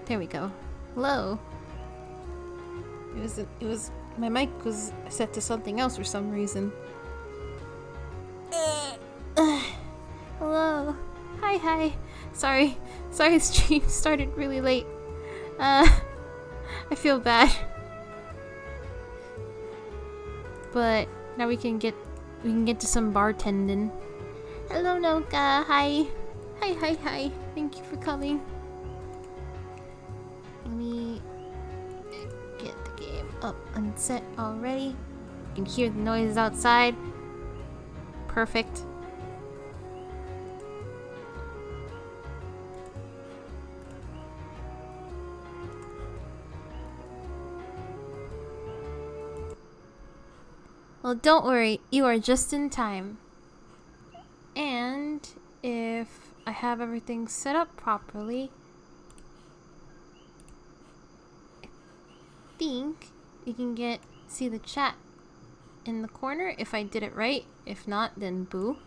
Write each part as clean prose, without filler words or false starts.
There we go. Hello. My mic was set to something else for some reason. Hello. Hi. Sorry the stream started really late. I feel bad. But now we can get to some bartending. Hello, Noka. Hi. Hi. Thank you for coming. Let me get the game up and set already. You can hear the noises outside. Perfect. Well, don't worry, you are just in time. And if I have everything set up properly, I think you can see the chat in the corner if I did it right. If not, then boo.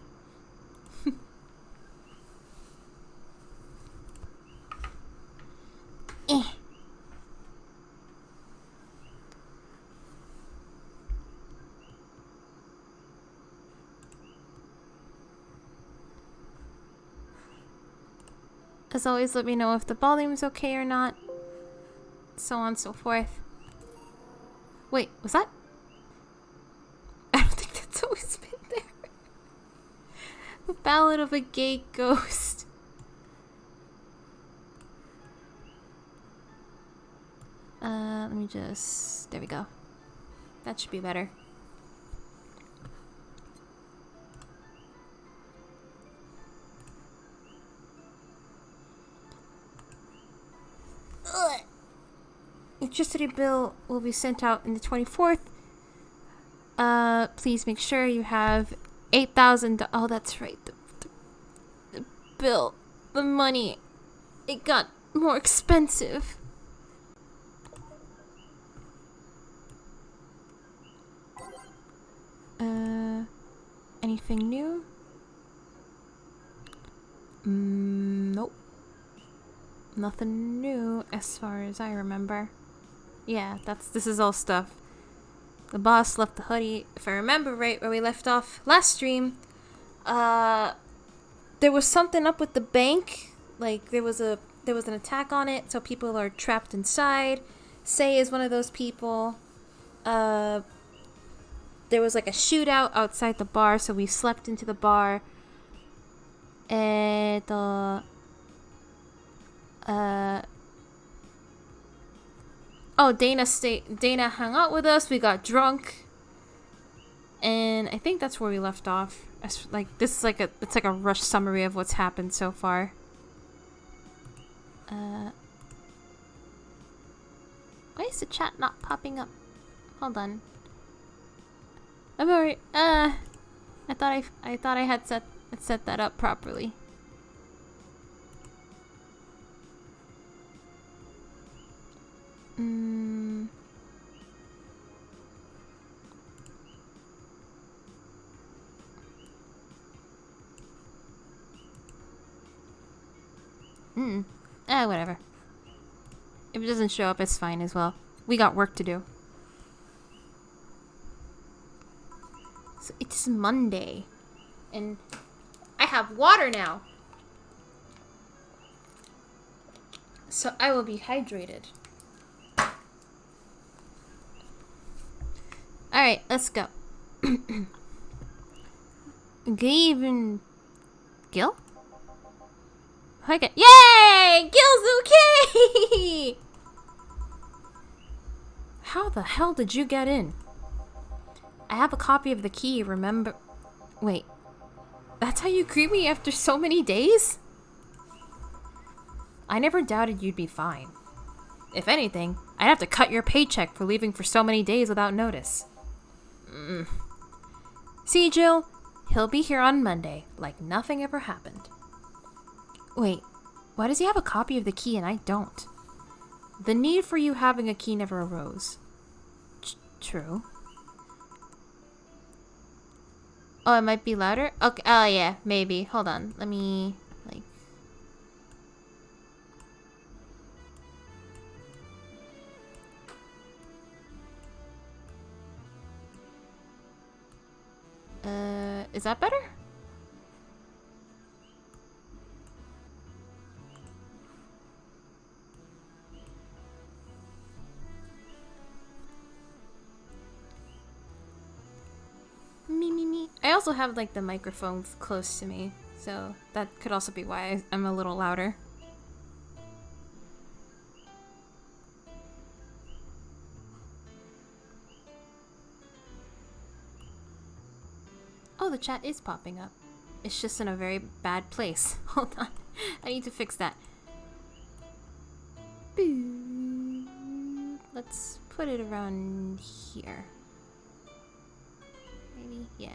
As always, let me know if the volume is okay or not. So on and so forth. Wait, was that? I don't think that's always been there. The Ballad of a Gay Ghost. Let me just... There we go. That should be better. Electricity bill will be sent out on the 24th. Please make sure you have 8,000. Oh, that's right. The bill, the money, it got more expensive. Anything new? Nope. Nothing new as far as I remember. Yeah, this is all stuff. The boss left the hoodie. If I remember right where we left off last stream, there was something up with the bank. Like there was an attack on it, so people are trapped inside. Say is one of those people. There was like a shootout outside the bar, so we slept into the bar. And Dana hung out with us. We got drunk, and I think that's where we left off. It's like a rush summary of what's happened so far. Why is the chat not popping up? Hold on. I'm already. I thought I had set that up properly. Whatever. If it doesn't show up, it's fine as well. We got work to do. So it's Monday. And I have water now. So I will be hydrated. Alright, let's go. Good evening, Gil? Okay. Yay! Gil's okay! How the hell did you get in? I have a copy of the key, remember? Wait. That's how you greet me after so many days? I never doubted you'd be fine. If anything, I'd have to cut your paycheck for leaving for so many days without notice. See, Jill? He'll be here on Monday, like nothing ever happened. Wait, why does he have a copy of the key and I don't? The need for you having a key never arose. True. Oh, it might be louder? Okay, oh yeah, maybe. Hold on, let me, like... Is that better? Me. I also have like the microphone close to me, so that could also be why I'm a little louder. Oh, the chat is popping up. It's just in a very bad place. Hold on. I need to fix that. Boo. Let's put it around here. Maybe? Yeah.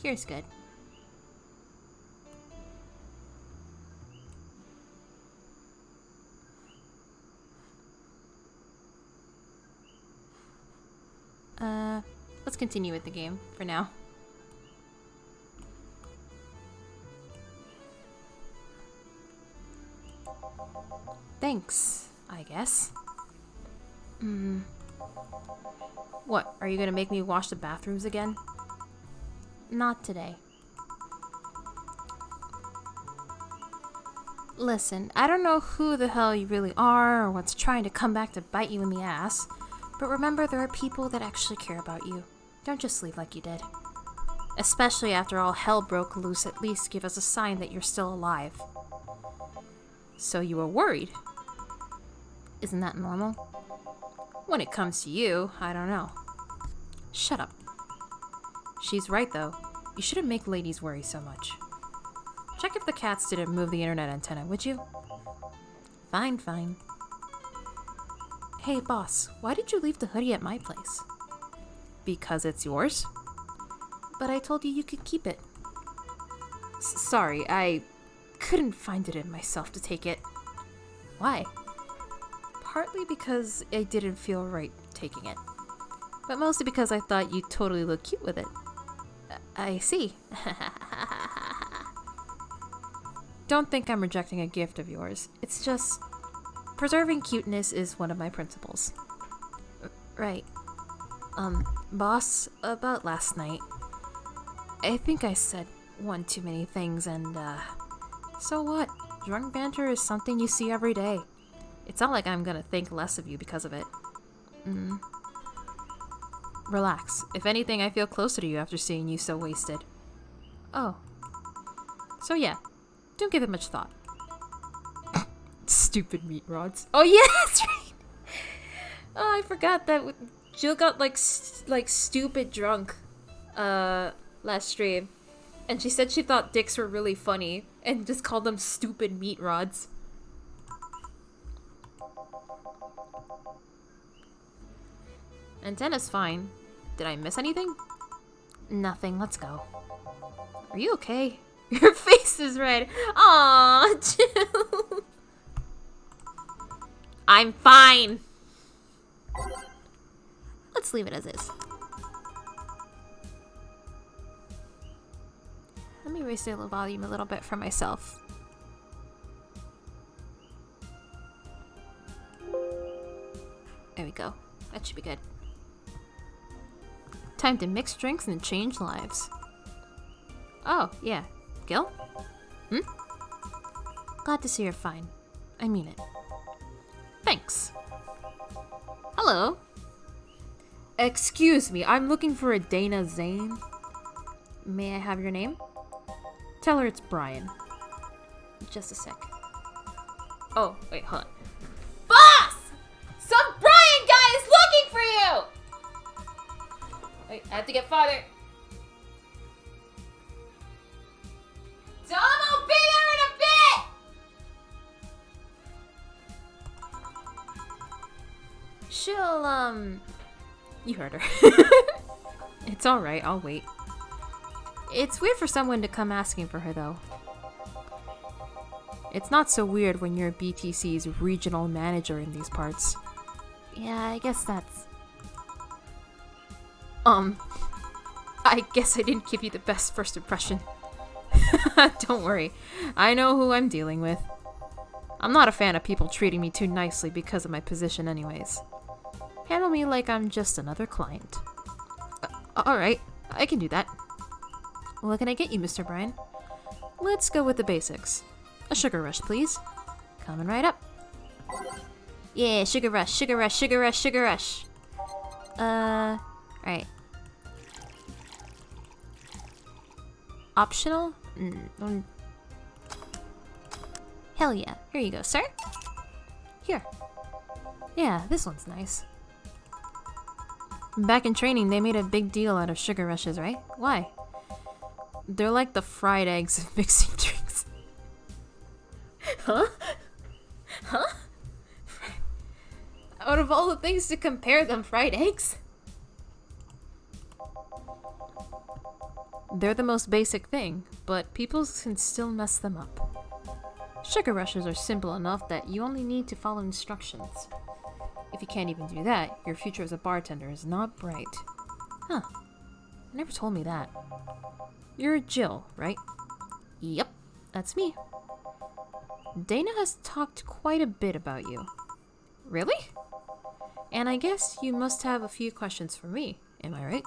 Here's good. Let's continue with the game for now. Thanks, I guess. What, are you gonna make me wash the bathrooms again? Not today. Listen, I don't know who the hell you really are or what's trying to come back to bite you in the ass, but remember there are people that actually care about you. Don't just leave like you did. Especially after all hell broke loose, at least give us a sign that you're still alive. So you were worried? Isn't that normal? When it comes to you, I don't know. Shut up. She's right though. You shouldn't make ladies worry so much. Check if the cats didn't move the internet antenna, would you? Fine. Hey boss, why did you leave the hoodie at my place? Because it's yours? But I told you could keep it. Sorry, I couldn't find it in myself to take it. Why? Partly because I didn't feel right taking it. But mostly because I thought you totally looked cute with it. I see. Don't think I'm rejecting a gift of yours. It's just... preserving cuteness is one of my principles. Right. Boss, about last night. I think I said one too many things and, so what? Drunk banter is something you see every day. It's not like I'm gonna think less of you because of it. Relax. If anything, I feel closer to you after seeing you so wasted. Oh. So yeah, don't give it much thought. Stupid meat rods. Oh yeah, that's right! Oh, I forgot that Jill got like stupid drunk last stream. And she said she thought dicks were really funny and just called them stupid meat rods. Antenna's fine. Did I miss anything? Nothing, let's go. Are you okay? Your face is red. Aww, Jill. I'm fine. Let's leave it as is. Let me raise the volume a little bit for myself. There we go. That should be good. Time to mix drinks and change lives. Oh, yeah. Gil? Glad to see you're fine. I mean it. Thanks. Hello. Excuse me, I'm looking for a Dana Zane. May I have your name? Tell her it's Brian. Just a sec. Oh, wait, hold on. Boss! Some Brian guy is looking for you! Wait, I have to get farther. Dom, I'll be there in a bit! She'll, you heard her. It's alright, I'll wait. It's weird for someone to come asking for her, though. It's not so weird when you're BTC's regional manager in these parts. Yeah, I guess that's... I guess I didn't give you the best first impression. Don't worry, I know who I'm dealing with. I'm not a fan of people treating me too nicely because of my position anyways. Handle me like I'm just another client. Alright, I can do that. What can I get you, Mr. Brian? Let's go with the basics. A sugar rush, please. Coming right up. Yeah, sugar rush, sugar rush, sugar rush, sugar rush. Right. Optional? Hell yeah. Here you go, sir. Here. Yeah, this one's nice. Back in training, they made a big deal out of sugar rushes, right? Why? They're like the fried eggs of mixing drinks. Huh? Huh? Out of all the things to compare them, fried eggs? They're the most basic thing, but people can still mess them up. Sugar rushes are simple enough that you only need to follow instructions. If you can't even do that, your future as a bartender is not bright. Huh. You never told me that. You're Jill, right? Yep, that's me. Dana has talked quite a bit about you. Really? And I guess you must have a few questions for me, am I right?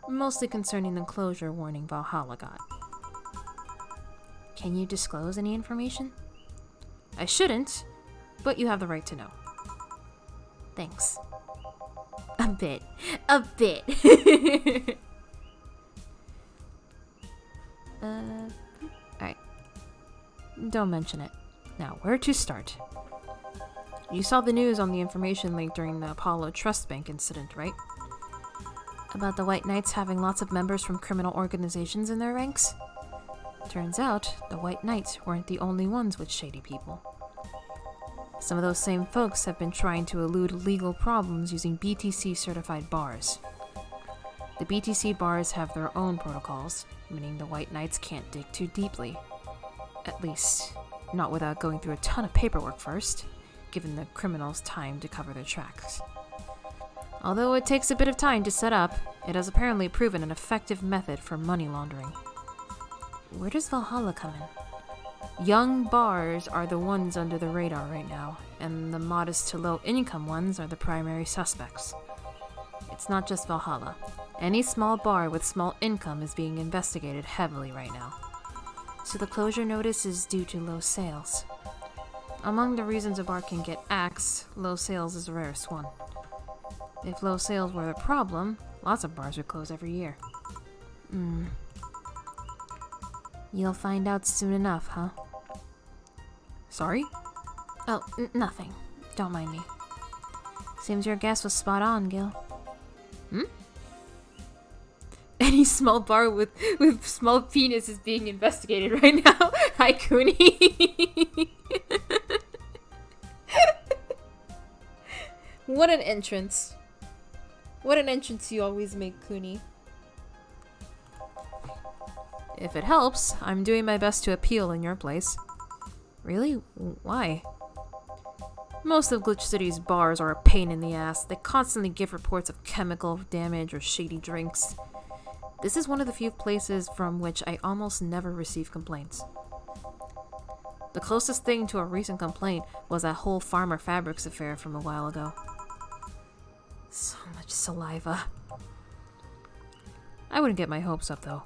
Mostly concerning the closure warning Valhalla got. Can you disclose any information? I shouldn't, but you have the right to know. Thanks. A bit. A bit. Alright. Don't mention it. Now, where to start? You saw the news on the information link during the Apollo Trust Bank incident, right? About the White Knights having lots of members from criminal organizations in their ranks? Turns out, the White Knights weren't the only ones with shady people. Some of those same folks have been trying to elude legal problems using BTC-certified bars. The BTC bars have their own protocols, meaning the White Knights can't dig too deeply. At least, not without going through a ton of paperwork first, given the criminals time to cover their tracks. Although it takes a bit of time to set up, it has apparently proven an effective method for money laundering. Where does Valhalla come in? Young bars are the ones under the radar right now, and the modest to low income ones are the primary suspects. It's not just Valhalla. Any small bar with small income is being investigated heavily right now. So the closure notice is due to low sales. Among the reasons a bar can get axed, low sales is the rarest one. If low sales were the problem, lots of bars would close every year. You'll find out soon enough, huh? Sorry? Oh, nothing. Don't mind me. Seems your guess was spot on, Gil. Any small bar with small penis is being investigated right now. Hi, Cooney. What an entrance. What an entrance you always make, Cooney. If it helps, I'm doing my best to appeal in your place. Really? Why? Most of Glitch City's bars are a pain in the ass. They constantly give reports of chemical damage or shady drinks. This is one of the few places from which I almost never receive complaints. The closest thing to a recent complaint was that whole Farmer Fabrics affair from a while ago. So much saliva. I wouldn't get my hopes up, though.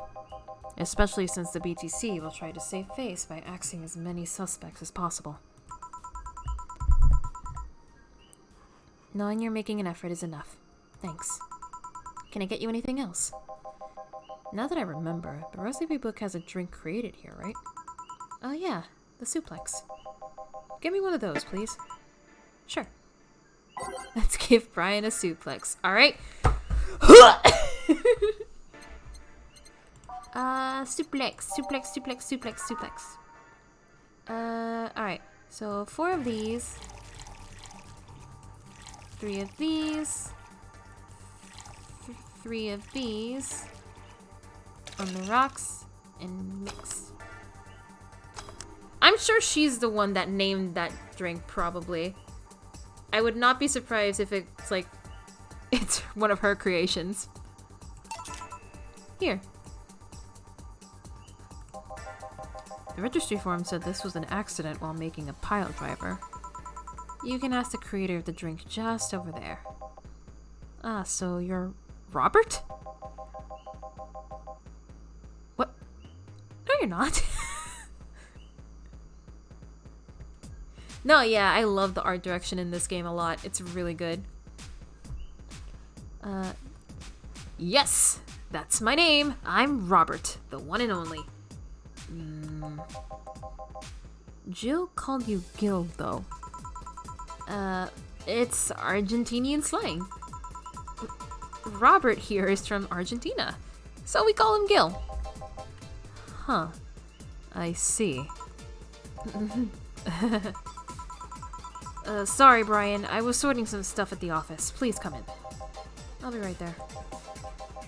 Especially since the BTC will try to save face by axing as many suspects as possible. Knowing you're making an effort is enough. Thanks. Can I get you anything else? Now that I remember, the recipe book has a drink created here, right? Oh yeah, the suplex. Get me one of those, please. Sure. Let's give Brian a suplex. Alright. Suplex. Alright. So 4 of these. 3 of these. 3 of these. On the rocks. And mix. I'm sure she's the one that named that drink, probably. I would not be surprised if it's like, it's one of her creations. Here. The registry form said this was an accident while making a pile driver. You can ask the creator of the drink just over there. Ah, so you're Robert? you're not. No, yeah, I love the art direction in this game a lot. It's really good. Yes! That's my name. I'm Robert, the one and only. Jill called you Gil, though. It's Argentinian slang. Robert here is from Argentina, so we call him Gil. Huh. I see. Sorry, Brian. I was sorting some stuff at the office. Please come in. I'll be right there.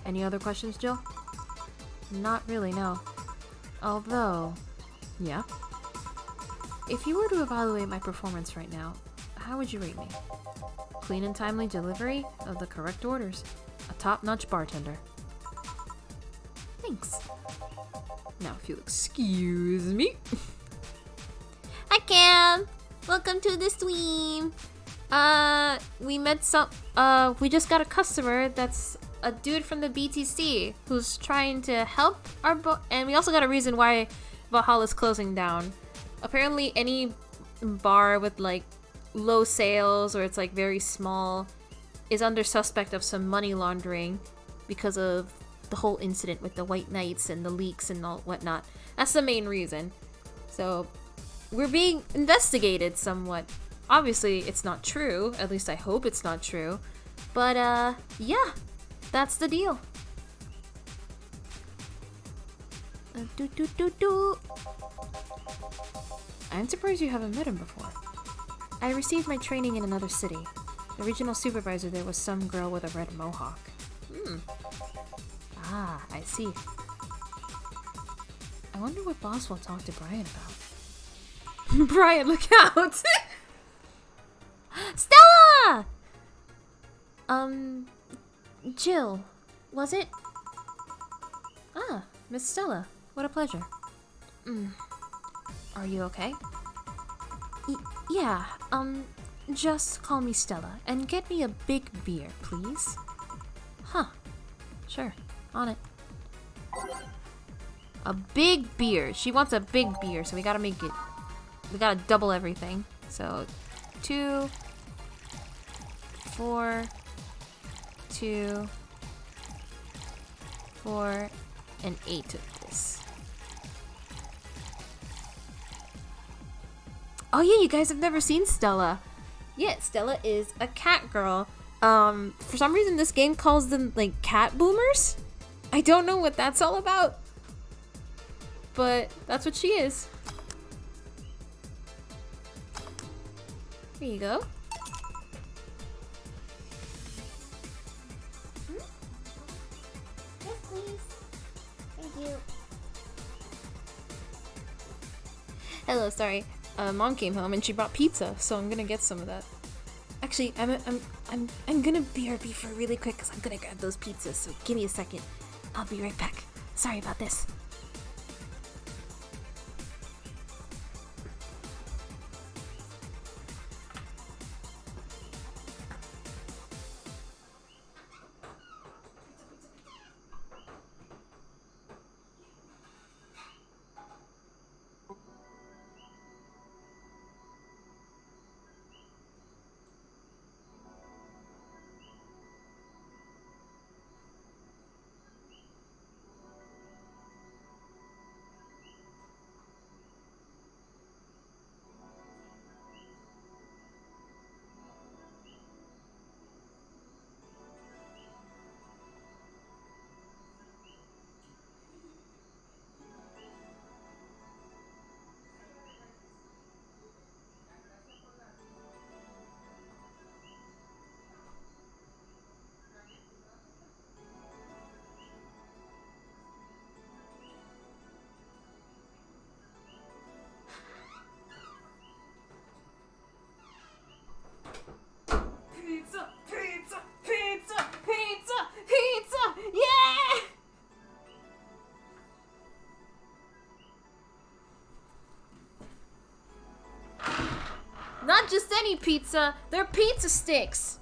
Any other questions, Jill? Not really, no. Although... Yeah? If you were to evaluate my performance right now, how would you rate me? Clean and timely delivery of the correct orders. A top-notch bartender. Thanks. Now, if you'll excuse me. Hi, Cam! Welcome to the stream! We just got a customer that's a dude from the BTC who's trying to help our and we also got a reason why Valhalla's closing down. Apparently any bar with like low sales or it's like very small is under suspect of some money laundering because of the whole incident with the White Knights and the leaks and all whatnot. That's the main reason. So we're being investigated somewhat. Obviously it's not true, at least I hope it's not true. But yeah, that's the deal. I'm surprised you haven't met him before. I received my training in another city. The regional supervisor there was some girl with a red mohawk. Ah, I see. I wonder what boss will talk to Brian about. Brian, look out! Stella! Jill, was it? Ah, Miss Stella. What a pleasure. Are you okay? Yeah, just call me Stella and get me a big beer, please. Huh. Sure. On it. A big beer. She wants a big beer, so we gotta make it. We gotta double everything. So, 2, 4, 2, 4, and 8 of this. Oh yeah, you guys have never seen Stella. Yeah, Stella is a cat girl. For some reason this game calls them like cat boomers. I don't know what that's all about. But that's what she is. Here you go. Yes, please. Thank you. Hello, sorry. Mom came home and she brought pizza, so I'm gonna get some of that. Actually, I'm gonna BRB for really quick because I'm gonna grab those pizzas. So give me a second. I'll be right back. Sorry about this. Not just any pizza, they're pizza sticks.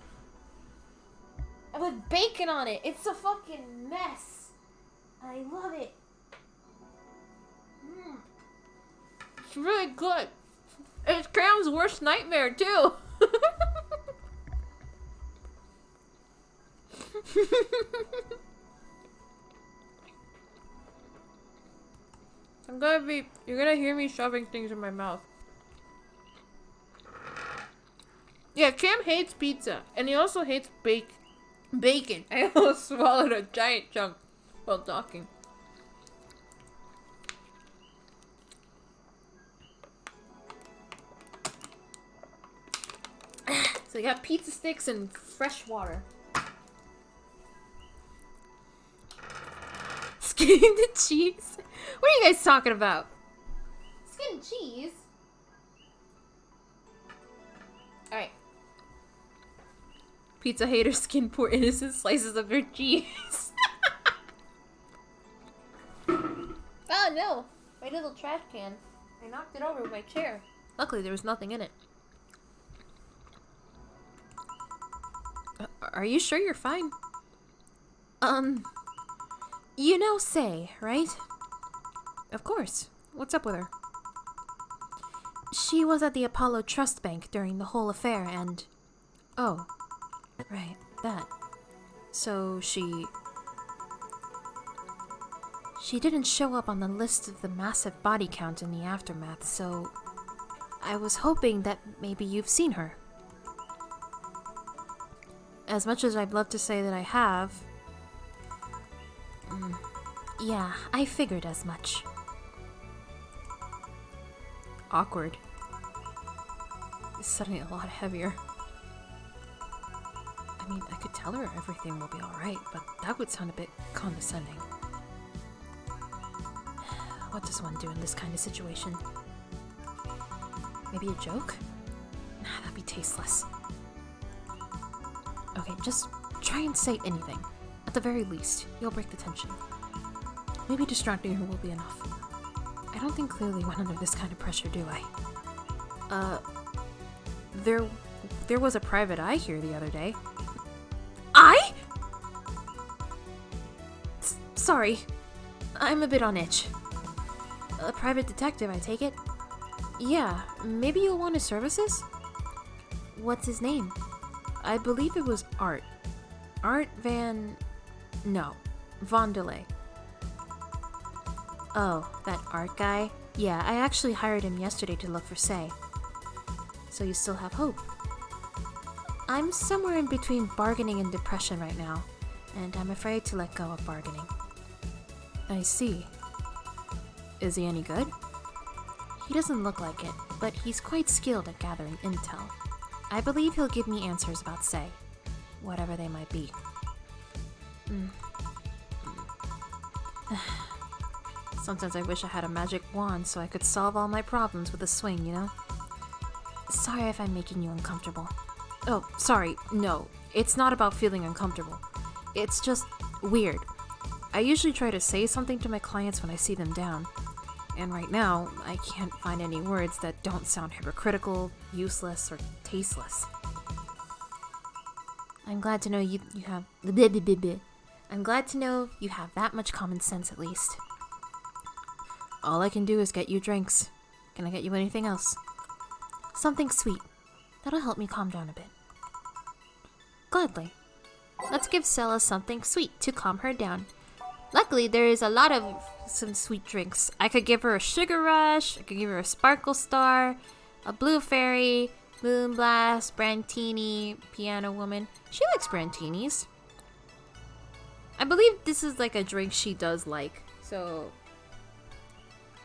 With bacon on it. It's a fucking mess. I love it. It's really good. It's Cam's worst nightmare, too. You're gonna hear me shoving things in my mouth. Yeah, Cam hates pizza, and he also hates bacon. I almost swallowed a giant chunk while talking. So you got pizza sticks and fresh water. Skinning the cheese? What are you guys talking about? Skin cheese? Alright. Pizza haters skin poor innocent slices of their cheese. Oh no! My little trash can. I knocked it over with my chair. Luckily there was nothing in it. Are you sure you're fine? You know Say, right? Of course. What's up with her? She was at the Apollo Trust Bank during the whole affair and... Oh. Right, that. So she didn't show up on the list of the massive body count in the aftermath, so... I was hoping that maybe you've seen her. As much as I'd love to say that I have... yeah, I figured as much. Awkward. It's suddenly a lot heavier. I mean, I could tell her everything will be alright, but that would sound a bit condescending. What does one do in this kind of situation? Maybe a joke? Nah, that'd be tasteless. Okay, just try and say anything. At the very least, you'll break the tension. Maybe distracting her will be enough. I don't think clearly went under this kind of pressure, do I? There was a private eye here the other day. I? Sorry. I'm a bit on edge. A private detective, I take it? Yeah, maybe you'll want his services? What's his name? I believe it was Art. Art Van... No. Vondelay. Oh, that Art guy? Yeah, I actually hired him yesterday to look for Say. So you still have hope? I'm somewhere in between bargaining and depression right now, and I'm afraid to let go of bargaining. I see. Is he any good? He doesn't look like it, but he's quite skilled at gathering intel. I believe he'll give me answers about Say, whatever they might be. Sometimes I wish I had a magic wand so I could solve all my problems with a swing, you know? Sorry if I'm making you uncomfortable. Oh, sorry, no. It's not about feeling uncomfortable. It's just weird. I usually try to say something to my clients when I see them down. And right now, I can't find any words that don't sound hypocritical, useless, or tasteless. I'm glad to know you have... I'm glad to know you have that much common sense at least. All I can do is get you drinks. Can I get you anything else? Something sweet. That'll help me calm down a bit. Gladly. Let's give Sella something sweet to calm her down. Luckily, there is a lot of some sweet drinks. I could give her a Sugar Rush, I could give her a Sparkle Star, a Blue Fairy, Moon Blast, Brantini, Piano Woman. She likes Brantinis. I believe this is like a drink she does like, so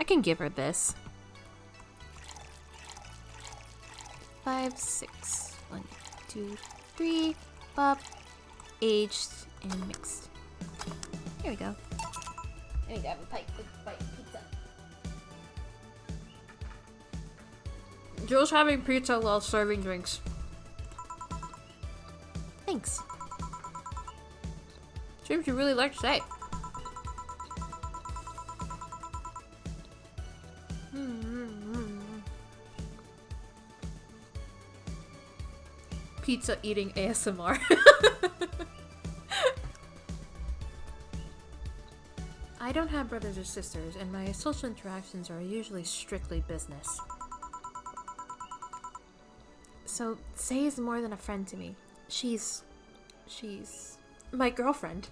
I can give her this. 5, 6, 1, 2, 3, pop, aged and mixed. Here we go. I need to have a bite of pizza. Joel's having pizza while serving drinks. Thanks. Seems you really like to say. Pizza eating don't have brothers or sisters, and my social interactions are usually strictly business. So, Sei is more than a friend to me. She's my girlfriend.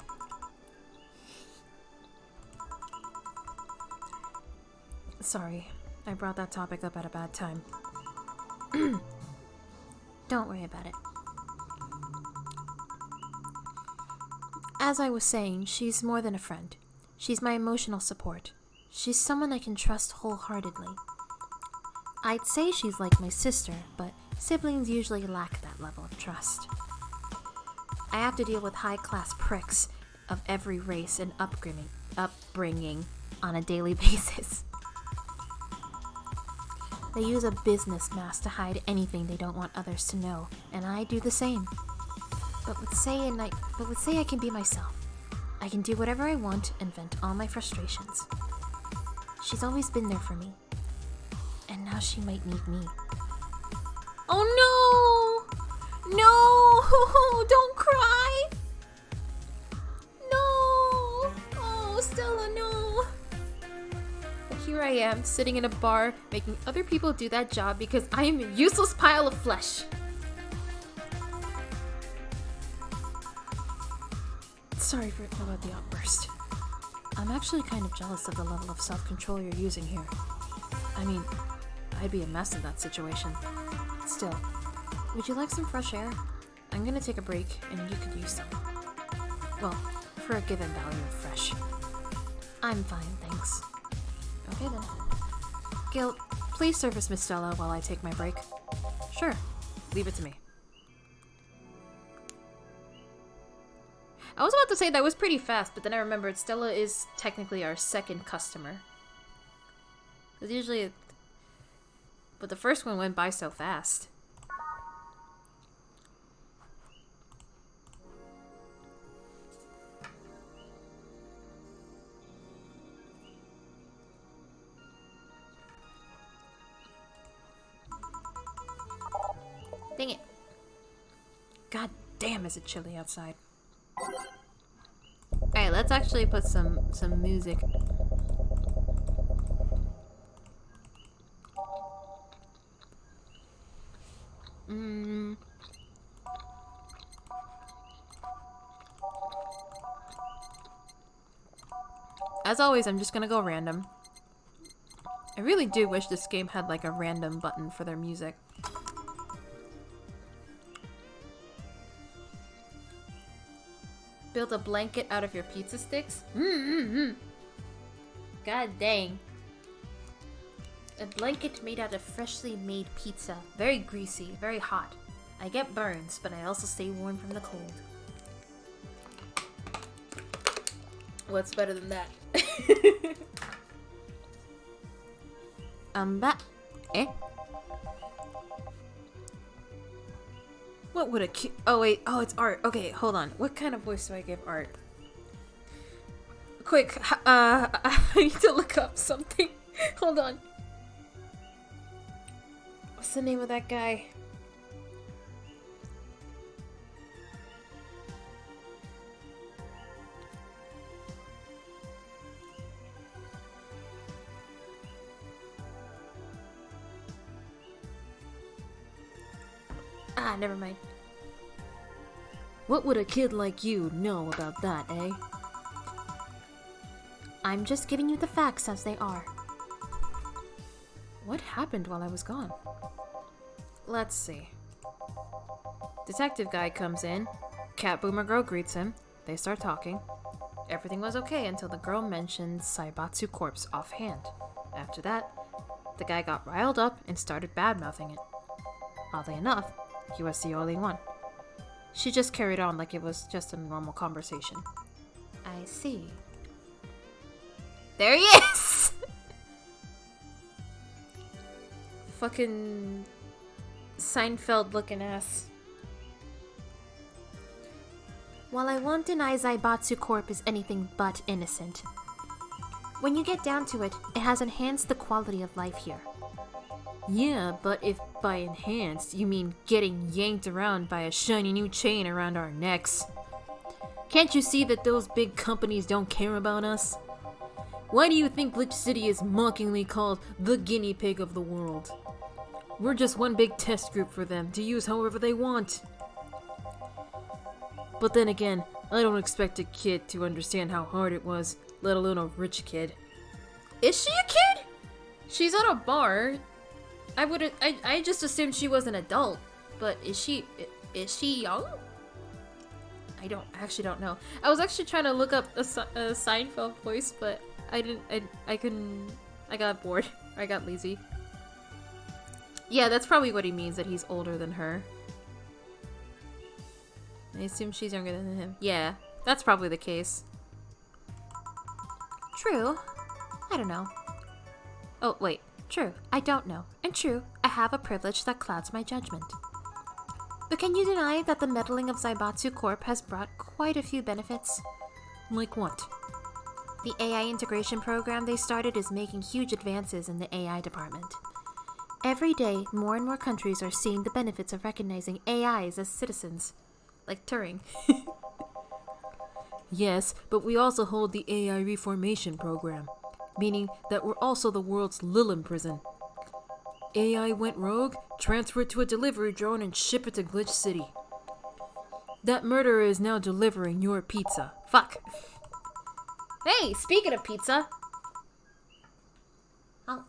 Sorry, I brought that topic up at a bad time. Don't worry about it. As I was saying, she's more than a friend. She's my emotional support. She's someone I can trust wholeheartedly. I'd say she's like my sister, but siblings usually lack that level of trust. I have to deal with high-class pricks of every race and upbringing on a daily basis. They use a business mask to hide anything they don't want others to know, and I do the same. But with Sei I can be myself. I can do whatever I want and vent all my frustrations. She's always been there for me. And now she might need me. Oh no! No! Don't cry! No! Oh, Stella, no! But here I am, sitting in a bar, making other people do that job because I am a useless pile of flesh. Sorry about the outburst. I'm actually kind of jealous of the level of self-control you're using here. I mean, I'd be a mess in that situation. Still, would you like some fresh air? I'm gonna take a break, and you could use some. Well, for a given value of fresh. I'm fine, thanks. Okay then. Gil, please service Miss Stella while I take my break. Sure, leave it to me. I was about to say that was pretty fast, but then I remembered Stella is technically our second customer. Because usually... But the first one went by so fast. Dang it. God damn, is it chilly outside. Alright, let's actually put some music. As always, I'm just gonna go random. I really do wish this game had like a random button for their music. Build a blanket out of your pizza sticks? God dang. A blanket made out of freshly made pizza. Very greasy, very hot. I get burns, but I also stay warm from the cold. What's better than that? Eh? What would a oh wait, oh it's Art. Okay, hold on. What kind of voice do I give Art? Quick, I need to look up something. Hold on. What's the name of that guy? Ah, never mind. What would a kid like you know about that, eh? I'm just giving you the facts as they are. What happened while I was gone? Let's see. Detective guy comes in. Cat Boomer girl greets him. They start talking. Everything was okay until the girl mentioned Saibatsu corpse offhand. After that, the guy got riled up and started bad-mouthing it. Oddly enough, he was the only one. She just carried on like it was just a normal conversation. I see. There he is! Fucking Seinfeld looking ass. While I won't deny Zaibatsu Corp is anything but innocent, when you get down to it, it has enhanced the quality of life here. Yeah, but if by enhanced you mean getting yanked around by a shiny new chain around our necks. Can't you see that those big companies don't care about us? Why do you think Glitch City is mockingly called the guinea pig of the world? We're just one big test group for them to use however they want. But then again, I don't expect a kid to understand how hard it was, let alone a rich kid. Is she a kid? She's at a bar. I just assumed she was an adult. But is she young? I actually don't know. I was actually trying to look up a Seinfeld voice, but I couldn't, I got bored. I got lazy. Yeah, that's probably what he means, that he's older than her. I assume she's younger than him. Yeah, that's probably the case. True. I don't know. Oh, wait. True. I don't know. And true, I have a privilege that clouds my judgment. But can you deny that the meddling of Zaibatsu Corp has brought quite a few benefits? Like what? The AI integration program they started is making huge advances in the AI department. Every day, more and more countries are seeing the benefits of recognizing AIs as citizens. Like Turing. Yes, but we also hold the AI reformation program, meaning that we're also the world's Lilin prison. AI went rogue, transfer it to a delivery drone, and ship it to Glitch City. That murderer is now delivering your pizza. Fuck. Hey, speaking of pizza. Oh.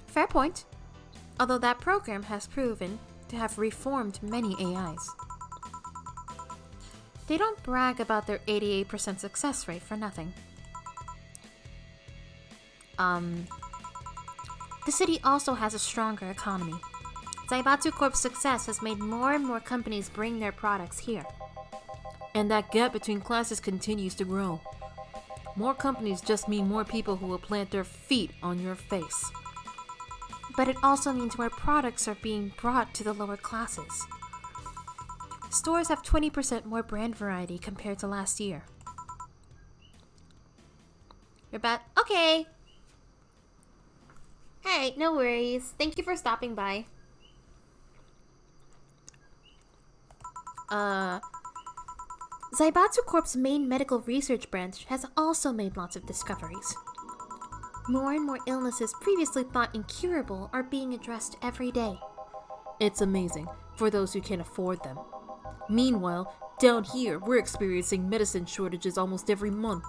Fair point. Although that program has proven to have reformed many AIs. They don't brag about their 88% success rate for nothing. The city also has a stronger economy. Zaibatsu Corp's success has made more and more companies bring their products here. And that gap between classes continues to grow. More companies just mean more people who will plant their feet on your face. But it also means more products are being brought to the lower classes. Stores have 20% more brand variety compared to last year. You're back? Okay. Alright, no worries. Thank you for stopping by. Zaibatsu Corp's main medical research branch has also made lots of discoveries. More and more illnesses previously thought incurable are being addressed every day. It's amazing, for those who can afford them. Meanwhile, down here, we're experiencing medicine shortages almost every month.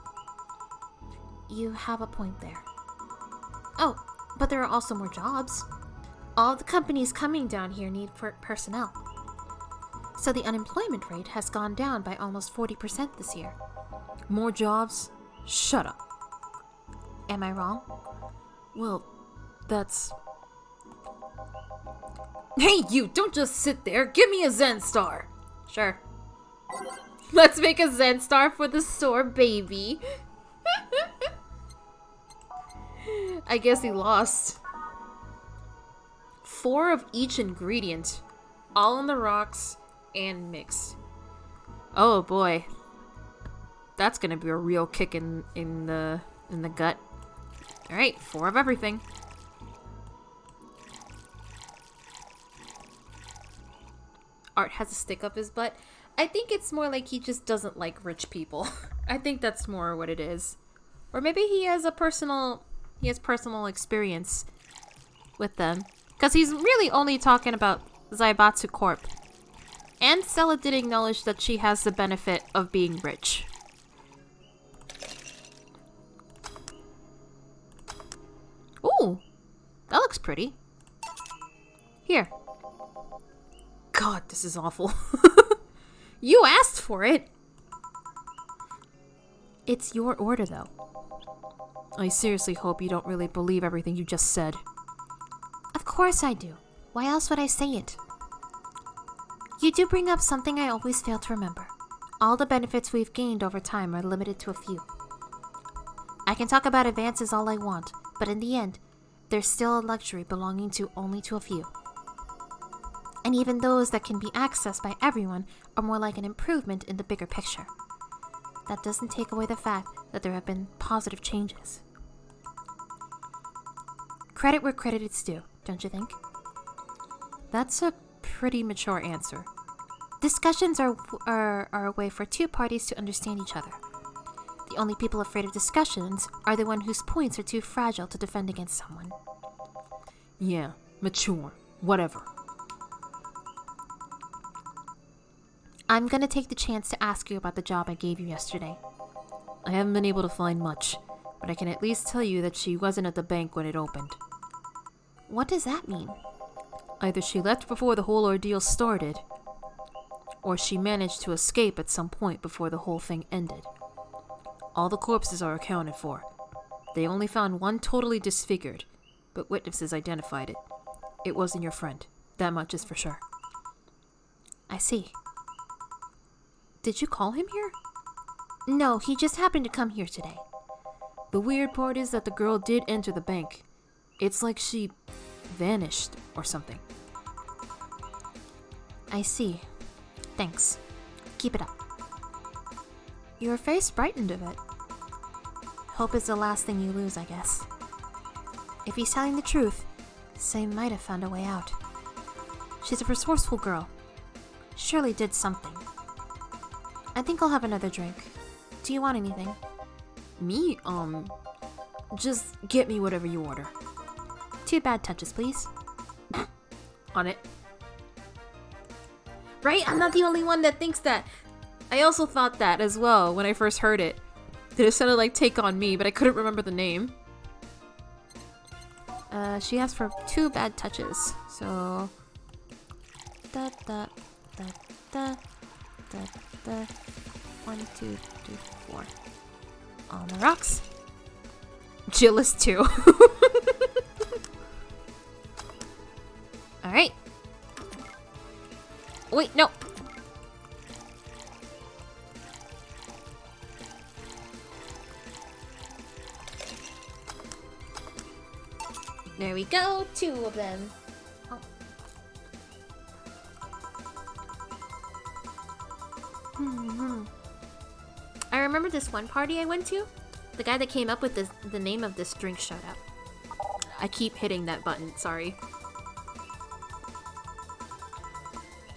You have a point there. Oh, but there are also more jobs. All the companies coming down here need personnel. So the unemployment rate has gone down by almost 40% this year. More jobs? Shut up. Am I wrong? Well, that's... Hey, you! Don't just sit there! Give me a Zen Star! Sure. Let's make a Zen Star for the sore baby. I guess he lost. 4 of each ingredient. All on the rocks and mixed. Oh boy. That's gonna be a real kick in the gut. Alright, 4 of everything. Art has a stick up his butt. I think it's more like he just doesn't like rich people. I think that's more what it is. Or maybe he has personal experience with them. Because he's really only talking about Zaibatsu Corp. And Stella did acknowledge that she has the benefit of being rich. Ooh, that looks pretty. Here. God, this is awful. You asked for it. It's your order, though. I seriously hope you don't really believe everything you just said. Of course I do. Why else would I say it? You do bring up something I always fail to remember. All the benefits we've gained over time are limited to a few. I can talk about advances all I want, but in the end, there's still a luxury belonging to only to a few. And even those that can be accessed by everyone are more like an improvement in the bigger picture. That doesn't take away the fact that there have been positive changes. Credit where credit is due, don't you think? That's a pretty mature answer. Discussions are a way for two parties to understand each other. The only people afraid of discussions are the one whose points are too fragile to defend against someone. Yeah, mature. Whatever. I'm gonna take the chance to ask you about the job I gave you yesterday. I haven't been able to find much, but I can at least tell you that she wasn't at the bank when it opened. What does that mean? Either she left before the whole ordeal started, or she managed to escape at some point before the whole thing ended. All the corpses are accounted for. They only found one totally disfigured, but witnesses identified it. It wasn't your friend. That much is for sure. I see. Did you call him here? No, he just happened to come here today. The weird part is that the girl did enter the bank. It's like she vanished or something. I see. Thanks. Keep it up. Your face brightened a bit. Hope is the last thing you lose, I guess. If he's telling the truth, Say might have found a way out. She's a resourceful girl. Surely did something. I think I'll have another drink. Do you want anything? Me? Just get me whatever you order. 2 bad touches, please. On it. Right? I'm not the only one that thinks that. I also thought that as well when I first heard it. That it sounded like Take On Me, but I couldn't remember the name. She asked for 2 bad touches. So... Da da da da da da. 1, 2, 3, 4. On the rocks. Jill is 2. Alright. Wait, no. There we go. 2 of them. Oh. I remember this one party I went to. The guy that came up with the name of this drink showed up. I keep hitting that button, sorry.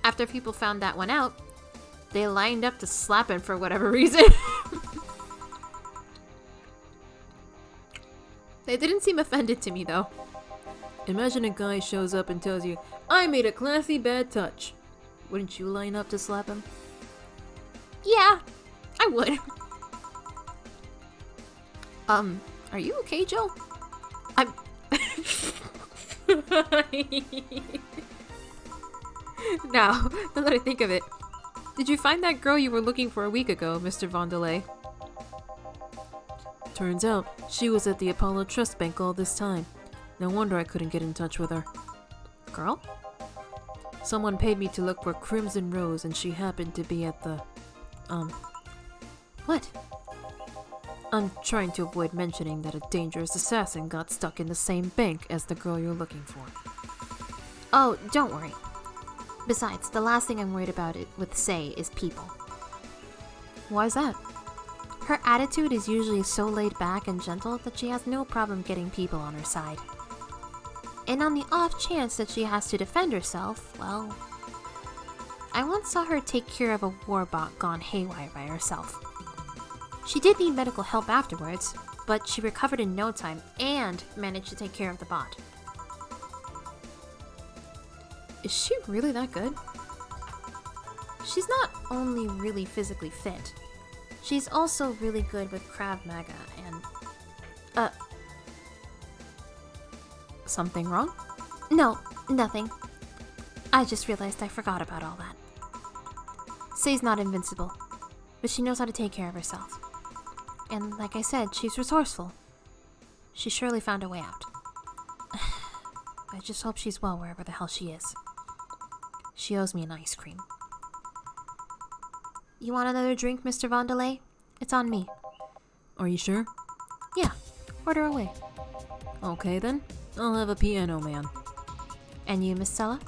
After people found that one out, they lined up to slap him for whatever reason. They didn't seem offended to me though. Imagine a guy shows up and tells you, I made a classy bad touch. Wouldn't you line up to slap him? Yeah, I would. Are you okay, Jill? I'm... Now that I think of it, did you find that girl you were looking for a week ago, Mr. Vondelay? Turns out, she was at the Apollo Trust Bank all this time. No wonder I couldn't get in touch with her. Girl? Someone paid me to look for Crimson Rose and she happened to be at the... What? I'm trying to avoid mentioning that a dangerous assassin got stuck in the same bank as the girl you're looking for. Oh, don't worry. Besides, the last thing I'm worried about with Say is people. Why's that? Her attitude is usually so laid back and gentle that she has no problem getting people on her side. And on the off chance that she has to defend herself, well... I once saw her take care of a warbot gone haywire by herself. She did need medical help afterwards, but she recovered in no time and managed to take care of the bot. Is she really that good? She's not only really physically fit, she's also really good with Krav Maga and... Something wrong? No, nothing. I just realized I forgot about all that. Say's not invincible, but she knows how to take care of herself. And like I said, she's resourceful. She surely found a way out. I just hope she's well wherever the hell she is. She owes me an ice cream. You want another drink, Mr. Vondelay? It's on me. Are you sure? Yeah, order away. Okay then, I'll have a piano man. And you, Miss Sella?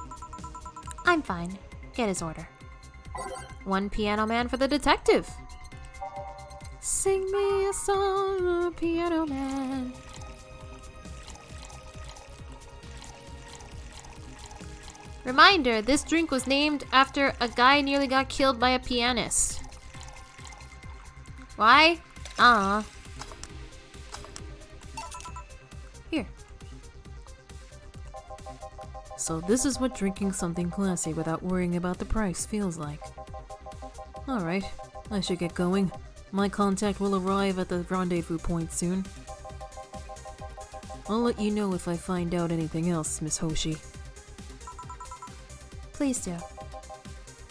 I'm fine. Get his order. One piano man for the detective. Sing me a song, piano man. Reminder, this drink was named after a guy nearly got killed by a pianist. Why? Here. So this is what drinking something classy without worrying about the price feels like. Alright, I should get going. My contact will arrive at the rendezvous point soon. I'll let you know if I find out anything else, Miss Hoshi. Please do.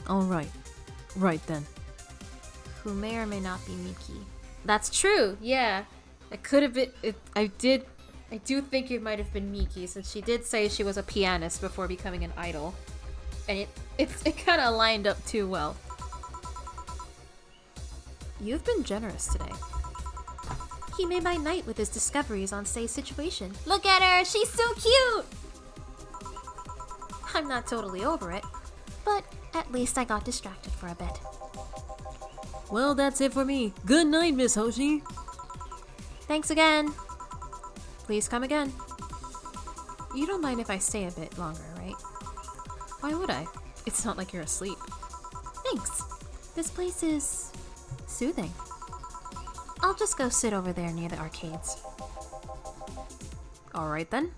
Alright. Right then. Who may or may not be Miki. That's true, yeah. It could have been... I do think it might have been Miki, since she did say she was a pianist before becoming an idol. And it kind of lined up too well. You've been generous today. He made my night with his discoveries on Say's situation. Look at her! She's so cute! I'm not totally over it, but at least I got distracted for a bit. Well, that's it for me. Good night, Miss Hoshi. Thanks again. Please come again. You don't mind if I stay a bit longer, right? Why would I? It's not like you're asleep. Thanks. This place is soothing. I'll just go sit over there near the arcades. Alright then.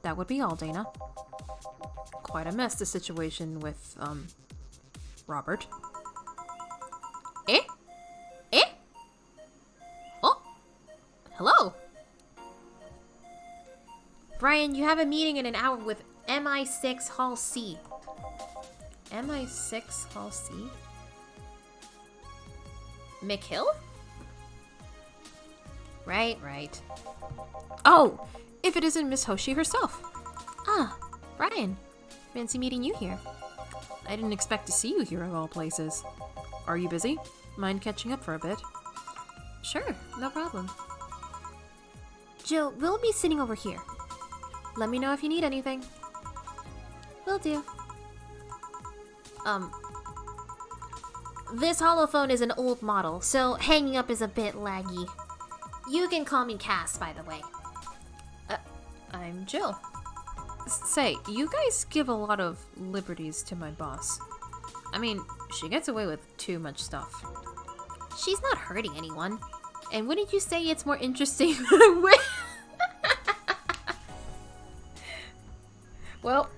That would be all, Dana. Quite a mess, the situation with, Robert. Eh? Oh! Hello! Brian, you have a meeting in an hour with MI6 Hall C. MI6 Hall C? McHill? Right. Oh! If it isn't Miss Hoshi herself. Ah, Brian. Fancy meeting you here. I didn't expect to see you here of all places. Are you busy? Mind catching up for a bit? Sure, no problem. Jill, we'll be sitting over here. Let me know if you need anything. Will do. This holophone is an old model, so hanging up is a bit laggy. You can call me Cass, by the way. I'm Jill. Say, you guys give a lot of liberties to my boss. I mean, she gets away with too much stuff. She's not hurting anyone. And wouldn't you say it's more interesting with... Well,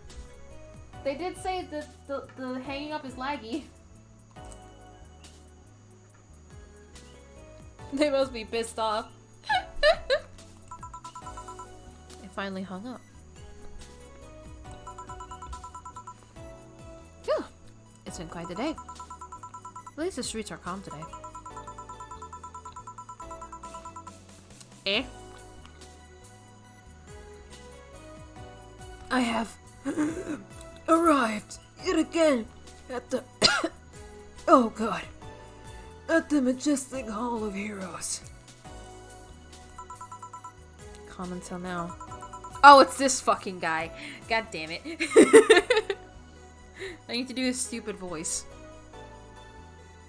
they did say that the hanging up is laggy. They must be pissed off. It finally hung up. Phew. It's been quite the day. At least the streets are calm today. Eh? I have arrived yet again at the oh god, at the majestic Hall of Heroes. Calm until now. Oh, it's this fucking guy. God damn it. I need to do a stupid voice.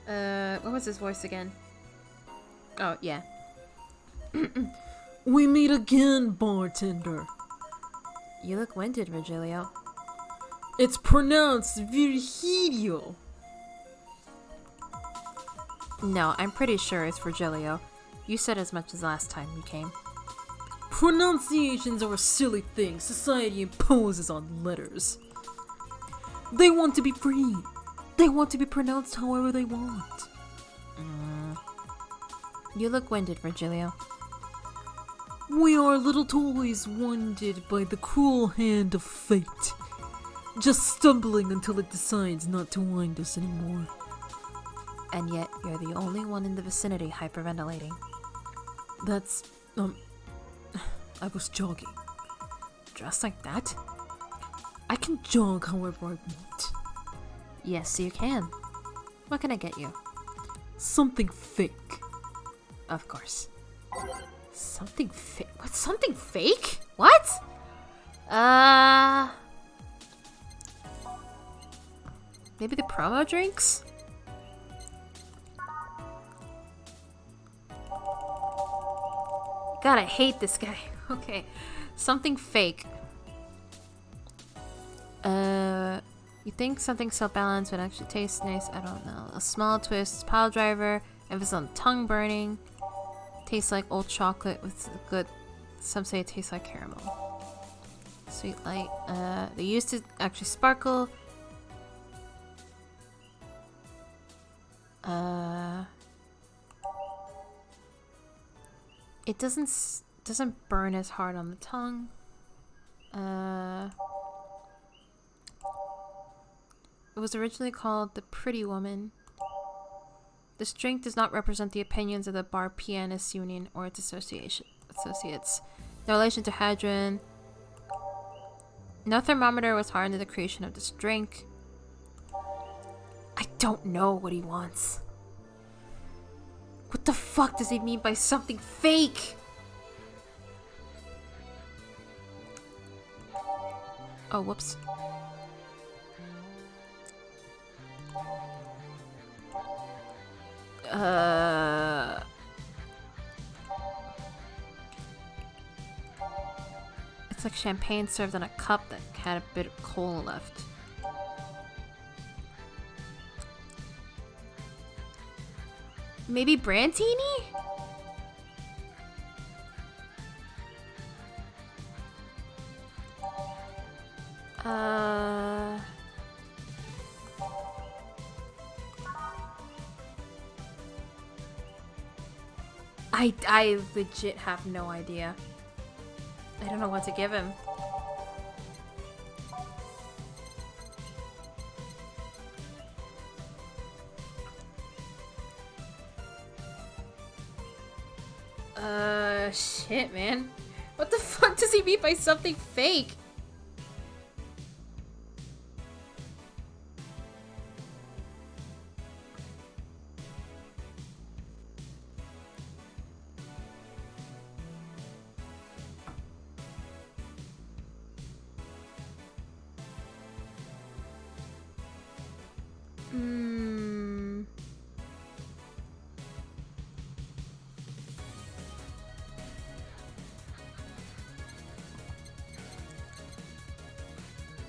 What was his voice again? Oh, yeah. We meet again, bartender. You look winded, Virgilio. It's pronounced Virgilio. No, I'm pretty sure it's Virgilio. You said as much as last time you came. Pronunciations are a silly thing society imposes on letters. They want to be free. They want to be pronounced however they want. You look winded, Virgilio. We are little toys wounded by the cruel hand of fate. Just stumbling until it decides not to wind us anymore. And yet, you're the only one in the vicinity hyperventilating. That's, I was jogging. Dressed like that? I can jog however I want. Yes, you can. What can I get you? Something fake. Of course. Something fake? What's something fake? What? Maybe the promo drinks? God, I hate this guy. Okay. Something fake. You think something so balanced would actually taste nice? I don't know. A small twist, pile driver, emphasis on tongue burning. Tastes like old chocolate with a good. Some say it tastes like caramel. Sweet light. They used to actually sparkle. It doesn't burn as hard on the tongue. It was originally called the Pretty Woman. This drink does not represent the opinions of the Bar Pianists Union or its associates. No relation to Hadron. No thermometer was harmed in the creation of this drink. I don't know what he wants. What the fuck does he mean by something fake? Oh, whoops. It's like champagne served in a cup that had a bit of cola left. Maybe Brantini? I legit have no idea. I don't know what to give him. Shit, man. What the fuck does he mean by something fake?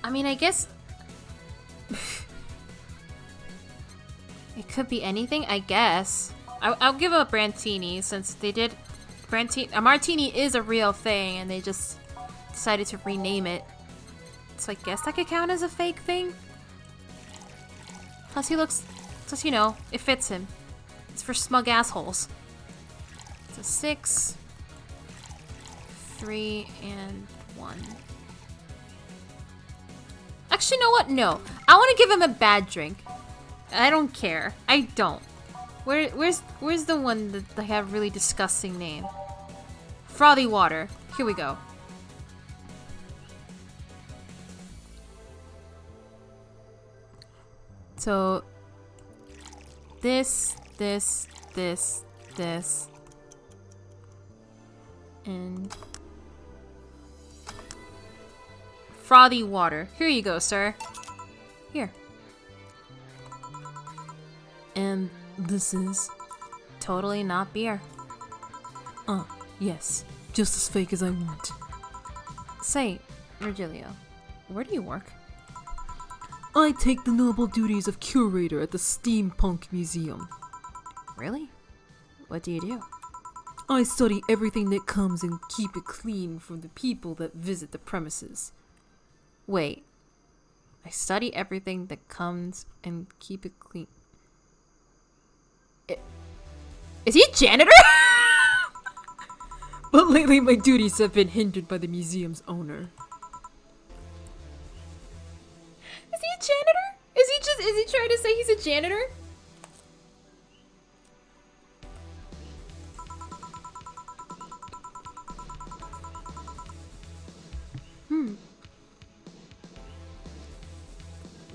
I mean, I guess it could be anything, I guess. I'll give a Brantini since they did a martini is a real thing and they just decided to rename it. So I guess that could count as a fake thing. Plus you know, it fits him. It's for smug assholes. It's a 6, 3, and 1. Actually, you know what? No. I want to give him a bad drink. I don't care. I don't. Where's the one that they have a really disgusting name? Frothy water. Here we go. So this, and frothy water. Here you go, sir. Here. And this is totally not beer. Yes. Just as fake as I want. Say, Virgilio, where do you work? I take the noble duties of curator at the Steampunk Museum. Really? What do you do? I study everything that comes and keep it clean for the people that visit the premises. Wait. I study everything that comes and keep it clean. Is he a janitor? But lately my duties have been hindered by the museum's owner. Is he a janitor? Is he trying to say he's a janitor?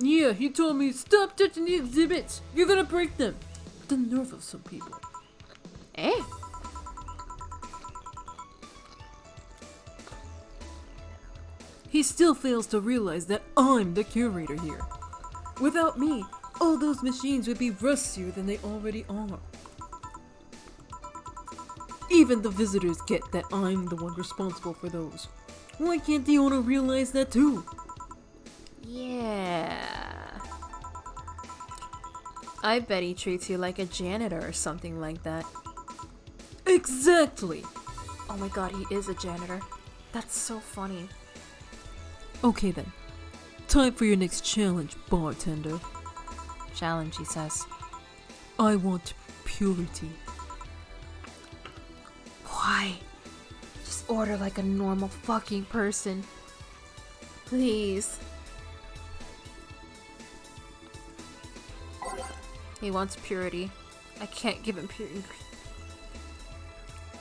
Yeah, he told me, stop touching the exhibits! You're gonna break them! The nerve of some people. Eh? He still fails to realize that I'm the curator here. Without me, all those machines would be rustier than they already are. Even the visitors get that I'm the one responsible for those. Why can't the owner realize that too? Yeah. I bet he treats you like a janitor or something like that. Exactly! Oh my god, he is a janitor. That's so funny. Okay then. Time for your next challenge, bartender. Challenge, he says. I want purity. Why? Just order like a normal fucking person. Please. He wants purity. I can't give him purity.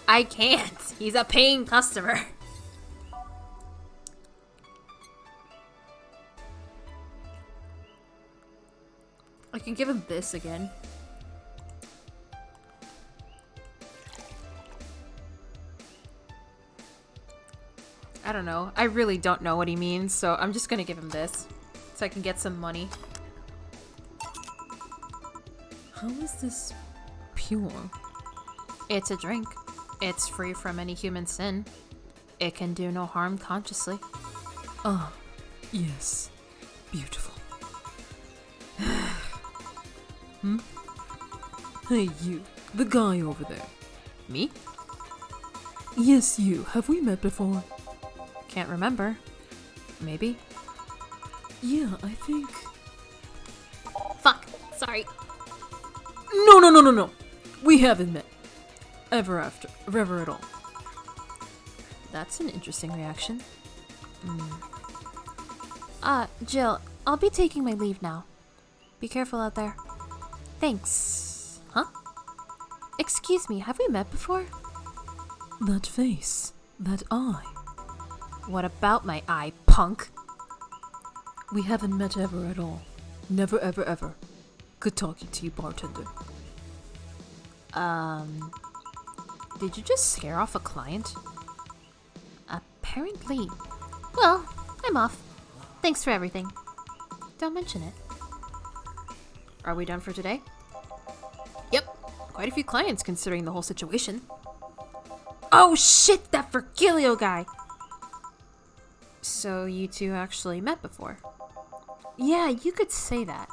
I can't! He's a paying customer. I can give him this again. I don't know. I really don't know what he means, so I'm just gonna give him this. So I can get some money. How is this pure? It's a drink. It's free from any human sin. It can do no harm consciously. Ah, yes. Beautiful. Hey you, the guy over there. Me? Yes, you. Have we met before? Can't remember. Maybe. Yeah, I think... Fuck! Sorry. No! We haven't met. Ever at all. That's an interesting reaction. Jill, I'll be taking my leave now. Be careful out there. Thanks. Huh? Excuse me, have we met before? That face. That eye. What about my eye, punk? We haven't met ever at all. Never, ever. Good talking to you, bartender. Did you just scare off a client? Apparently. Well, I'm off. Thanks for everything. Don't mention it. Are we done for today? Yep. Quite a few clients considering the whole situation. Oh shit, that Virgilio guy! So you two actually met before? Yeah, you could say that.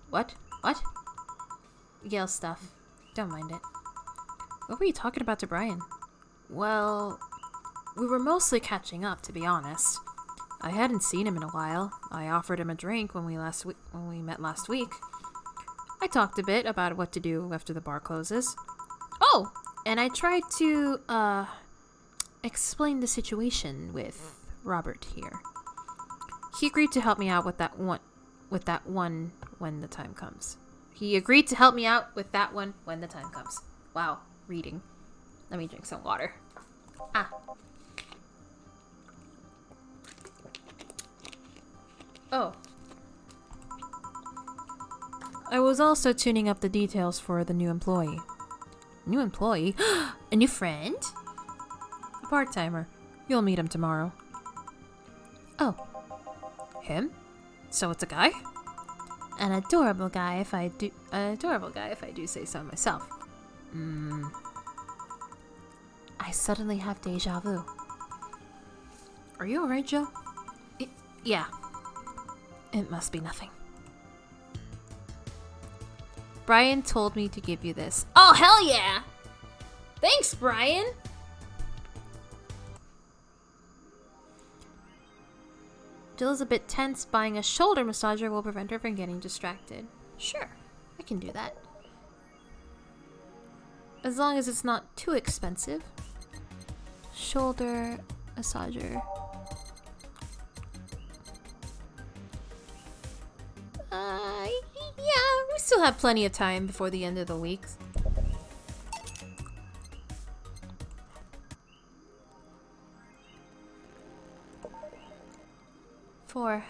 What? Yale stuff. Don't mind it. What were you talking about to Brian? Well, we were mostly catching up, to be honest. I hadn't seen him in a while. I offered him a drink when we met last week. I talked a bit about what to do after the bar closes. Oh, and I tried to explain the situation with Robert here. He agreed to help me out with that one when the time comes. Wow, reading. Let me drink some water. Oh. I was also tuning up the details for the new employee. New employee? A new friend? A part-timer. You'll meet him tomorrow. Oh. Him? So it's a guy? An adorable guy if I do say so myself. I suddenly have deja vu. Are you alright, Joe? Yeah. It must be nothing. Brian told me to give you this. Oh, hell yeah! Thanks, Brian! Jill is a bit tense. Buying a shoulder massager will prevent her from getting distracted. Sure, I can do that. As long as it's not too expensive. Shoulder massager. Yeah, we still have plenty of time before the end of the week. Four.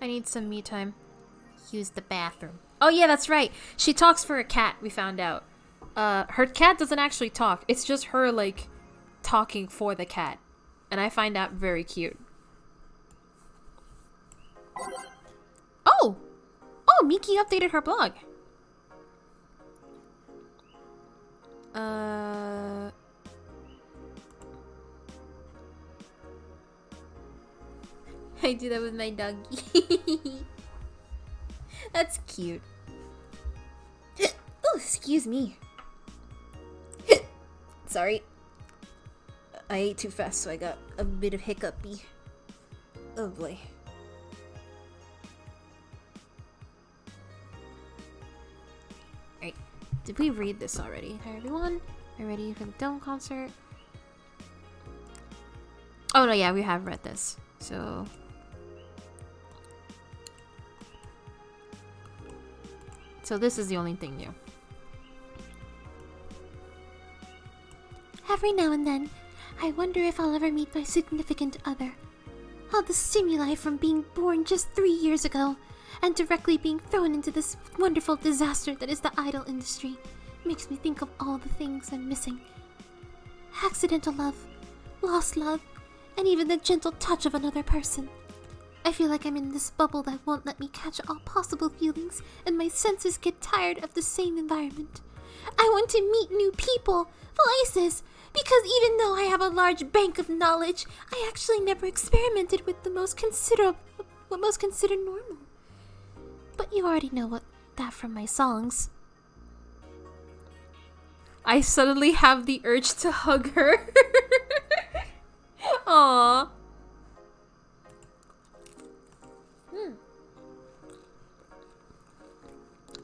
I need some me time. Use the bathroom. Oh yeah, that's right. She talks for a cat, we found out. Her cat doesn't actually talk. It's just her, like, talking for the cat. And I find that very cute. Oh! Oh, Miki updated her blog. I do that with my doggy. That's cute. Oh, excuse me. Sorry. I ate too fast, so I got a bit of hiccupy. Oh boy. Alright. Did we read this already? Hi everyone. Are you ready for the dome concert? Oh no, yeah, we have read this. So... So this is the only thing new. Every now and then, I wonder if I'll ever meet my significant other. All the stimuli from being born just 3 years ago, and directly being thrown into this wonderful disaster that is the idol industry, makes me think of all the things I'm missing. Accidental love, lost love, and even the gentle touch of another person. I feel like I'm in this bubble that won't let me catch all possible feelings, and my senses get tired of the same environment. I want to meet new people, places, because even though I have a large bank of knowledge, I actually never experimented with what most considered normal. But you already know that from my songs. I suddenly have the urge to hug her. Aww.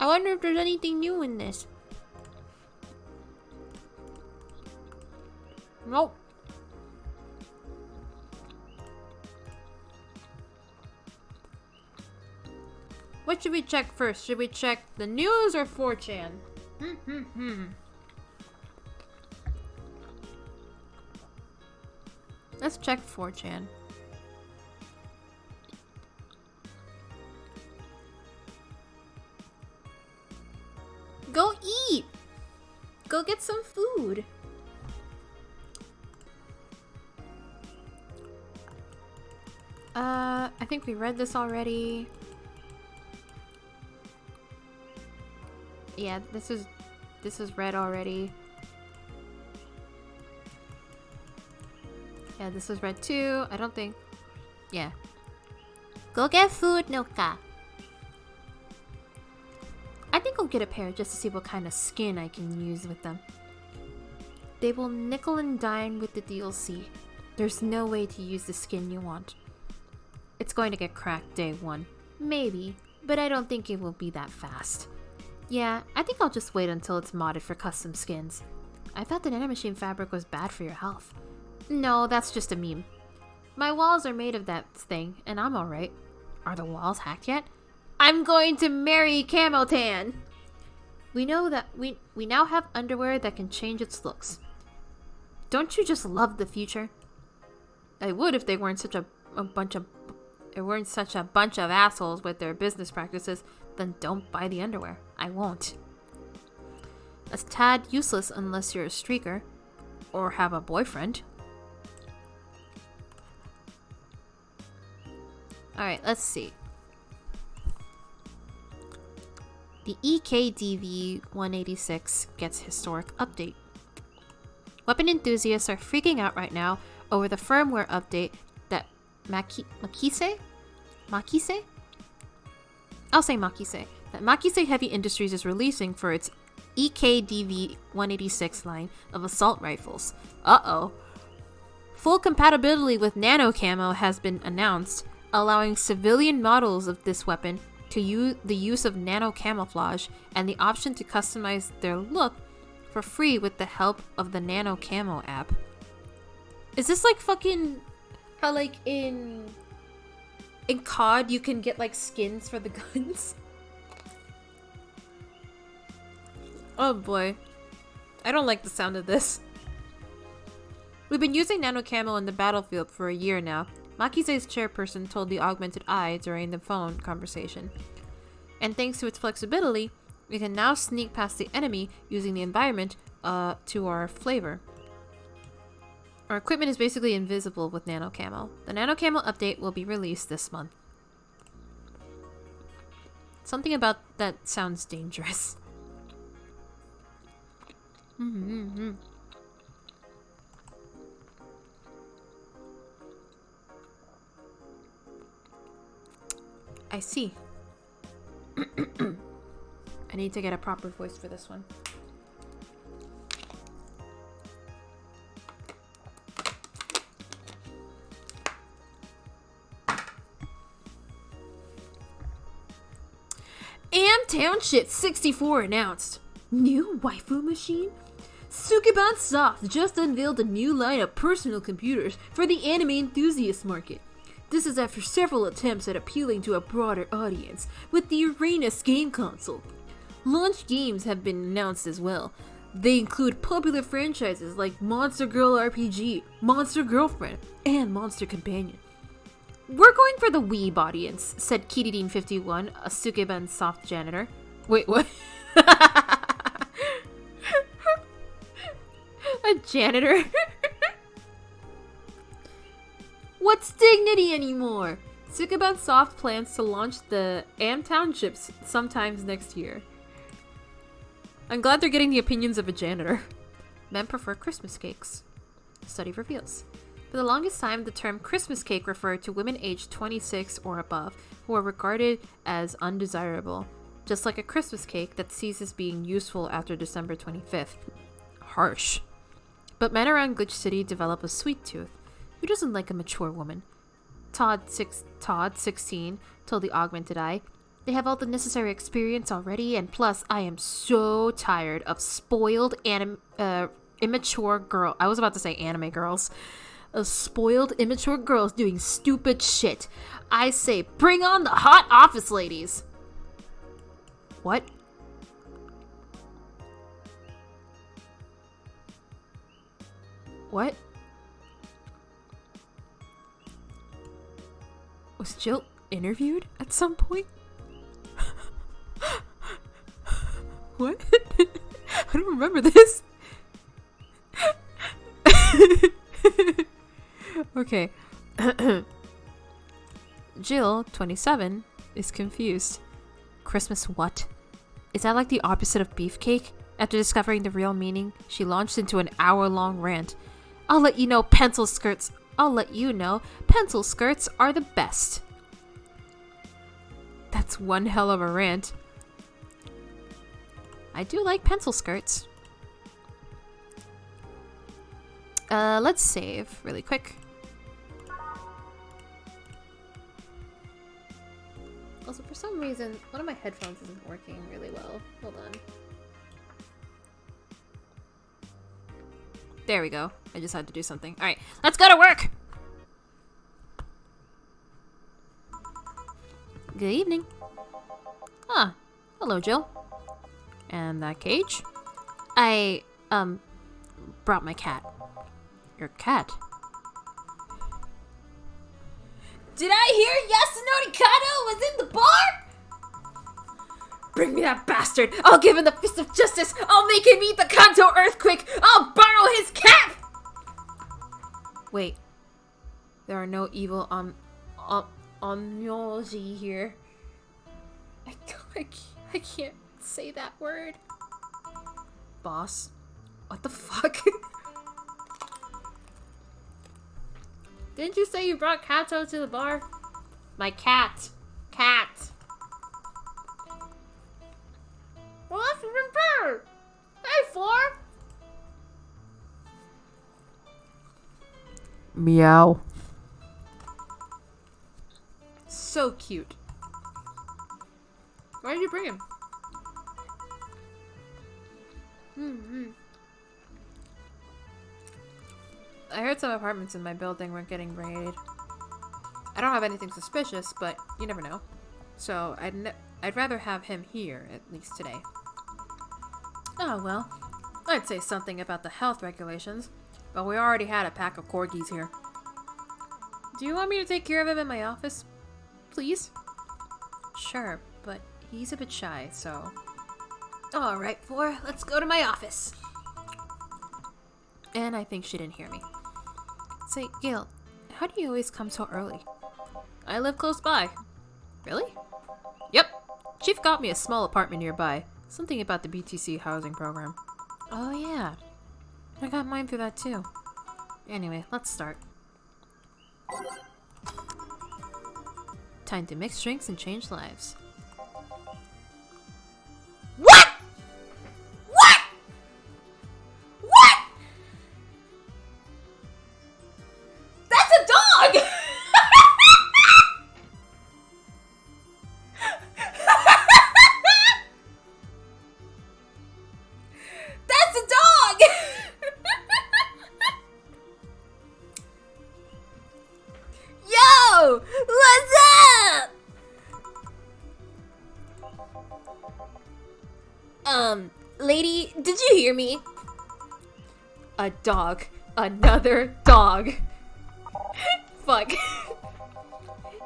I wonder if there's anything new in this. Nope. What should we check first? Should we check the news or 4chan? Let's check 4chan. Go eat! Go get some food. I think we read this already. Yeah, this is read already. Yeah, this is read too. I don't think. Yeah. Go get food, Noka. I think I'll get a pair just to see what kind of skin I can use with them. They will nickel and dime with the DLC. There's no way to use the skin you want. It's going to get cracked day one. Maybe, but I don't think it will be that fast. Yeah, I think I'll just wait until it's modded for custom skins. I thought the nanomachine fabric was bad for your health. No, that's just a meme. My walls are made of that thing, and I'm alright. Are the walls hacked yet? I'm going to marry Camotan! We know that we now have underwear that can change its looks. Don't you just love the future? I would if they weren't such a bunch of assholes with their business practices. Then don't buy the underwear. I won't. A tad useless unless you're a streaker or have a boyfriend. Alright, let's see. The EKDV 186 gets historic update. Weapon enthusiasts are freaking out right now over the firmware update that Makise? I'll say Makise. That Makise Heavy Industries is releasing for its EKDV 186 line of assault rifles. Uh-oh. Full compatibility with nano camo has been announced, allowing civilian models of this weapon to use the use of nano camouflage and the option to customize their look for free with the help of the nano camo app. Is this like fucking how like in COD you can get like skins for the guns? Oh boy. I don't like the sound of this. We've been using nano camo in the battlefield for a year now. Makise's chairperson told the Augmented Eye during the phone conversation. And thanks to its flexibility, we can now sneak past the enemy using the environment to our flavor. Our equipment is basically invisible with nano camo. The nano camo update will be released this month. Something about that sounds dangerous. I see. I need to get a proper voice for this one. Township 64 announced. New waifu machine? Sukeban Soft just unveiled a new line of personal computers for the anime enthusiast market. This is after several attempts at appealing to a broader audience with the Uranus game console. Launch games have been announced as well. They include popular franchises like Monster Girl RPG, Monster Girlfriend, and Monster Companion. We're going for the weeb audience, said Kiridin51, a Sukeban Soft janitor. Wait, what? A janitor? What's dignity anymore? Sukeban Soft plans to launch the Townships sometimes next year. I'm glad they're getting the opinions of a janitor. Men prefer Christmas cakes. Study reveals. For the longest time, the term Christmas cake referred to women aged 26 or above who are regarded as undesirable, just like a Christmas cake that ceases being useful after December 25th. Harsh. But men around Glitch City develop a sweet tooth. Who doesn't like a mature woman? Todd, 16, told the Augmented Eye. They have all the necessary experience already, and plus, I am so tired of spoiled immature girl. I was about to say anime girls. Spoiled, immature girls doing stupid shit. I say, bring on the hot office ladies. What? What? Was Jill interviewed at some point? What? I don't remember this. Okay. Jill, 27, is confused. Christmas what? Is that like the opposite of beefcake? After discovering the real meaning, she launched into an hour-long rant. I'll let you know pencil skirts are the best. That's one hell of a rant. I do like pencil skirts. Let's save really quick. Also, for some reason, one of my headphones isn't working really well. Hold on. There we go. I just had to do something. Alright, let's go to work! Good evening. Ah, hello, Jill. And that cage? I, brought my cat. Your cat? Did I hear Yasunori Kado was in the bar? Bring me that bastard! I'll give him the fist of justice! I'll make him eat the Kanto earthquake! I'll borrow his cap! Wait. There are no evil onmyoji here. I can't say that word. Boss? What the fuck? Didn't you say you brought Kato to the bar? My cat. Cat. Well, that's even better. Hey, Floor. Meow. So cute. Why did you bring him? I heard some apartments in my building were getting raided. I don't have anything suspicious, but you never know. So I'd rather have him here, at least today. Oh well. I'd say something about the health regulations, but we already had a pack of corgis here. Do you want me to take care of him in my office? Please? Sure, but he's a bit shy, so... Alright, Four, let's go to my office. And I think she didn't hear me. Say, Gil, how do you always come so early? I live close by. Really? Yep. Chief got me a small apartment nearby. Something about the BTC housing program. Oh yeah. I got mine through that too. Anyway, let's start. Time to mix drinks and change lives. What? What? What? That's a dog! That's a dog! Yo! What's up? Lady, did you hear me? A dog. Another dog. Fuck.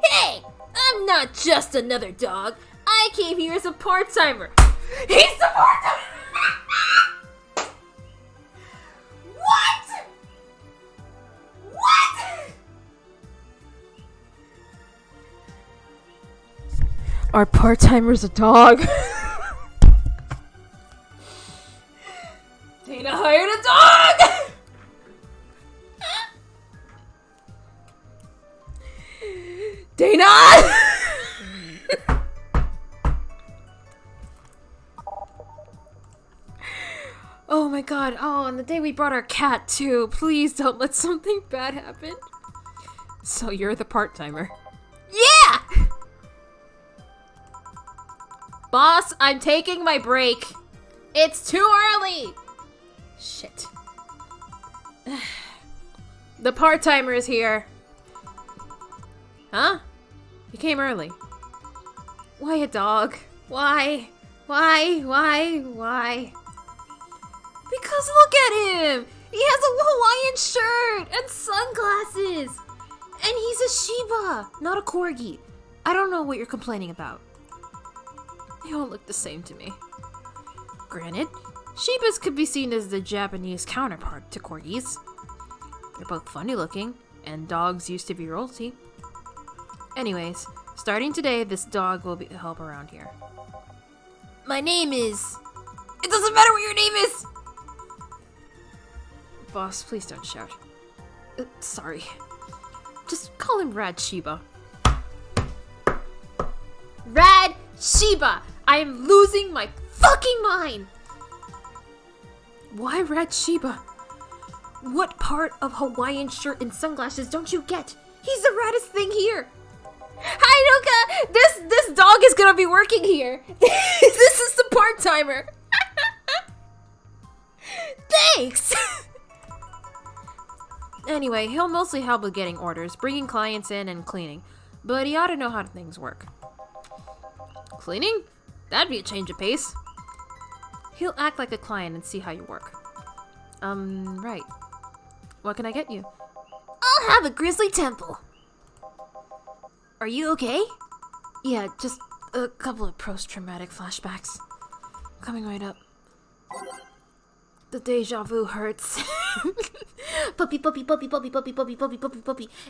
Hey! I'm not just another dog. I came here as a part-timer. He's the part-timer! What? What? Our part-timer's a dog. Dana hired a dog! Dana! Oh my god. Oh, and the day we brought our cat too. Please don't let something bad happen. So you're the part-timer. Yeah! Boss, I'm taking my break. It's too early! Shit. The part-timer is here. Huh? He came early. Why a dog? Why? Why? Because look at him! He has a Hawaiian shirt and sunglasses! And he's a Shiba, not a Corgi. I don't know what you're complaining about. They all look the same to me. Granted, Shibas could be seen as the Japanese counterpart to Corgis. They're both funny looking, and dogs used to be royalty. Anyways, starting today, this dog will be a help around here. My name is... It doesn't matter what your name is! Boss, please don't shout. Sorry. Just call him Rad Shiba. Rad Shiba! I am losing my fucking mind! Why Rad Shiba? What part of Hawaiian shirt and sunglasses don't you get? He's the raddest thing here! Hi, Nuka! This dog is gonna be working here! This is the part-timer! Thanks! Anyway, he'll mostly help with getting orders, bringing clients in, and cleaning. But he ought to know how things work. Cleaning? That'd be a change of pace. He'll act like a client and see how you work. Right. What can I get you? I'll have a grizzly temple. Are you okay? Yeah, just a couple of post-traumatic flashbacks. Coming right up. The deja vu hurts. Puppy.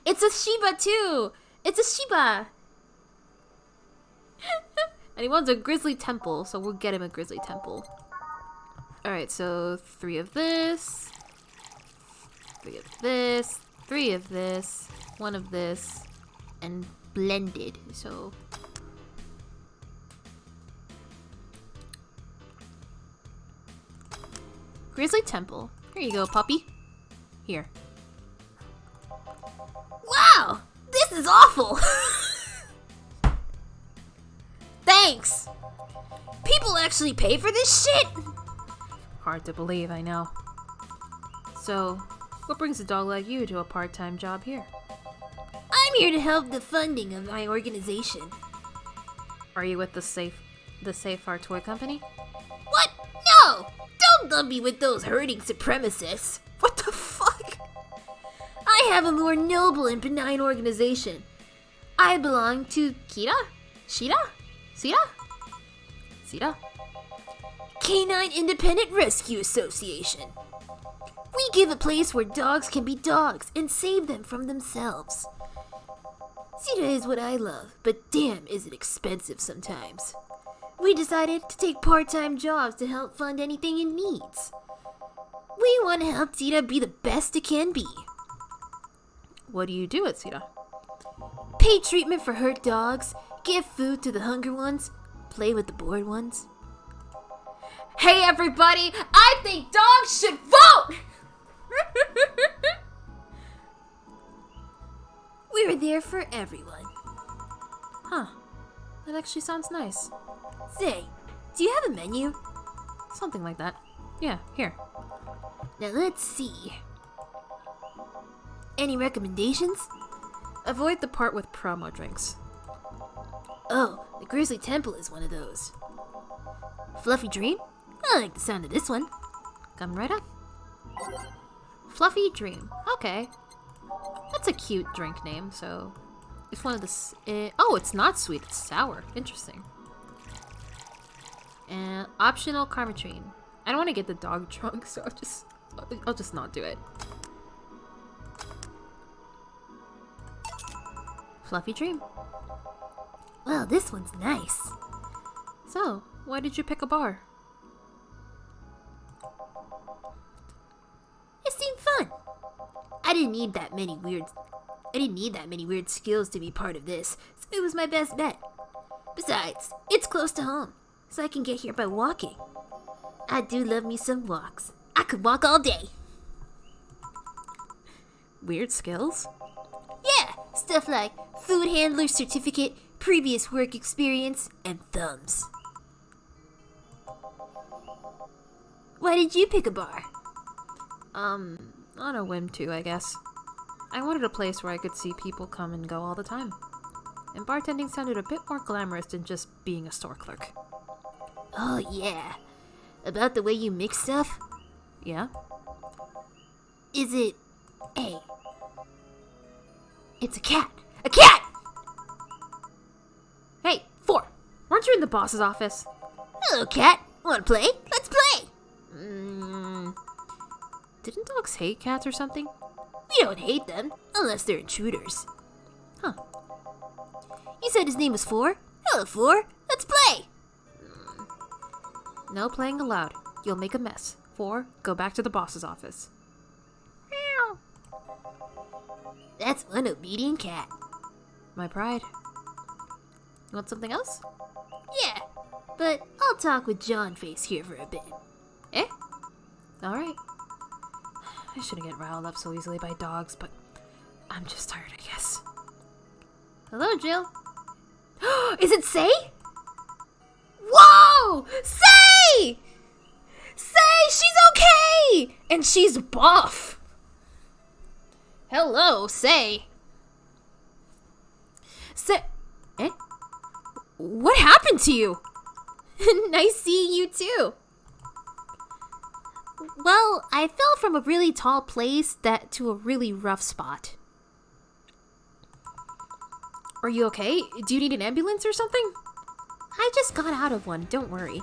It's a Shiba too! It's a Shiba! And he wants a grizzly temple, so we'll get him a grizzly temple. Alright, so 3 of this. 3 of this. 3 of this. 1 of this. And blended, so... Grizzly temple. Here you go, puppy. Here. Wow! This is awful! Thanks! People actually pay for this shit? Hard to believe, I know. So, what brings a dog like you to a part-time job here? I'm here to help the funding of my organization. Are you with the Safe Our Toy Company? What? No! Don't dump me with those herding supremacists. What the fuck? I have a more noble and benign organization. I belong to Sita? Canine Independent Rescue Association. We give a place where dogs can be dogs and save them from themselves. Zeta is what I love, but damn is it expensive sometimes. We decided to take part-time jobs to help fund anything it needs. We want to help Zeta be the best it can be. What do you do at Zeta? Pay treatment for hurt dogs, give food to the hungry ones, play with the bored ones. Hey everybody, I think dogs should vote! We're there for everyone. Huh. That actually sounds nice. Say, do you have a menu? Something like that. Yeah, here. Now let's see. Any recommendations? Avoid the part with promo drinks. Oh, the Grizzly Temple is one of those. Fluffy Dream? I like the sound of this one. Come right up. Fluffy Dream. Okay. That's a cute drink name, so... It's one of the... oh, it's not sweet, it's sour. Interesting. And optional Carmetrine. I don't want to get the dog drunk, so I'll just not do it. Fluffy Dream. Well, this one's nice. So, why did you pick a bar? It seemed fun. I didn't need that many weird skills to be part of this, so it was my best bet. Besides, it's close to home, so I can get here by walking. I do love me some walks. I could walk all day. Weird skills? Yeah, stuff like food handler certificate, previous work experience, and thumbs. Why did you pick a bar? On a whim too, I guess. I wanted a place where I could see people come and go all the time. And bartending sounded a bit more glamorous than just being a store clerk. Oh yeah. About the way you mix stuff? Yeah? Is it... Hey. It's a cat. A cat! Hey, 4! Weren't you in the boss's office? Hello, cat. Wanna play? Let's play! Didn't dogs hate cats or something? We don't hate them, unless they're intruders. Huh. You said his name was 4? Hello, 4. Let's play! No playing allowed. You'll make a mess. 4, go back to the boss's office. Meow. That's one obedient cat. My pride. You want something else? Yeah, but I'll talk with John Face here for a bit. Eh? Alright. I shouldn't get riled up so easily by dogs, but I'm just tired, I guess. Hello, Jill. Is it Say? Whoa! Say! Say, she's okay! And she's buff. Hello, Say. Say... Eh? What happened to you? Nice seeing you too. Well, I fell from a really tall place to a really rough spot. Are you okay? Do you need an ambulance or something? I just got out of one, don't worry.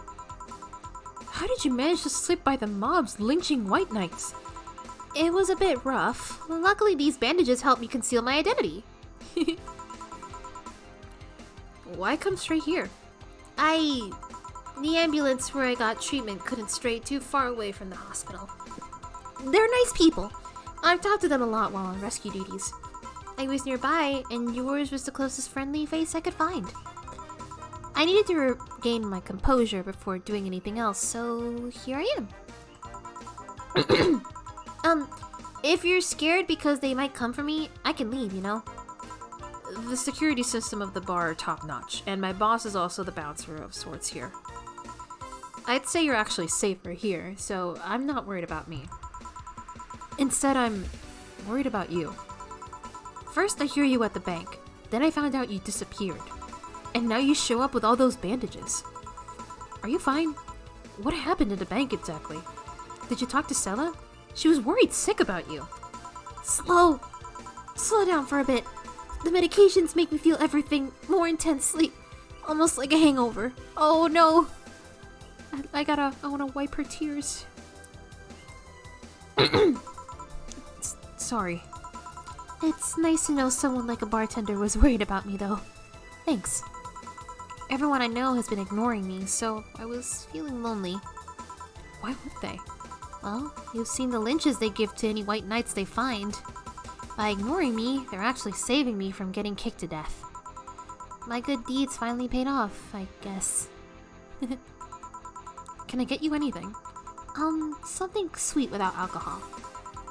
How did you manage to slip by the mobs lynching white knights? It was a bit rough. Luckily, these bandages helped me conceal my identity. Why come straight here? The ambulance where I got treatment couldn't stray too far away from the hospital. They're nice people. I've talked to them a lot while on rescue duties. I was nearby, and yours was the closest friendly face I could find. I needed to regain my composure before doing anything else, so here I am. If you're scared because they might come for me, I can leave, you know? The security system of the bar are top-notch, and my boss is also the bouncer of sorts here. I'd say you're actually safer here, so I'm not worried about me. Instead, I'm worried about you. First, I hear you at the bank. Then I found out you disappeared. And now you show up with all those bandages. Are you fine? What happened at the bank exactly? Did you talk to Stella? She was worried sick about you. Slow down for a bit. The medications make me feel everything more intensely, almost like a hangover. Oh no! I wanna wipe her tears. Sorry. It's nice to know someone like a bartender was worried about me, though. Thanks. Everyone I know has been ignoring me, so I was feeling lonely. Why would they? Well, you've seen the lynches they give to any white knights they find. By ignoring me, they're actually saving me from getting kicked to death. My good deeds finally paid off, I guess. Can I get you anything? Something sweet without alcohol.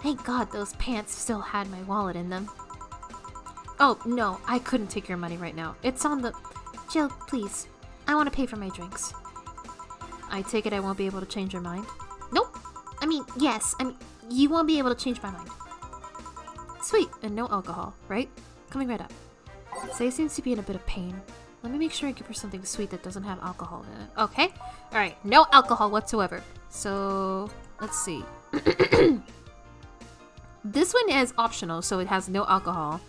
Thank God those pants still had my wallet in them. Oh, no, I couldn't take your money right now. It's on the... Jill, please. I want to pay for my drinks. I take it I won't be able to change your mind? Nope. Yes. You won't be able to change my mind. Sweet, and no alcohol, right? Coming right up. Say seems to be in a bit of pain. Let me make sure I give her something sweet that doesn't have alcohol in it. Okay? Alright, no alcohol whatsoever. So, let's see. This one is optional, so it has no alcohol.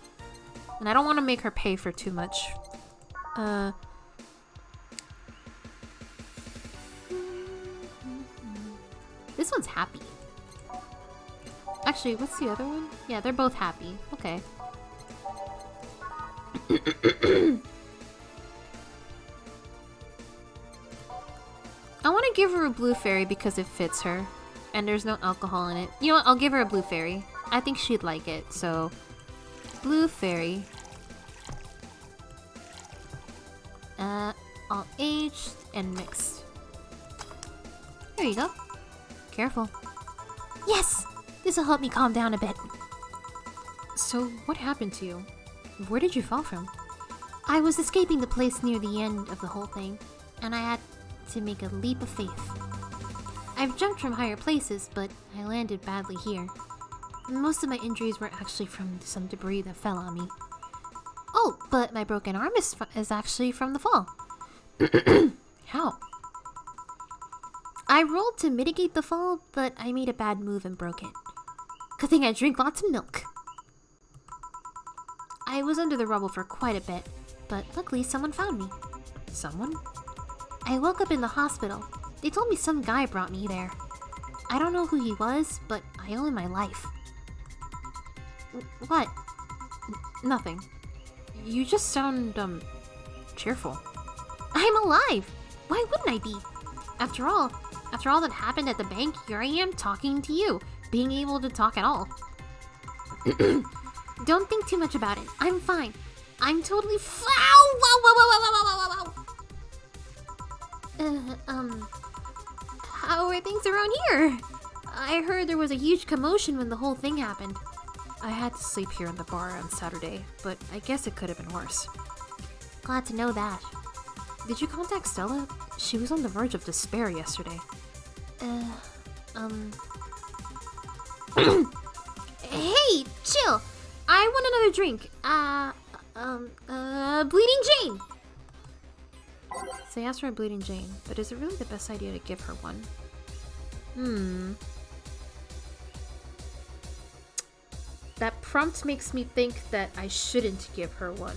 And I don't want to make her pay for too much. This one's happy. Actually, what's the other one? Yeah, they're both happy. Okay. I want to give her a blue fairy because it fits her. And there's no alcohol in it. You know what? I'll give her a blue fairy. I think she'd like it, so... Blue fairy. All aged and mixed. There you go. Careful. Yes! This'll help me calm down a bit. So, what happened to you? Where did you fall from? I was escaping the place near the end of the whole thing, and I had to make a leap of faith. I've jumped from higher places, but I landed badly here. Most of my injuries were actually from some debris that fell on me. Oh, but my broken arm is actually from the fall. How? I rolled to mitigate the fall, but I made a bad move and broke it. Good thing I drink lots of milk. I was under the rubble for quite a bit, but luckily someone found me. Someone? I woke up in the hospital. They told me some guy brought me there. I don't know who he was, but I owe him my life. What? Nothing. You just sound, cheerful. I'm alive! Why wouldn't I be? After all that happened at the bank, here I am talking to you, being able to talk at all. Don't think too much about it. I'm fine. I'm totally how are things around here? I heard there was a huge commotion when the whole thing happened. I had to sleep here in the bar on Saturday, but I guess it could have been worse. Glad to know that. Did you contact Stella? She was on the verge of despair yesterday. Hey, chill! I want another drink. Bleeding Jane! So I asked for a Bleeding Jane, but is it really the best idea to give her one? That prompt makes me think that I shouldn't give her one.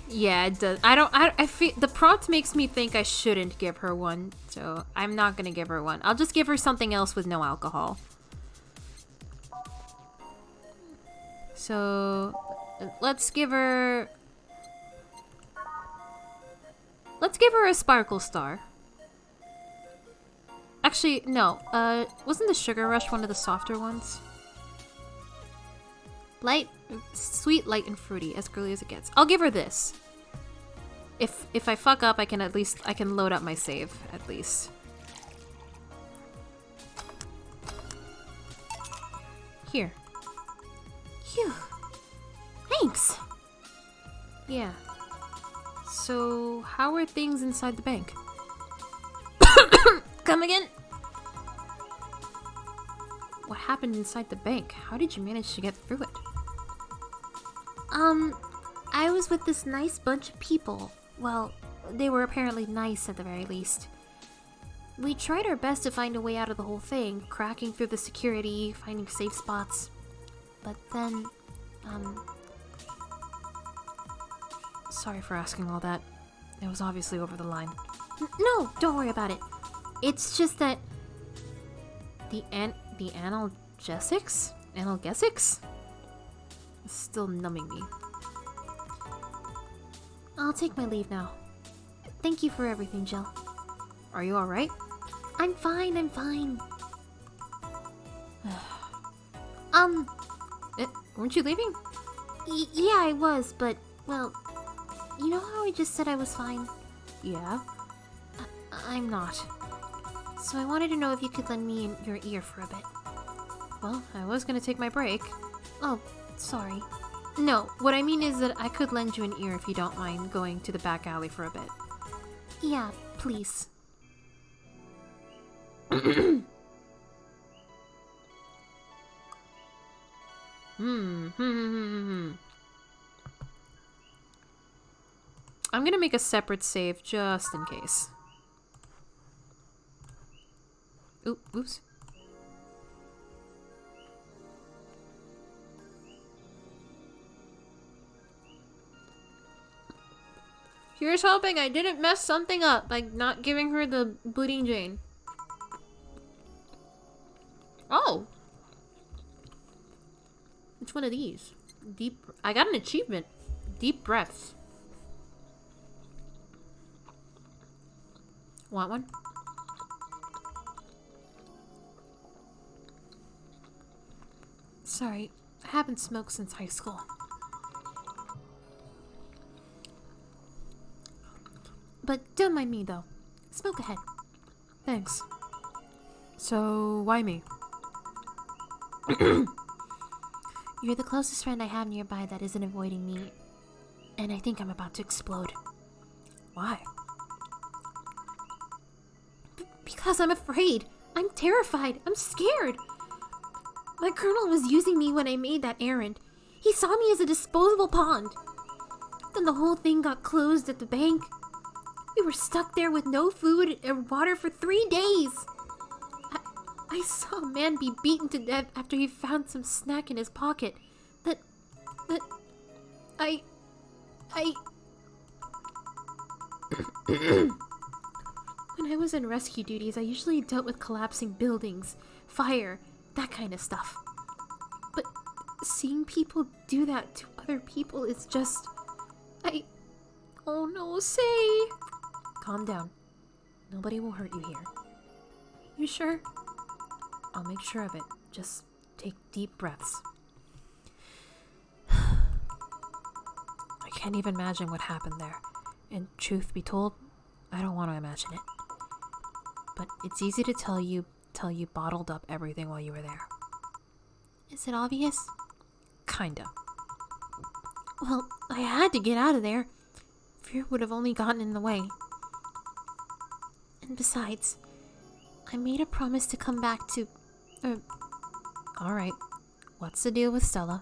Yeah, it does. I feel the prompt makes me think I shouldn't give her one, so I'm not gonna give her one. I'll just give her something else with no alcohol. So, let's give her a Sparkle Star. Actually, no. Wasn't the Sugar Rush one of the softer ones? Sweet, light, and fruity, as girly as it gets. I'll give her this. If I fuck up, I can load up my save, at least. Here. Phew. Thanks. Yeah. So, how are things inside the bank? Come again? What happened inside the bank? How did you manage to get through it? I was with this nice bunch of people. Well, they were apparently nice at the very least. We tried our best to find a way out of the whole thing, cracking through the security, finding safe spots. But then, Sorry for asking all that. It was obviously over the line. No, don't worry about it. It's just that... The analgesics? Analgesics? It's still numbing me. I'll take my leave now. Thank you for everything, Jill. Are you alright? I'm fine. Weren't you leaving? Yeah, I was, but, well, you know how I just said I was fine? Yeah. I'm not. So I wanted to know if you could lend me your ear for a bit. Well, I was gonna take my break. Oh, sorry. No, what I mean is that I could lend you an ear if you don't mind going to the back alley for a bit. Yeah, please. I'm gonna make a separate save just in case. Oops. Here's hoping I didn't mess something up by not giving her the Bleeding Jane. Oh! Which one of these? I got an achievement. Deep breaths. Want one? Sorry, I haven't smoked since high school. But don't mind me, though. Smoke ahead. Thanks. So, why me? You're the closest friend I have nearby that isn't avoiding me, and I think I'm about to explode. Why? Because I'm afraid. I'm terrified. I'm scared. My colonel was using me when I made that errand. He saw me as a disposable pawn. Then the whole thing got closed at the bank. We were stuck there with no food and water for 3 days. I saw a man be beaten to death after he found some snack in his pocket. When I was in rescue duties, I usually dealt with collapsing buildings, fire, that kind of stuff. But seeing people do that to other people is just... Oh no, say... Calm down. Nobody will hurt you here. You sure? I'll make sure of it. Just take deep breaths. I can't even imagine what happened there. And truth be told, I don't want to imagine it. But it's easy to tell you bottled up everything while you were there. Is it obvious? Kinda. Well, I had to get out of there. Fear would have only gotten in the way. And besides, I made a promise to come back to... Alright. What's the deal with Stella?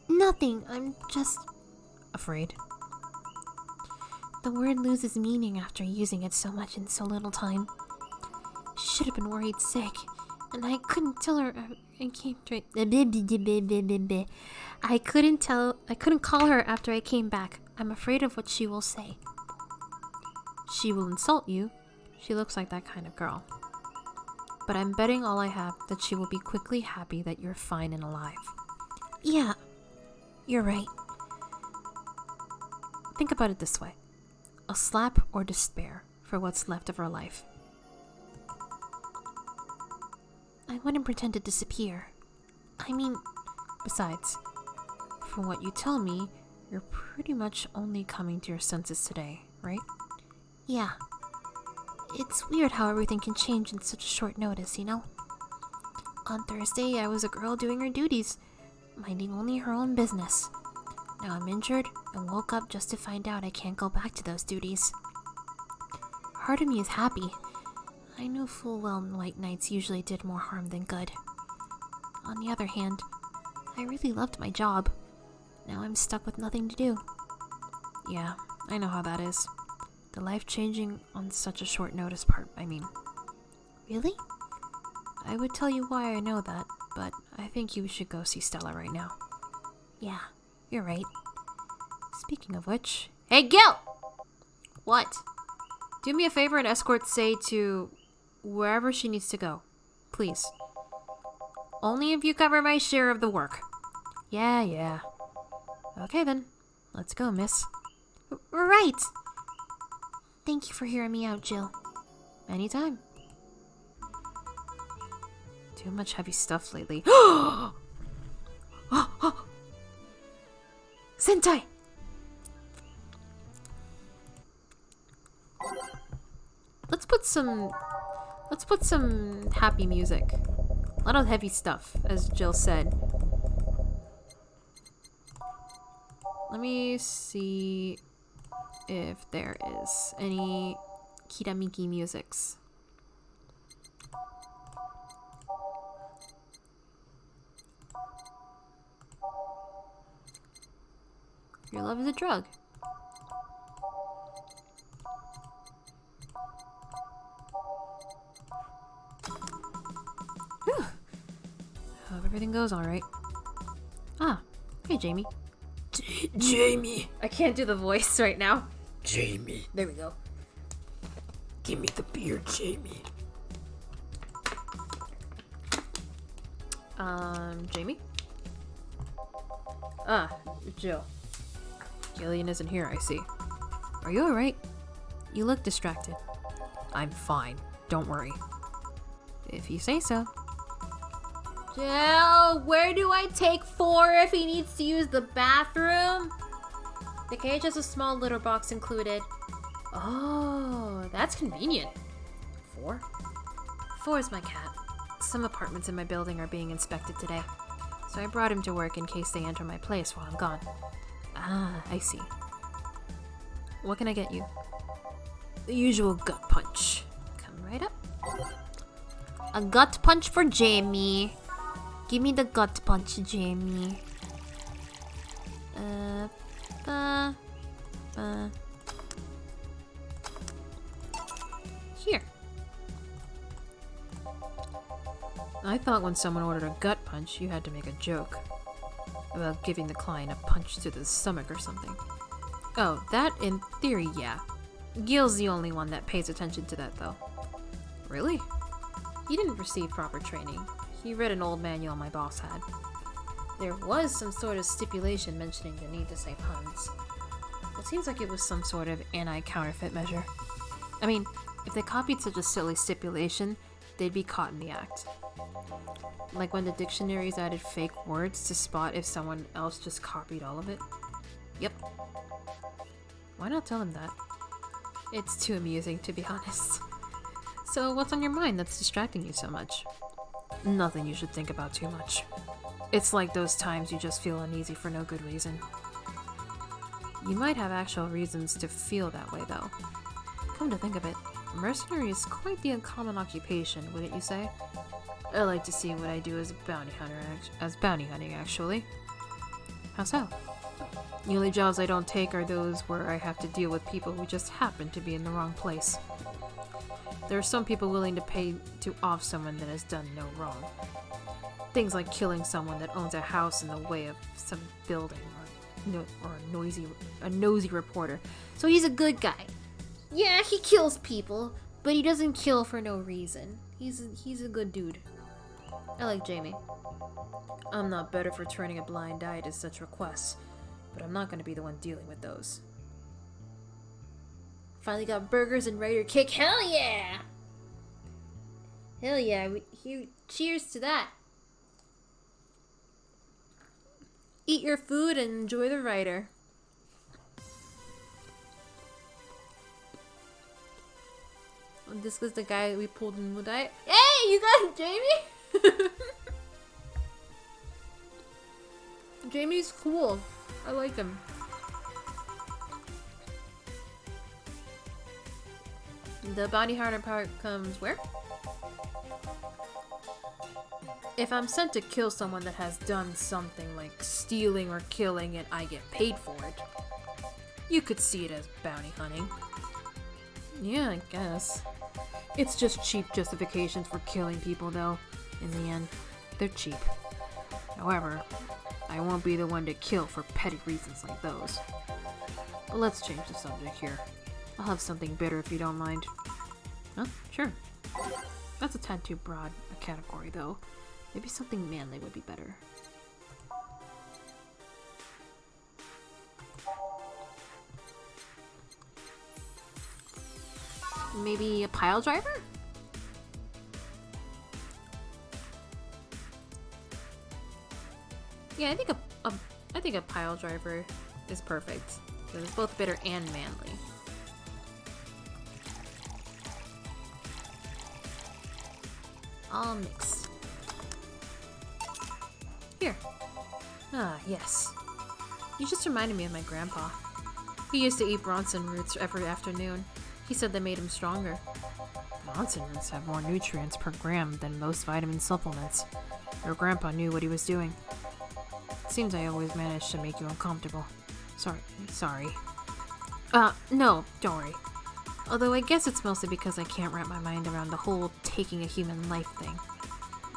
Nothing. I'm just... Afraid? The word loses meaning after using it so much in so little time. She should have been worried sick, and I couldn't tell her I came straight. I couldn't call her after I came back. I'm afraid of what she will say. She will insult you. She looks like that kind of girl. But I'm betting all I have that she will be quickly happy that you're fine and alive. Yeah, you're right. Think about it this way. A slap or despair for what's left of her life. I wouldn't pretend to disappear. I mean, besides, from what you tell me, you're pretty much only coming to your senses today, right? Yeah. It's weird how everything can change in such short notice, you know? On Thursday, I was a girl doing her duties, minding only her own business. Now I'm injured and woke up just to find out I can't go back to those duties. Part of me is happy. I knew full well late nights usually did more harm than good. On the other hand, I really loved my job. Now I'm stuck with nothing to do. Yeah, I know how that is. The life-changing on such a short notice part, I mean. Really? I would tell you why I know that, but I think you should go see Stella right now. Yeah, you're right. Speaking of which... Hey, Gil! What? Do me a favor and escort Say to wherever she needs to go. Please. Only if you cover my share of the work. Yeah. Okay then. Let's go, miss. Right! Thank you for hearing me out, Jill. Anytime. Too much heavy stuff lately. Sentai! Let's put some happy music. A lot of heavy stuff, as Jill said. Let me see if there is any Kiramiki musics. Your love is a drug. Whew. Hope everything goes alright. Ah, hey Jamie. Jamie! I can't do the voice right now. Jamie. There we go. Give me the beer, Jamie. Jamie? Ah, Jill. Gillian isn't here, I see. Are you alright? You look distracted. I'm fine. Don't worry. If you say so. Jill, where do I take 4 if he needs to use the bathroom? The cage has a small litter box included. Oh, that's convenient. 4? 4 is my cat. Some apartments in my building are being inspected today, so I brought him to work in case they enter my place while I'm gone. Ah, I see. What can I get you? The usual gut punch. Come right up. A gut punch for Jamie. Give me the gut punch, Jamie. Here. I thought when someone ordered a gut punch, you had to make a joke about giving the client a punch to the stomach or something. Oh, that in theory, yeah. Gil's the only one that pays attention to that, though. Really? He didn't receive proper training. He read an old manual my boss had. There was some sort of stipulation mentioning the need to say puns. It seems like it was some sort of anti-counterfeit measure. I mean, if they copied such a silly stipulation, they'd be caught in the act. Like when the dictionaries added fake words to spot if someone else just copied all of it. Yep. Why not tell them that? It's too amusing, to be honest. So what's on your mind that's distracting you so much? Nothing you should think about too much. It's like those times you just feel uneasy for no good reason. You might have actual reasons to feel that way, though. Come to think of it, mercenary is quite the uncommon occupation, wouldn't you say? I like to see what I do as a bounty hunting, actually. How so? The only jobs I don't take are those where I have to deal with people who just happen to be in the wrong place. There are some people willing to pay to off someone that has done no wrong. Things like killing someone that owns a house in the way of some building, or a nosy reporter. So he's a good guy. Yeah, he kills people, but he doesn't kill for no reason. He's a good dude. I like Jamie. I'm not better for turning a blind eye to such requests, but I'm not going to be the one dealing with those. Finally got burgers and ready to kick. Hell yeah! Hell yeah, cheers to that. Eat your food and enjoy the writer. This was the guy we pulled in Mudai. Hey, you got him, Jamie? Jamie's cool. I like him. The bounty hunter part comes where? If I'm sent to kill someone that has done something like stealing or killing and I get paid for it, you could see it as bounty hunting. Yeah, I guess. It's just cheap justifications for killing people, though. In the end, they're cheap. However, I won't be the one to kill for petty reasons like those. But let's change the subject here. I'll have something better if you don't mind. Huh? Sure. That's a tad too broad a category, though. Maybe something manly would be better. Maybe a pile driver? Yeah, I think a pile driver is perfect. Because it's both bitter and manly. I'll mix. Here. Ah, yes. You just reminded me of my grandpa. He used to eat Bronson roots every afternoon. He said they made him stronger. Bronson roots have more nutrients per gram than most vitamin supplements. Your grandpa knew what he was doing. Seems I always manage to make you uncomfortable. Sorry. No, don't worry. Although I guess it's mostly because I can't wrap my mind around the whole taking a human life thing.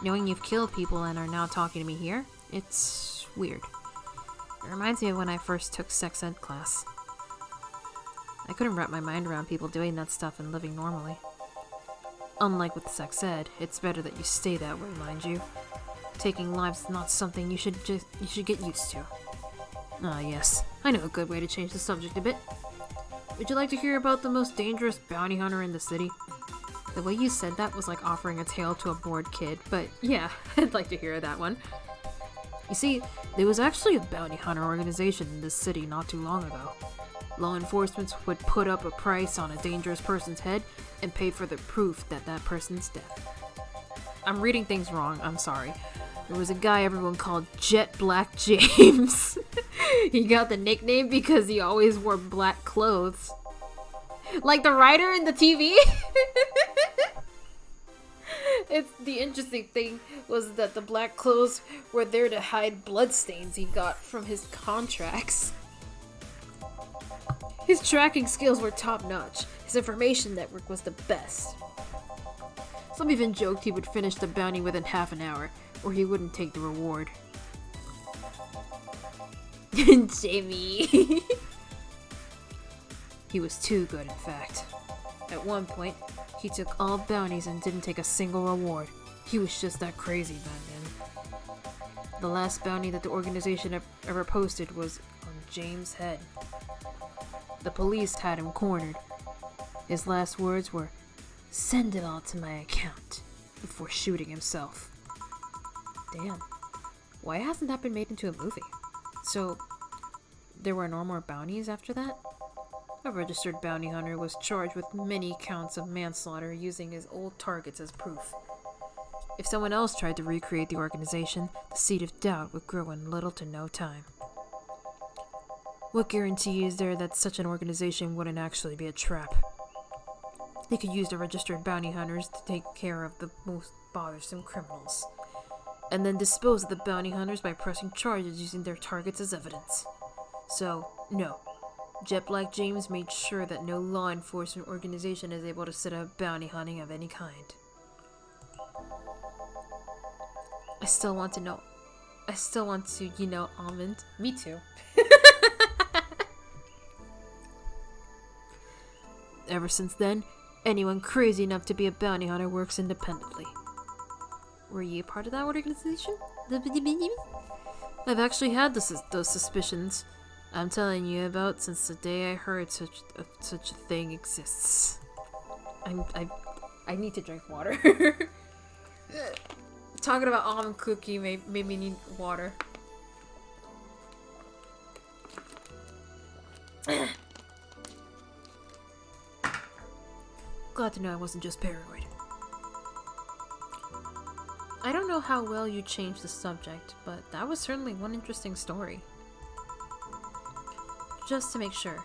Knowing you've killed people and are now talking to me here, it's weird. It reminds me of when I first took sex ed class. I couldn't wrap my mind around people doing that stuff and living normally. Unlike with sex ed, it's better that you stay that way, mind you. Taking lives is not something you should get used to. Ah, yes. I know a good way to change the subject a bit. Would you like to hear about the most dangerous bounty hunter in the city? The way you said that was like offering a tale to a bored kid, but yeah, I'd like to hear that one. You see, there was actually a bounty hunter organization in this city not too long ago. Law enforcement would put up a price on a dangerous person's head and pay for the proof that that person's dead. I'm reading things wrong, I'm sorry. There was a guy everyone called Jet Black James. He got the nickname because he always wore black clothes. Like the writer in the TV? The interesting thing was that the black clothes were there to hide bloodstains he got from his contracts. His tracking skills were top-notch. His information network was the best. Some even joked he would finish the bounty within half an hour, or he wouldn't take the reward. Jamie! He was too good, in fact. At one point, he took all bounties and didn't take a single reward. He was just that crazy back then. The last bounty that the organization ever posted was on James' head. The police had him cornered. His last words were, "Send it all to my account," before shooting himself. Damn. Why hasn't that been made into a movie? So, there were no more bounties after that? A registered bounty hunter was charged with many counts of manslaughter using his old targets as proof. If someone else tried to recreate the organization, the seed of doubt would grow in little to no time. What guarantee is there that such an organization wouldn't actually be a trap? They could use the registered bounty hunters to take care of the most bothersome criminals, and then dispose of the bounty hunters by pressing charges using their targets as evidence. So, no. Jet Black James made sure that no law enforcement organization is able to set up bounty hunting of any kind. I still want to, almond. Me too. Ever since then, anyone crazy enough to be a bounty hunter works independently. Were you part of that organization? I've actually had those suspicions I'm telling you about since the day I heard such a thing exists. I need to drink water. Talking about almond cookie made me need water. Glad to know I wasn't just paranoid. I don't know how well you changed the subject, but that was certainly one interesting story. Just to make sure,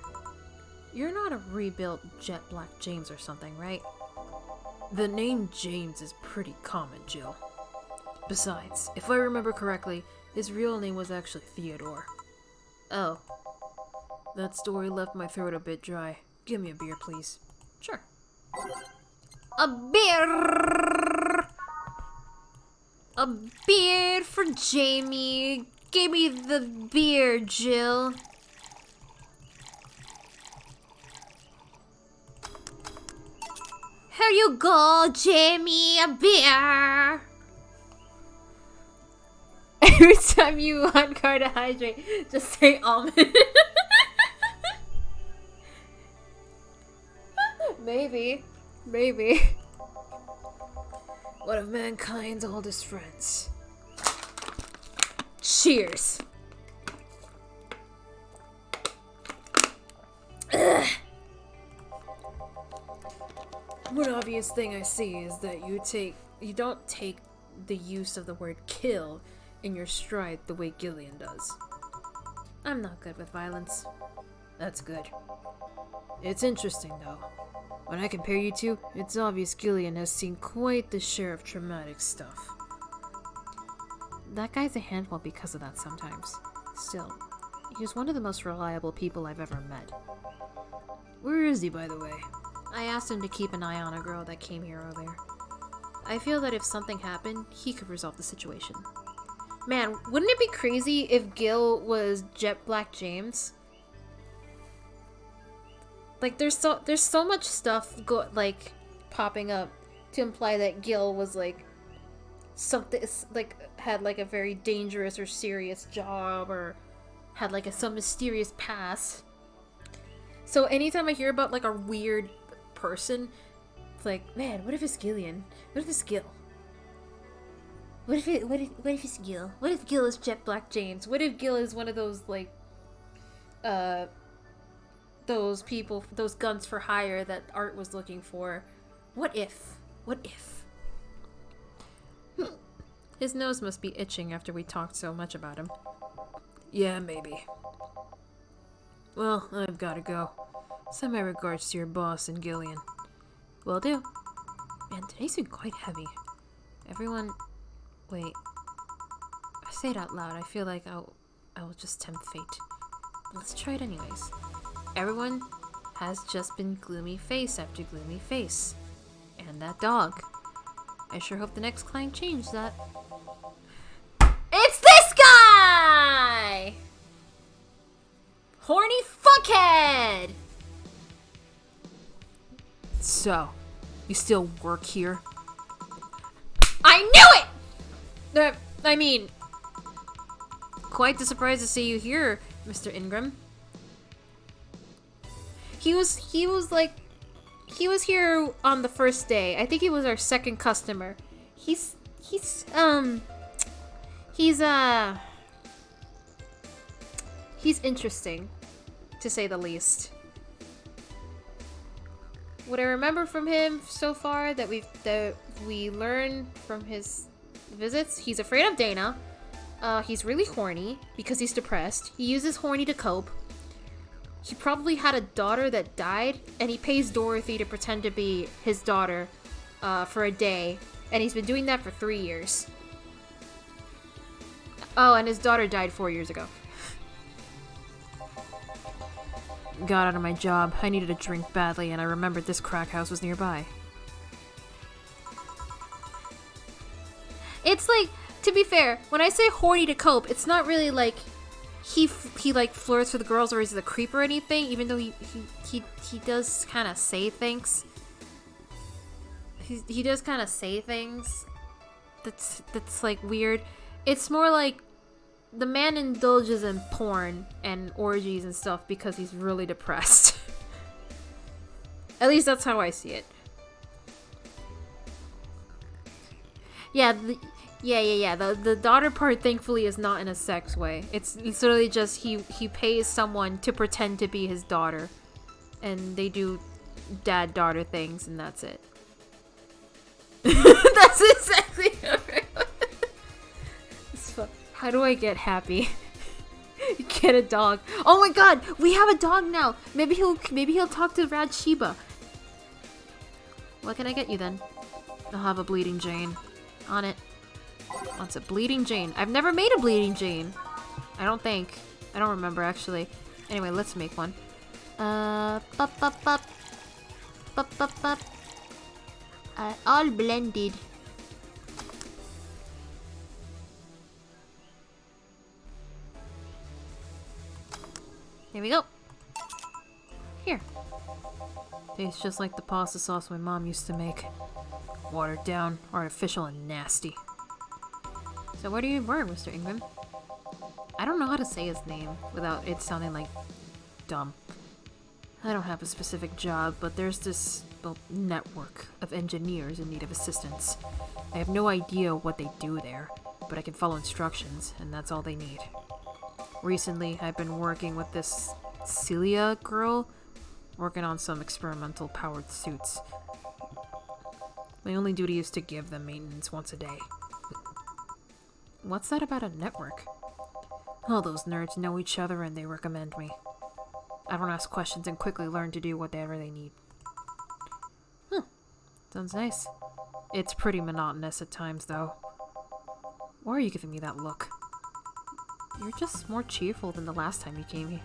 you're not a rebuilt Jet Black James or something, right? The name James is pretty common, Jill. Besides, if I remember correctly, his real name was actually Theodore. Oh. That story left my throat a bit dry. Give me a beer, please. Sure. A beer! A beer for Jamie. Give me the beer, Jill. Here you go, Jamie, a beer. Every time you want carbohydrate, just say almond. Maybe. One of mankind's oldest friends. Cheers. One obvious thing I see is that you don't take the use of the word kill in your stride the way Gillian does. I'm not good with violence. That's good. It's interesting though. When I compare you two, it's obvious Gillian has seen quite the share of traumatic stuff. That guy's a handful because of that sometimes. Still, he was one of the most reliable people I've ever met. Where is he, by the way? I asked him to keep an eye on a girl that came here earlier. I feel that if something happened, he could resolve the situation. Man, wouldn't it be crazy if Gil was Jet Black James? Like, there's so much stuff popping up to imply that Gil was like something like had like a very dangerous or serious job or had like some mysterious past. So anytime I hear about like a weird person, it's like, man, what if it's Gillian? What if it's Gil? What if it's Gil? What if Gil is Jet Black James? What if Gil is one of those like those people, those guns for hire that Art was looking for? What if? His nose must be itching after we talked so much about him. Yeah, maybe. Well, I've gotta go. Send my regards to your boss and Gillian. Will do. Man, today's been quite heavy. Everyone... Wait. I say it out loud. I feel like I will just tempt fate. But let's try it anyways. Everyone has just been gloomy face after gloomy face. And that dog. I sure hope the next client changes that. It's this guy! Horny fuckhead! So, you still work here? I knew it! I mean, quite the surprise to see you here, Mr. Ingram. He was here on the first day. I think he was our second customer. He's interesting, to say the least. What I remember from him so far that we learned from his visits, he's afraid of Dana. He's really horny because he's depressed. He uses horny to cope. He probably had a daughter that died, and he pays Dorothy to pretend to be his daughter for a day, and he's been doing that for 3 years. Oh, and his daughter died 4 years ago. Got out of my job. I needed a drink badly, and I remembered this crack house was nearby. It's like, to be fair, when I say horny to cope, it's not really like he like flirts with girls or he's a creep or anything, even though he does kind of say things. He does kind of say things that's like weird. It's more like the man indulges in porn and orgies and stuff because he's really depressed. At least that's how I see it. Yeah, the daughter part thankfully is not in a sex way. It's literally just he pays someone to pretend to be his daughter, and they do dad-daughter things, and that's it. That's exactly right. How do I get happy? Get a dog. Oh my god, we have a dog now. Maybe he'll talk to Rad Sheba. What can I get you then? I'll have a bleeding Jane. On it. Wants a Bleeding Jane. I've never made a Bleeding Jane. I don't think. I don't remember, actually. Anyway, let's make one. All blended. Here we go. Here. Tastes just like the pasta sauce my mom used to make. Watered down, artificial, and nasty. So where do you work, Mr. Ingram? I don't know how to say his name without it sounding like dumb. I don't have a specific job, but there's this, well, network of engineers in need of assistance. I have no idea what they do there, but I can follow instructions, and that's all they need. Recently, I've been working with this Celia girl, working on some experimental powered suits. My only duty is to give them maintenance once a day. What's that about a network? All those nerds know each other and they recommend me. I don't ask questions and quickly learn to do whatever they need. Sounds nice. It's pretty monotonous at times, though. Why are you giving me that look? You're just more cheerful than the last time you came here.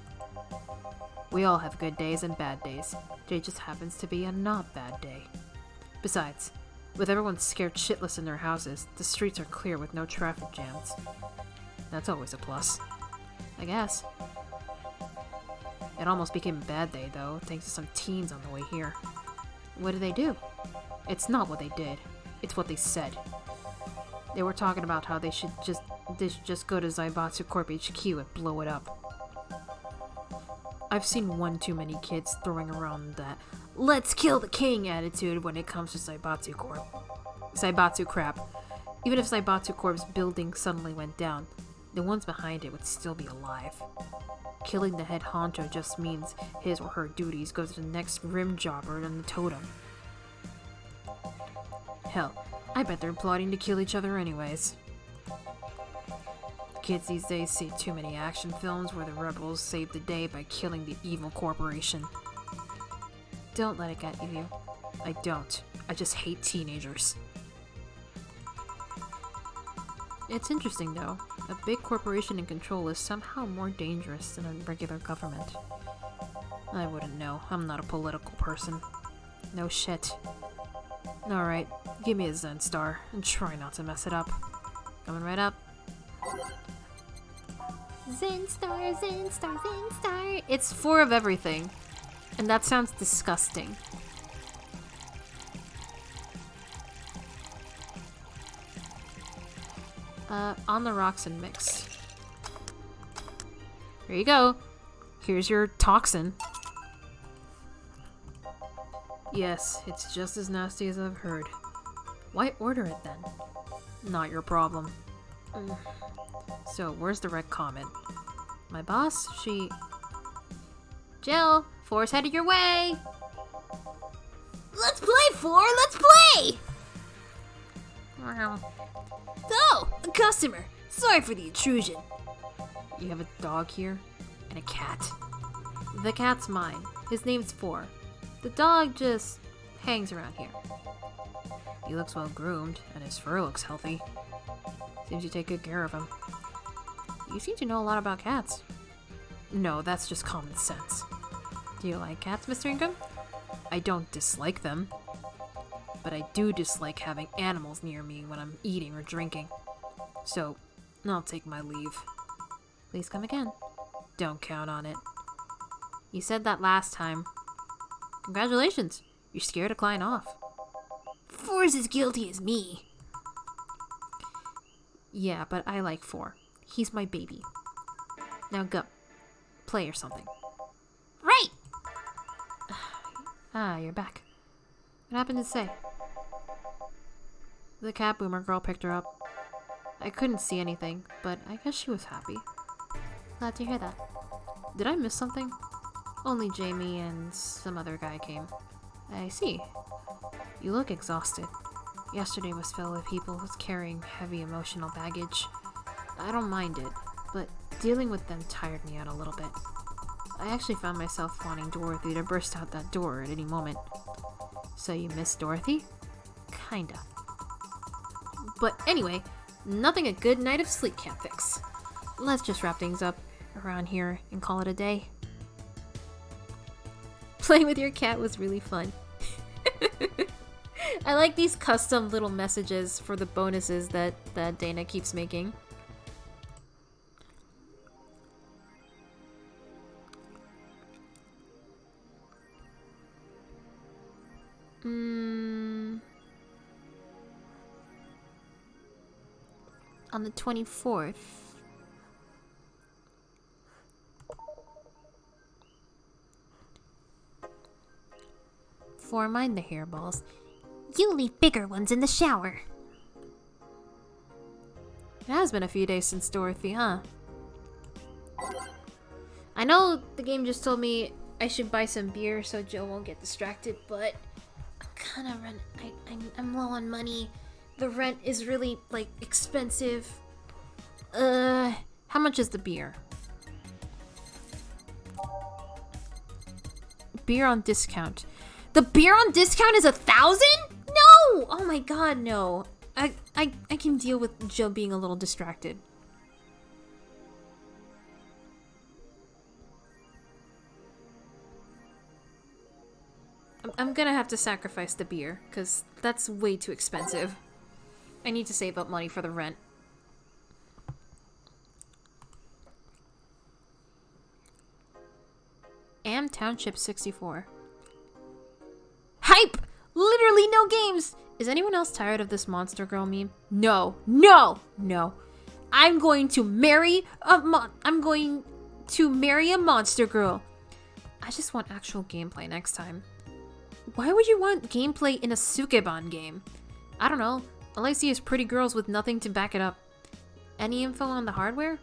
We all have good days and bad days. Today just happens to be a not bad day. Besides, with everyone scared shitless in their houses, the streets are clear with no traffic jams. That's always a plus. I guess. It almost became a bad day, though, thanks to some teens on the way here. What did they do? It's not what they did. It's what they said. They were talking about how they should just go to Zaibatsu Corp HQ and blow it up. I've seen one too many kids throwing around that "let's kill the king" attitude when it comes to Zaibatsu Corp. Zaibatsu crap. Even if Zaibatsu Corp's building suddenly went down, the ones behind it would still be alive. Killing the head honcho just means his or her duties go to the next rim jobber on the totem. Hell, I bet they're plotting to kill each other anyways. Kids these days see too many action films where the rebels save the day by killing the evil corporation. Don't let it get you. I don't. I just hate teenagers. It's interesting though. A big corporation in control is somehow more dangerous than a regular government. I wouldn't know. I'm not a political person. No shit. Alright, give me a Zen Star and try not to mess it up. Coming right up. Zen Star, Zen Star, Zen Star. It's 4 of everything. And that sounds disgusting. On the rocks and mix. Here you go. Here's your toxin. Yes, it's just as nasty as I've heard. Why order it then? Not your problem. So, where's the red comet? My boss, she... Jill, 4's headed your way! Let's play, 4! Let's play! Wow. Oh, a customer. Sorry for the intrusion. You have a dog here? And a cat. The cat's mine. His name's 4. The dog just hangs around here. He looks well groomed, and his fur looks healthy. Seems you take good care of him. You seem to know a lot about cats. No, that's just common sense. Do you like cats, Mr. Ingram? I don't dislike them. But I do dislike having animals near me when I'm eating or drinking. So, I'll take my leave. Please come again. Don't count on it. You said that last time. Congratulations! You're scared of Klein off. 4's as guilty as me. Yeah, but I like 4. He's my baby. Now go. Play or something. Right! Ah, you're back. What happened to say? The cat boomer girl picked her up. I couldn't see anything, but I guess she was happy. Glad to hear that. Did I miss something? Only Jamie and some other guy came. I see. You look exhausted. Yesterday was filled with people who's carrying heavy emotional baggage. I don't mind it, but dealing with them tired me out a little bit. I actually found myself wanting Dorothy to burst out that door at any moment. So you miss Dorothy? Kinda. But anyway, Nothing a good night of sleep can't fix. Let's just wrap things up around here and call it a day. Playing with your cat was really fun. I like these custom little messages for the bonuses that Dana keeps making. On the 24th. For mind the hairballs. You leave bigger ones in the shower. It has been a few days since Dorothy, huh? I know the game just told me I should buy some beer so Joe won't get distracted, but I'm kind of I'm low on money. The rent is really, like, expensive. How much is the beer? Beer on discount. The beer on discount is 1,000? No! Oh my god, no. I can deal with Joe being a little distracted. I'm gonna have to sacrifice the beer, because that's way too expensive. I need to save up money for the rent. Am Township 64. Hype! Literally no games! Is anyone else tired of this Monster Girl meme? No. No! No. I'm going to marry a Monster Girl. I just want actual gameplay next time. Why would you want gameplay in a Sukeban game? I don't know. All I see is pretty girls with nothing to back it up. Any info on the hardware?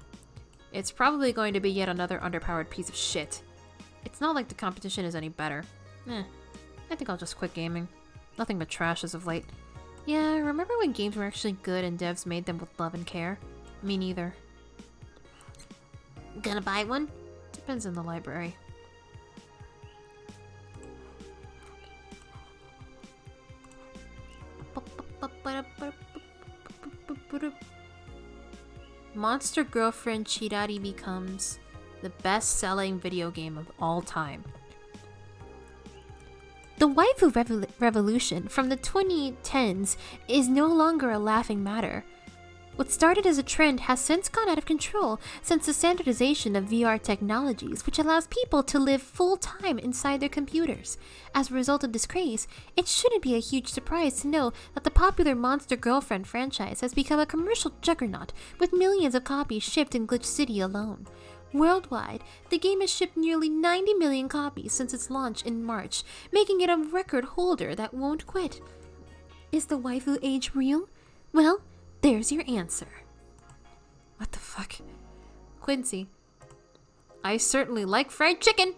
It's probably going to be yet another underpowered piece of shit. It's not like the competition is any better. I think I'll just quit gaming. Nothing but trash as of late. Yeah, remember when games were actually good and devs made them with love and care? Me neither. Gonna buy one? Depends on the library. Monster Girlfriend Chirari becomes the best-selling video game of all time. The waifu revolution from the 2010s is no longer a laughing matter. What started as a trend has since gone out of control since the standardization of VR technologies, which allows people to live full-time inside their computers. As a result of this craze, it shouldn't be a huge surprise to know that the popular Monster Girlfriend franchise has become a commercial juggernaut with millions of copies shipped in Glitch City alone. Worldwide, the game has shipped nearly 90 million copies since its launch in March, making it a record holder that won't quit. Is the waifu age real? Well, there's your answer. What the fuck? Quincy. I certainly like fried chicken!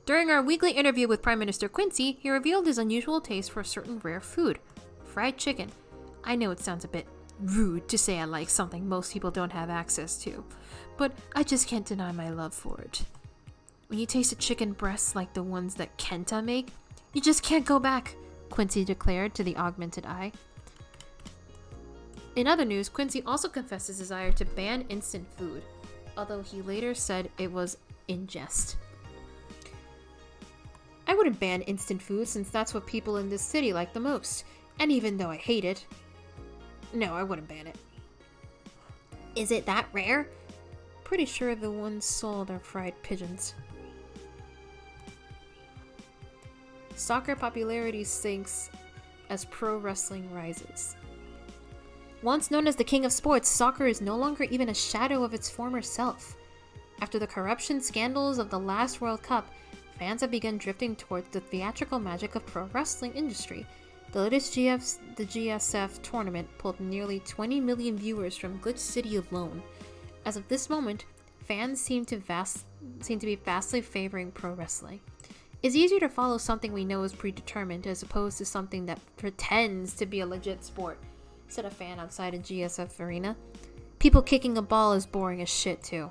During our weekly interview with Prime Minister Quincy, he revealed his unusual taste for a certain rare food. Fried chicken. I know it sounds a bit rude to say I like something most people don't have access to, but I just can't deny my love for it. When you taste a chicken breast like the ones that Kenta make, you just can't go back, Quincy declared to the augmented eye. In other news, Quincy also confessed his desire to ban instant food, although he later said it was in jest. I wouldn't ban instant food since that's what people in this city like the most, and even though I hate it, no, I wouldn't ban it. Is it that rare? Pretty sure the ones sold are fried pigeons. Soccer popularity sinks as pro wrestling rises. Once known as the king of sports, soccer is no longer even a shadow of its former self. After the corruption scandals of the last World Cup, fans have begun drifting towards the theatrical magic of pro wrestling industry. The latest GSF tournament pulled nearly 20 million viewers from Glitch City alone. As of this moment, fans seem to be vastly favoring pro wrestling. It's easier to follow something we know is predetermined as opposed to something that pretends to be a legit sport, said a fan outside a GSF arena. People kicking a ball is boring as shit too.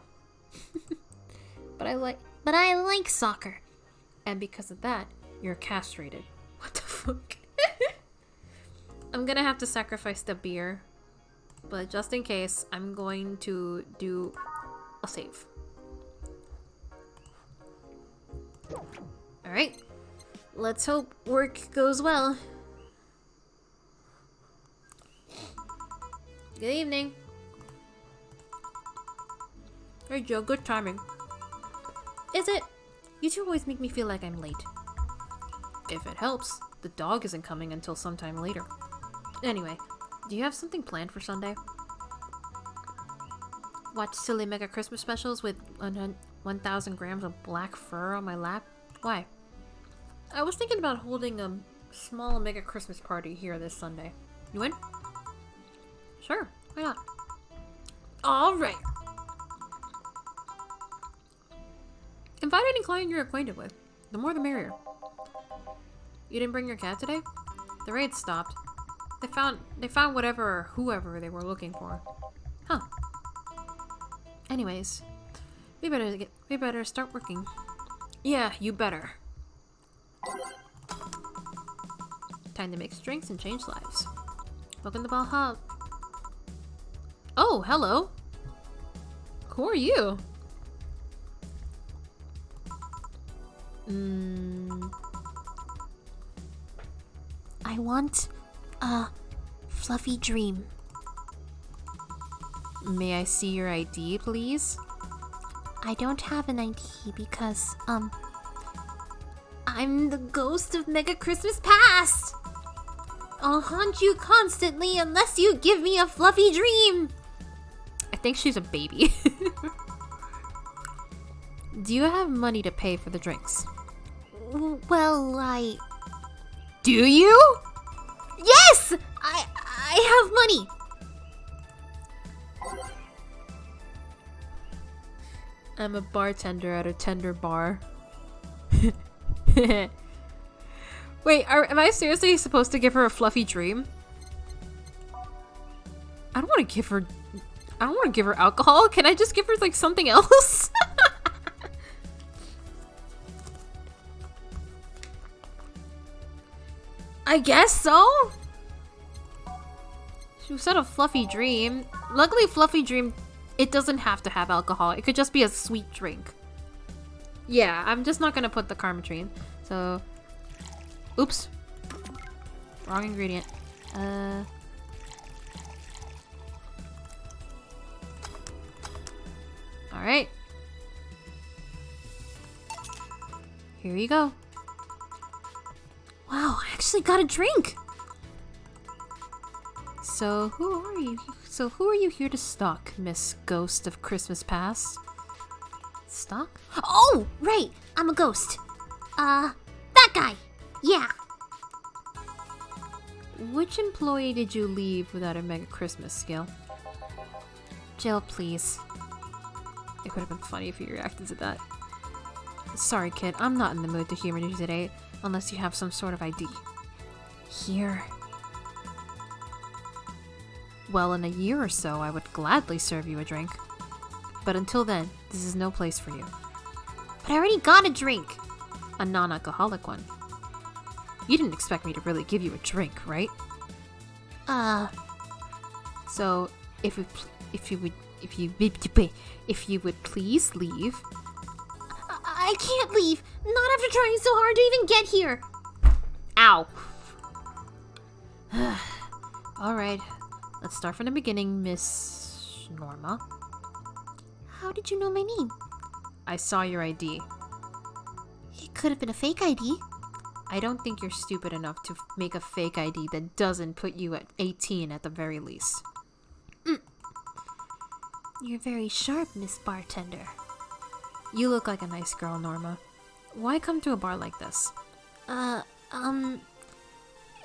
But I like soccer. And because of that, you're castrated. What the fuck? I'm gonna have to sacrifice the beer But just in case, I'm going to do a save. Alright. Let's hope work goes well. Good evening. Hey Joe, good timing. Is it? You two always make me feel like I'm late. If it helps, the dog isn't coming until sometime later. Anyway, do you have something planned for Sunday? Watch silly mega Christmas specials with 1,000 grams of black fur on my lap? Why? I was thinking about holding a small mega Christmas party here this Sunday. You in? Sure, why not? Alright! Invite any client you're acquainted with. The more the merrier. You didn't bring your cat today? The raid stopped. They found whatever or whoever they were looking for. Huh. Anyways, we better start working. Yeah, you better. Time to mix drinks and change lives. Welcome to Valhalla. Oh, hello. Who are you? I want a fluffy dream. May I see your ID, please? I don't have an ID because, I'm the ghost of Mega Christmas Past! I'll haunt you constantly unless you give me a fluffy dream! I think she's a baby. Do you have money to pay for the drinks? Well, I... Do you? Yes! I have money! I'm a bartender at a tender bar. Wait, am I seriously supposed to give her a fluffy dream? I don't want to give her alcohol. Can I just give her like something else? I guess so. She said a fluffy dream. Luckily, fluffy dream, it doesn't have to have alcohol. It could just be a sweet drink. Yeah, I'm just not gonna put the karmatrine. So, oops, wrong ingredient. All right. Here you go. Wow, I actually got a drink! So who are you? So who are you here to stalk, Miss Ghost of Christmas Past? Stalk? Oh, right! I'm a ghost. That guy! Yeah. Which employee did you leave without a mega Christmas skill? Jill, please. It would have been funny if you reacted to that. Sorry, kid. I'm not in the mood to humor you today, unless you have some sort of ID. Here. Well, in a year or so, I would gladly serve you a drink. But until then, this is no place for you. But I already got a drink. A non-alcoholic one. You didn't expect me to really give you a drink, right? So, if you would please leave. I can't leave. Not after trying so hard to even get here. Ow. Alright, let's start from the beginning, Miss Norma. How did you know my name? I saw your ID. It could have been a fake ID. I don't think you're stupid enough to make a fake ID that doesn't put you at 18 at the very least. You're very sharp, Miss Bartender. You look like a nice girl, Norma. Why come to a bar like this?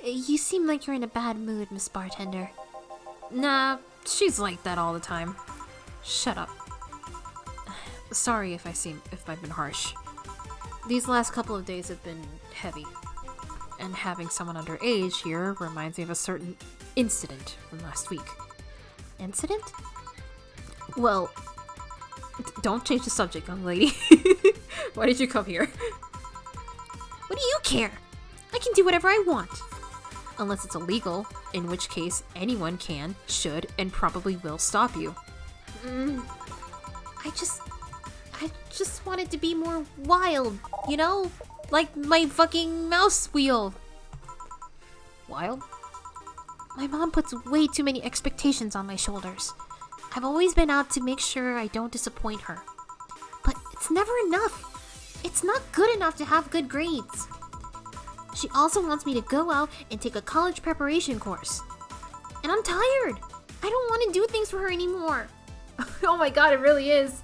You seem like you're in a bad mood, Miss Bartender. Nah, she's like that all the time. Shut up. Sorry if I've been harsh. These last couple of days have been heavy. And having someone underage here reminds me of a certain incident from last week. Incident? Well, don't change the subject, young lady. Why did you come here? What do you care? I can do whatever I want. Unless it's illegal. In which case, anyone can, should, and probably will stop you. I just want it to be more wild, you know? Like my fucking mouse wheel. Wild? My mom puts way too many expectations on my shoulders. I've always been out to make sure I don't disappoint her. But it's never enough. It's not good enough to have good grades. She also wants me to go out and take a college preparation course. And I'm tired. I don't want to do things for her anymore. Oh my god, it really is.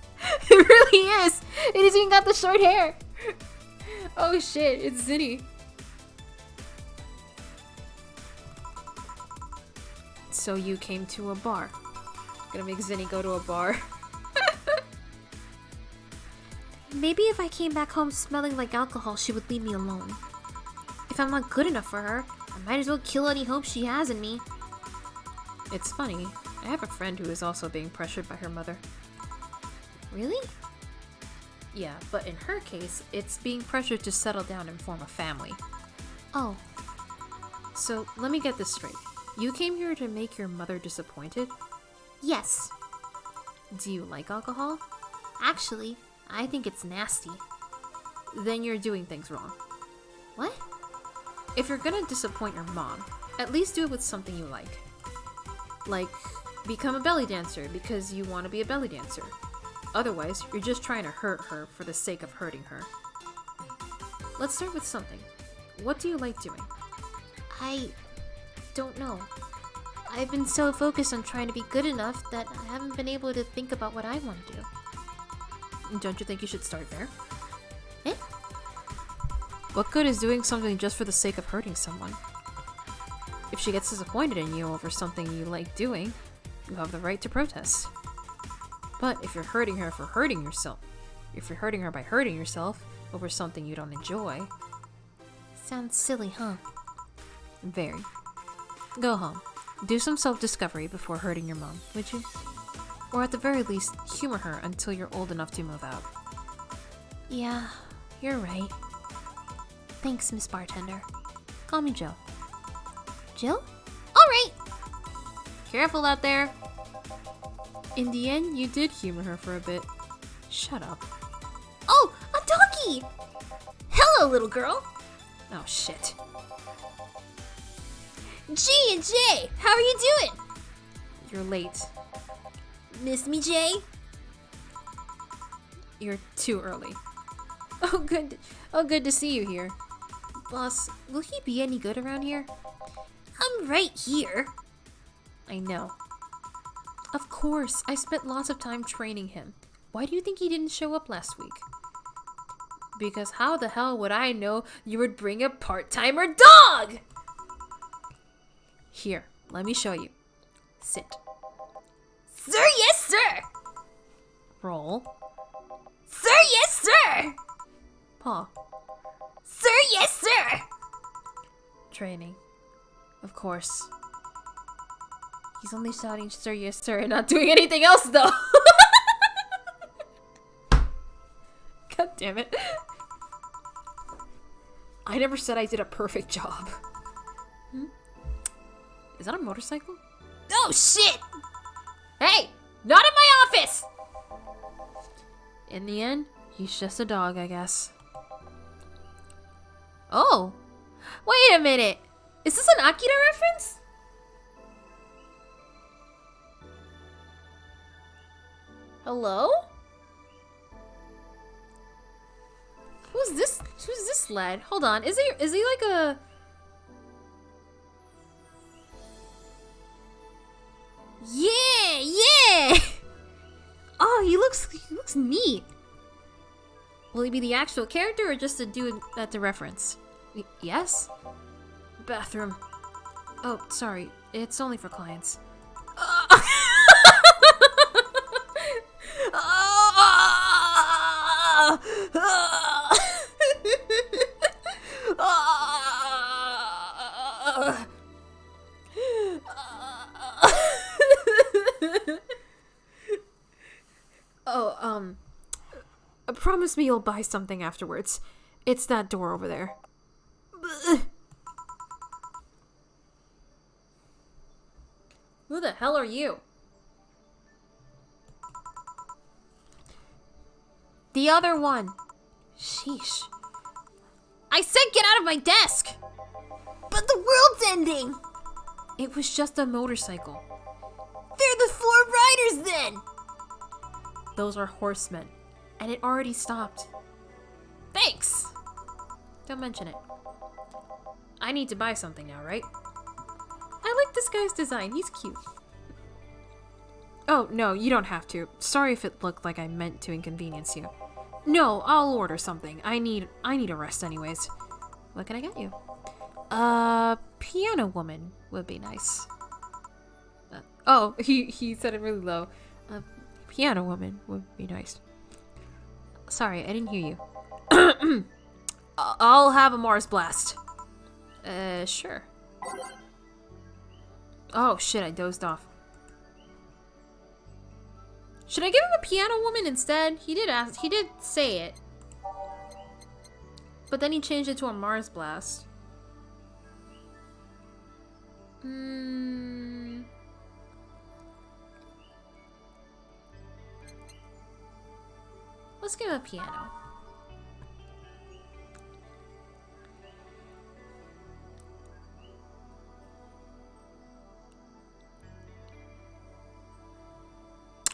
It really is. It has even got the short hair. Oh shit, it's Zinni. So you came to a bar. Gonna make Zinni go to a bar. Maybe if I came back home smelling like alcohol, she would leave me alone. If I'm not good enough for her, I might as well kill any hope she has in me. It's funny. I have a friend who is also being pressured by her mother. Really? Yeah, but in her case, it's being pressured to settle down and form a family. Oh, So let me get this straight. You came here to make your mother disappointed? yes. Do you like alcohol? Actually, I think it's nasty. Then you're doing things wrong. What? If you're gonna disappoint your mom, at least do it with something you like. Like, become a belly dancer because you want to be a belly dancer. Otherwise, you're just trying to hurt her for the sake of hurting her. Let's start with something. What do you like doing? I don't know. I've been so focused on trying to be good enough that I haven't been able to think about what I want to do. Don't you think you should start there? Eh? What good is doing something just for the sake of hurting someone? If she gets disappointed in you over something you like doing, you have the right to protest. But if you're hurting her for hurting yourself, if you're hurting her by hurting yourself over something you don't enjoy, Sounds silly, huh? very. Go home. Do some self-discovery before hurting your mom, would you? Or at the very least, humor her until you're old enough to move out. Yeah, you're right. Thanks, Miss Bartender. Call me Joe. Jill? Alright! Careful out there! In the end, you did humor her for a bit. Shut up. Oh, a doggy! Hello, little girl! Oh shit. G and J, how are you doing? You're late. Miss me, Jay? You're too early. Oh good to see you here. Boss, will he be any good around here? I'm right here. I know. Of course, I spent lots of time training him. Why do you think he didn't show up last week? Because how the hell would I know you would bring a part-timer dog? Here, let me show you. Sit. Sir, yes, sir! Roll. Sir, yes, sir! Paw. Sir, yes, sir! Training. Of course. He's only shouting, sir, yes, sir, and not doing anything else, though. God damn it. I never said I did a perfect job. Is that a motorcycle? Oh, shit! Hey, not in my office! In the end, he's just a dog, I guess. Oh! Wait a minute. Is this an Akira reference? Hello? Who's this lad? Hold on. Is he like a... Yeah! Oh, he looks neat. Will he be the actual character or just a dude that's a reference? Yes? Bathroom. Oh, sorry. It's only for clients. Promise me you'll buy something afterwards. It's that door over there. the hell are you? The other one. Sheesh. I said get out of my desk! But the world's ending! It was just a motorcycle. They're the 4 riders then! Those are horsemen. And it already stopped. Thanks! Don't mention it. I need to buy something now, right? I like this guy's design. He's cute. Oh, no, you don't have to. Sorry if it looked like I meant to inconvenience you. No, I'll order something. I need a rest anyways. What can I get you? Piano woman would be nice. Oh, he said it really low. Piano woman would be nice. Sorry, I didn't hear you. I'll have a Mars Blast. Sure. Oh shit, I dozed off. Should I give him a piano woman instead? He did say it. But then he changed it to a Mars Blast. Let's give him a piano.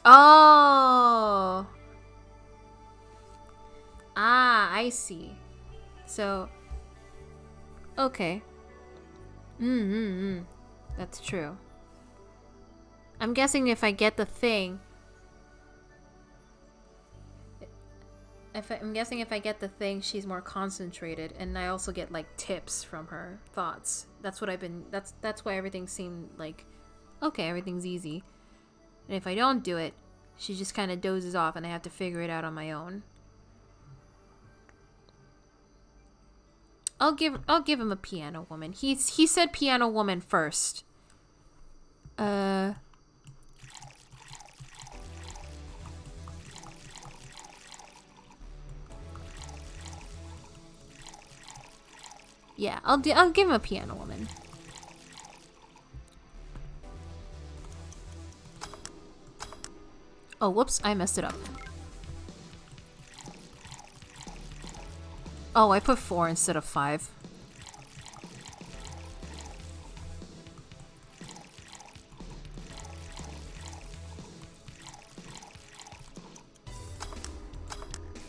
Oh! Ah, I see. So, okay. That's true. I'm guessing if I get the thing... I'm guessing if I get the thing, she's more concentrated, and I also get, like, tips from her thoughts. That's what I've been... That's why everything seemed like... Okay, everything's easy. And if I don't do it, she just kind of dozes off and I have to figure it out on my own. I'll give him a piano woman. He said piano woman first. Yeah, I'll give him a piano woman. Oh, whoops, I messed it up. Oh, I put 4 instead of 5.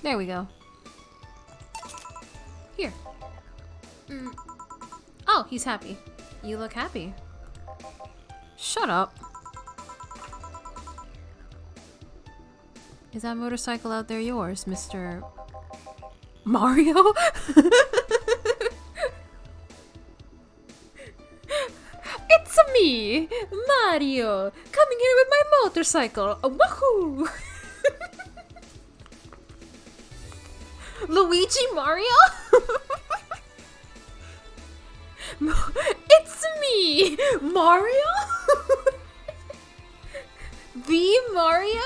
There we go. Here. Oh, he's happy. You look happy. Shut up. Is that motorcycle out there yours, Mr. Mario? It's me, Mario, coming here with my motorcycle. Woohoo! Luigi Mario? It's me, Mario? The Mario?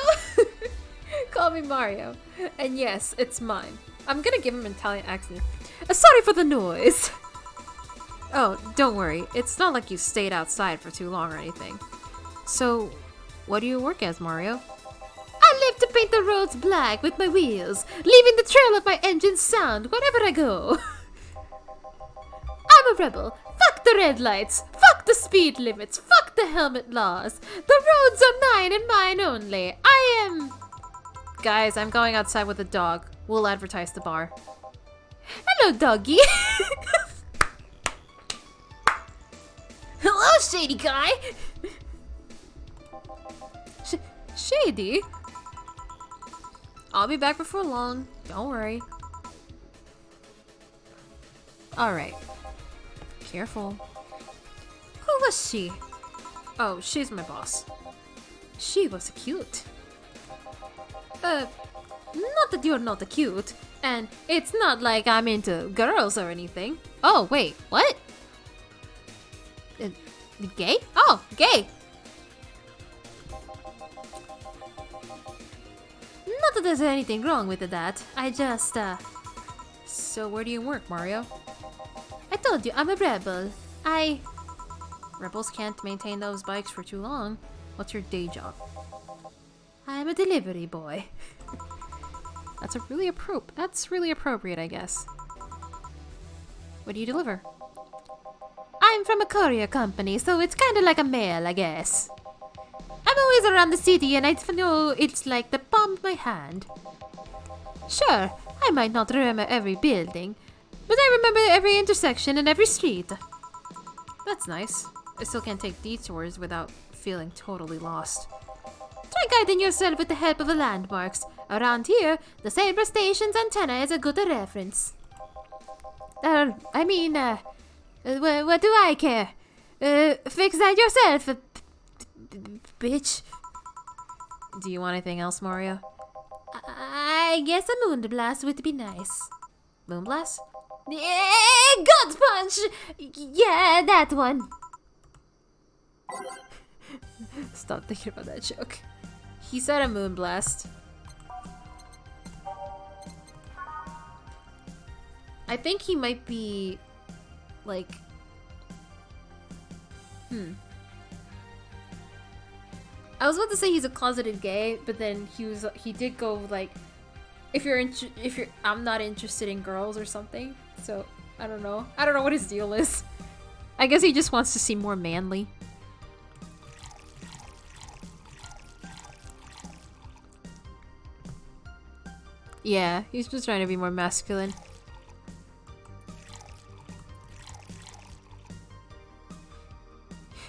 Call me Mario. And yes, it's mine. I'm gonna give him an Italian accent. Sorry for the noise. Oh, don't worry. It's not like you stayed outside for too long or anything. So, what do you work as, Mario? I live to paint the roads black with my wheels, leaving the trail of my engine's sound wherever I go. I'm a rebel. Fuck the red lights. Fuck the speed limits. Fuck the helmet laws. The roads are mine and mine only. I am... Guys, I'm going outside with a dog. We'll advertise the bar. Hello, doggy. Hello, shady guy. Shady? I'll be back before long. Don't worry. Alright. Careful. Who was she? Oh, she's my boss. She was cute. Not that you're not cute. And it's not like I'm into girls or anything. Oh, wait, what? Gay? Oh, gay! Not that there's anything wrong with that. I just, So where do you work, Mario? I told you, I'm a rebel. Rebels can't maintain those bikes for too long. What's your day job? I'm a delivery boy. That's really appropriate, I guess. What do you deliver? I'm from a courier company, so it's kind of like a mail, I guess. I'm always around the city, and I know it's like the palm of my hand. Sure, I might not remember every building, but I remember every intersection and every street. That's nice. I still can't take detours without feeling totally lost. Try guiding yourself with the help of the landmarks. Around here, the Sabre Station's antenna is a good reference. What do I care? Fix that yourself, bitch. Do you want anything else, Mario? I guess a moonblast would be nice. Moonblast? God punch! Yeah, that one. Stop thinking about that joke. He said a moonblast. I think he might be like I was about to say he's a closeted gay, but then he did go like I'm not interested in girls or something. So I don't know what his deal is. I guess he just wants to seem more manly. Yeah, he's just trying to be more masculine.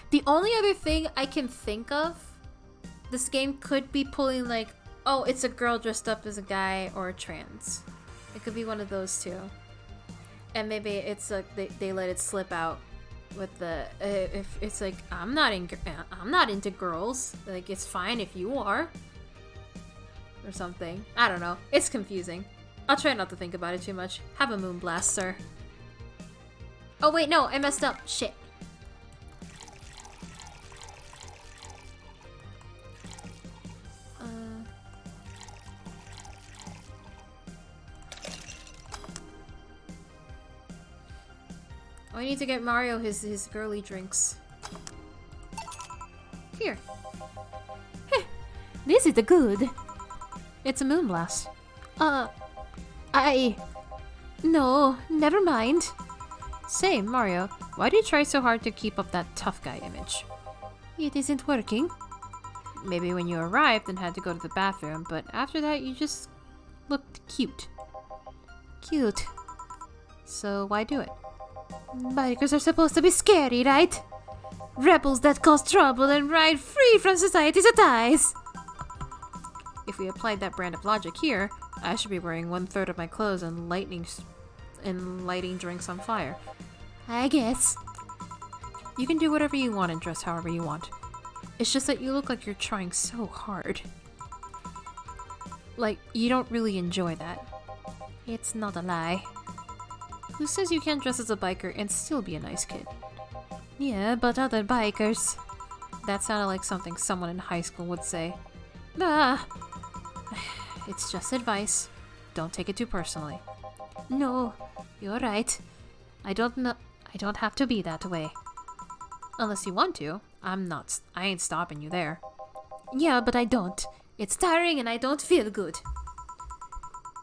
The only other thing I can think of, this game could be pulling like, oh, it's a girl dressed up as a guy or a trans. It could be one of those two. And maybe it's like they let it slip out with the if it's like I'm not into girls. Like it's fine if you are. Or something. I don't know. It's confusing. I'll try not to think about it too much. Have a moonblast, sir. Oh wait, no, I messed up. Shit. Oh, I need to get Mario his girly drinks. Here. This is the good. It's a moonblast. No, never mind. Say, Mario, why do you try so hard to keep up that tough guy image? It isn't working. Maybe when you arrived and had to go to the bathroom, but after that you just looked cute. Cute. So why do it? Bikers are supposed to be scary, right? Rebels that cause trouble and ride free from society's ties. If we applied that brand of logic here, I should be wearing 1/3 of my clothes and lighting drinks on fire. I guess. You can do whatever you want and dress however you want. It's just that you look like you're trying so hard. Like, you don't really enjoy that. It's not a lie. Who says you can't dress as a biker and still be a nice kid? Yeah, but other bikers. That sounded like something someone in high school would say. Ah. It's just advice. Don't take it too personally. No, you're right. I don't have to be that way. Unless you want to. I ain't stopping you there. Yeah, but I don't. It's tiring and I don't feel good.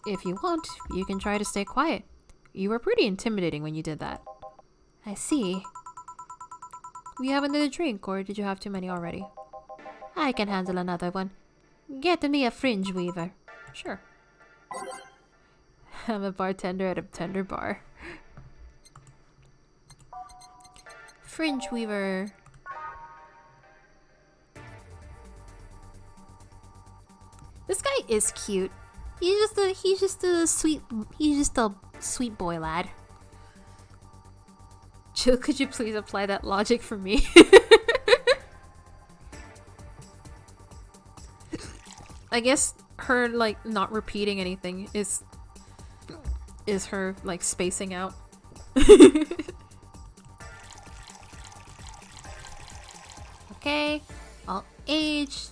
If you want, you can try to stay quiet. You were pretty intimidating when you did that. I see. We have another drink, or did you have too many already? I can handle another one. Get me a fringe weaver. Sure. I'm a bartender at a tender bar. Fringe weaver. This guy is cute. He's just a sweet boy lad. Jill, could you please apply that logic for me? I guess her like not repeating anything is her like spacing out. Okay, all aged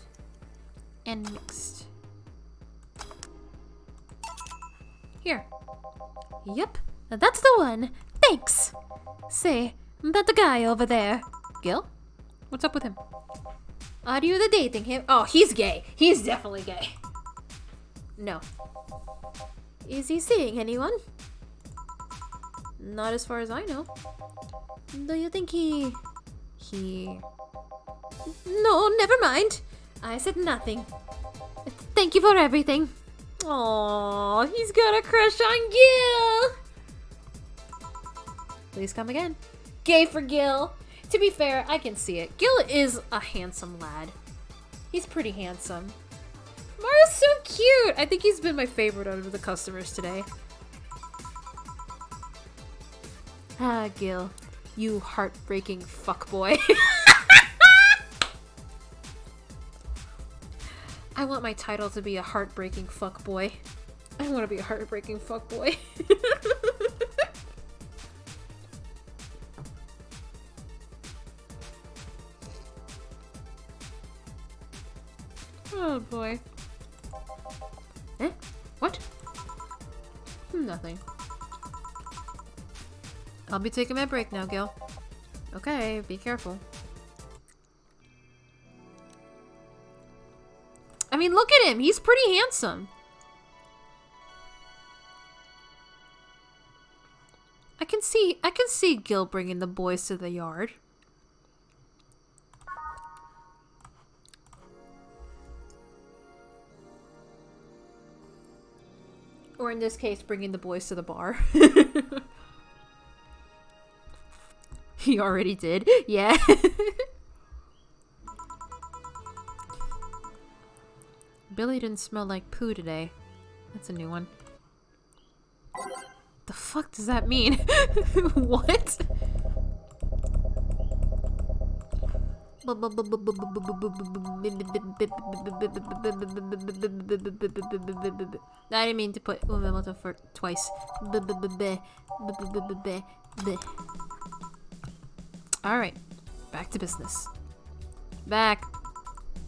and mixed. Here. Yep, that's the one. Thanks. Say, that the guy over there. Gil? What's up with him? Are you the dating him? Oh, he's gay. He's definitely gay. No. Is he seeing anyone? Not as far as I know. Do you think he... No, never mind. I said nothing. Thank you for everything. Aww, he's got a crush on Gil. Please come again. Gay for Gil. To be fair, I can see it. Gil is a handsome lad. He's pretty handsome. Mario's so cute. I think he's been my favorite out of the customers today. Ah, Gil. You heartbreaking fuckboy. I want my title to be a heartbreaking fuckboy. I want to be a heartbreaking fuckboy. Oh boy. Eh? What? Nothing. I'll be taking my break now, Gil. Okay, be careful. I mean, look at him. He's pretty handsome. I can see Gil bringing the boys to the yard. Or in this case, bringing the boys to the bar. He already did. Yeah. Billy didn't smell like poo today. That's a new one. The fuck does that mean? What? I didn't mean to put for twice. Alright, back to business. Back.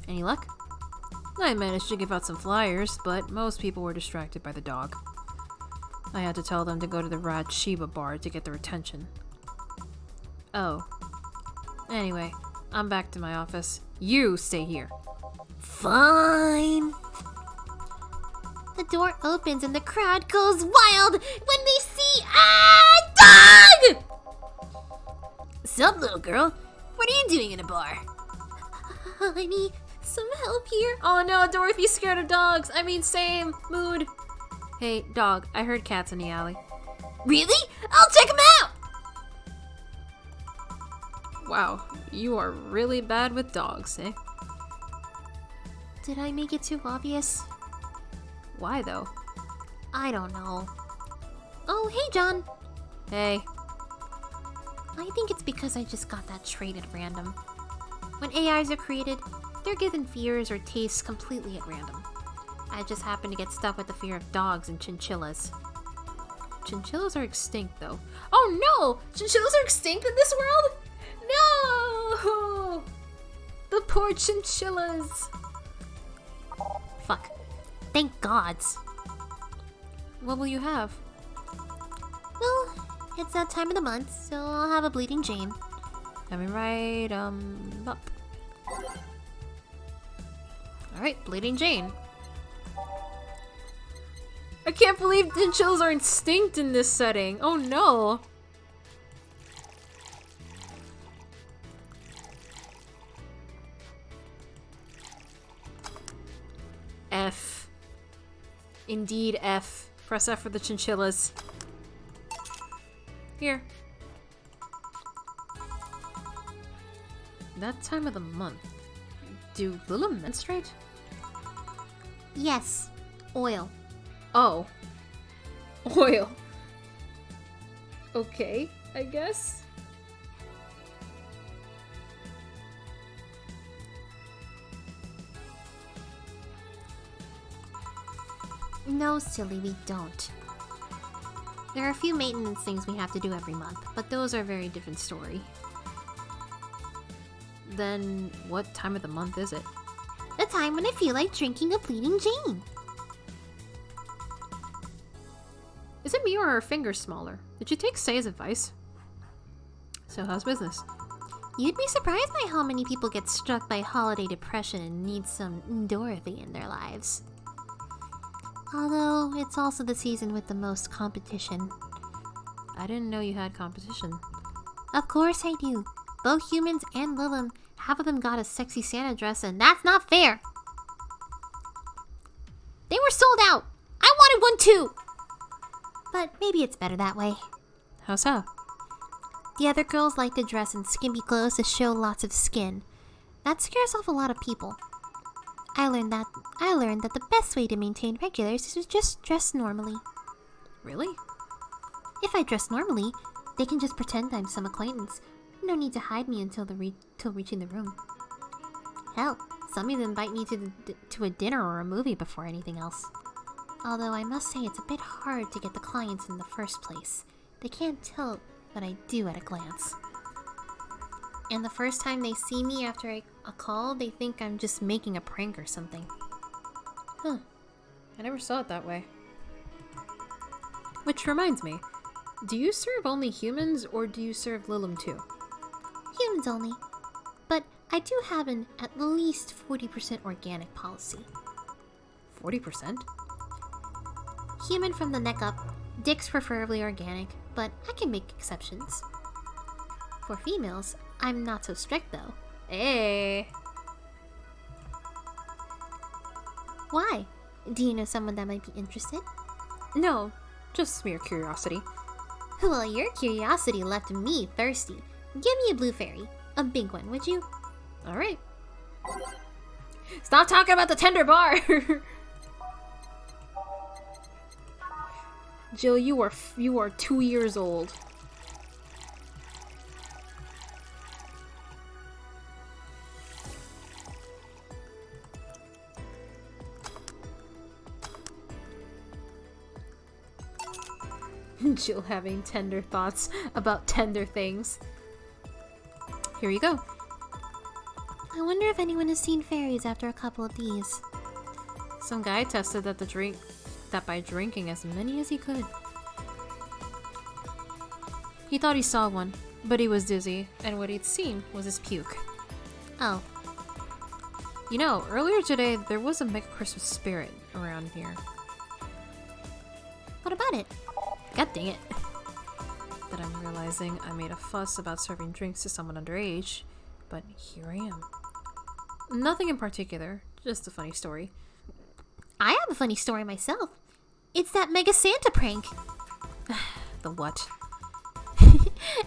Any luck? I managed to give out some flyers, but most people were distracted by the dog. I had to tell them to go to the Rad Shiba bar to get their attention. Oh. Anyway, I'm back to my office. You stay here. Fine. The door opens and the crowd goes wild when they see a dog! Sup, little girl? What are you doing in a bar? I need some help here. Oh no, Dorothy's scared of dogs. I mean, same mood. Hey, dog, I heard cats in the alley. Really? I'll check them out! Wow, you are really bad with dogs, eh? Did I make it too obvious? Why, though? I don't know. Oh, hey, John. Hey. I think it's because I just got that trait at random. When AIs are created, they're given fears or tastes completely at random. I just happen to get stuck with the fear of dogs and chinchillas. Chinchillas are extinct, though. Oh no! Chinchillas are extinct in this world? No! The poor chinchillas! Fuck. Thank gods. What will you have? Well, it's that time of the month, so I'll have a Bleeding Jane. Coming right, up. Alright, Bleeding Jane. I can't believe chinchillas are extinct in this setting. Oh no! F. Indeed, F. Press F for the chinchillas. Here. That time of the month. Do Lila menstruate? Yes. Oil. Oh. Oil. Okay, I guess. No, silly, we don't. There are a few maintenance things we have to do every month, but those are a very different story. Then what time of the month is it? The time when I feel like drinking a Bleeding Jane. Is it me or are her fingers smaller? Did you take Say's advice? So how's business? You'd be surprised by how many people get struck by holiday depression and need some Dorothy in their lives. Although, it's also the season with the most competition. I didn't know you had competition. Of course I do. Both humans and Lilim, half of them got a sexy Santa dress, and that's not fair. They were sold out. I wanted one too. But maybe it's better that way. How so? The other girls like to dress in skimpy clothes to show lots of skin. That scares off a lot of people. I learned that the best way to maintain regulars is to just dress normally. Really? If I dress normally, they can just pretend I'm some acquaintance. No need to hide me until reaching the room. Hell, some even invite me to a dinner or a movie before anything else. Although I must say it's a bit hard to get the clients in the first place. They can't tell what I do at a glance. And the first time they see me after a call, they think I'm just making a prank or something. Huh. I never saw it that way. Which reminds me, do you serve only humans or do you serve Lilim too? Humans only. But I do have an at least 40% organic policy. 40%? Human from the neck up. Dicks preferably organic, but I can make exceptions. For females, I'm not so strict though. Hey! Why? Do you know someone that might be interested? No, just mere curiosity. Well, your curiosity left me thirsty. Give me a blue fairy. A big one, would you? Alright. Stop talking about the tender bar! Jill, you are 2 years old. Jill having tender thoughts about tender things. Here you go. I wonder if anyone has seen fairies after a couple of these. Some guy tested that by drinking as many as he could. He thought he saw one, but he was dizzy, and what he'd seen was his puke. Oh. You know, earlier today there was a Mega Christmas spirit around here. What about it? God dang it. That I'm realizing I made a fuss about serving drinks to someone underage, but here I am. Nothing in particular, just a funny story. I have a funny story myself. It's that Mega Santa prank. The what?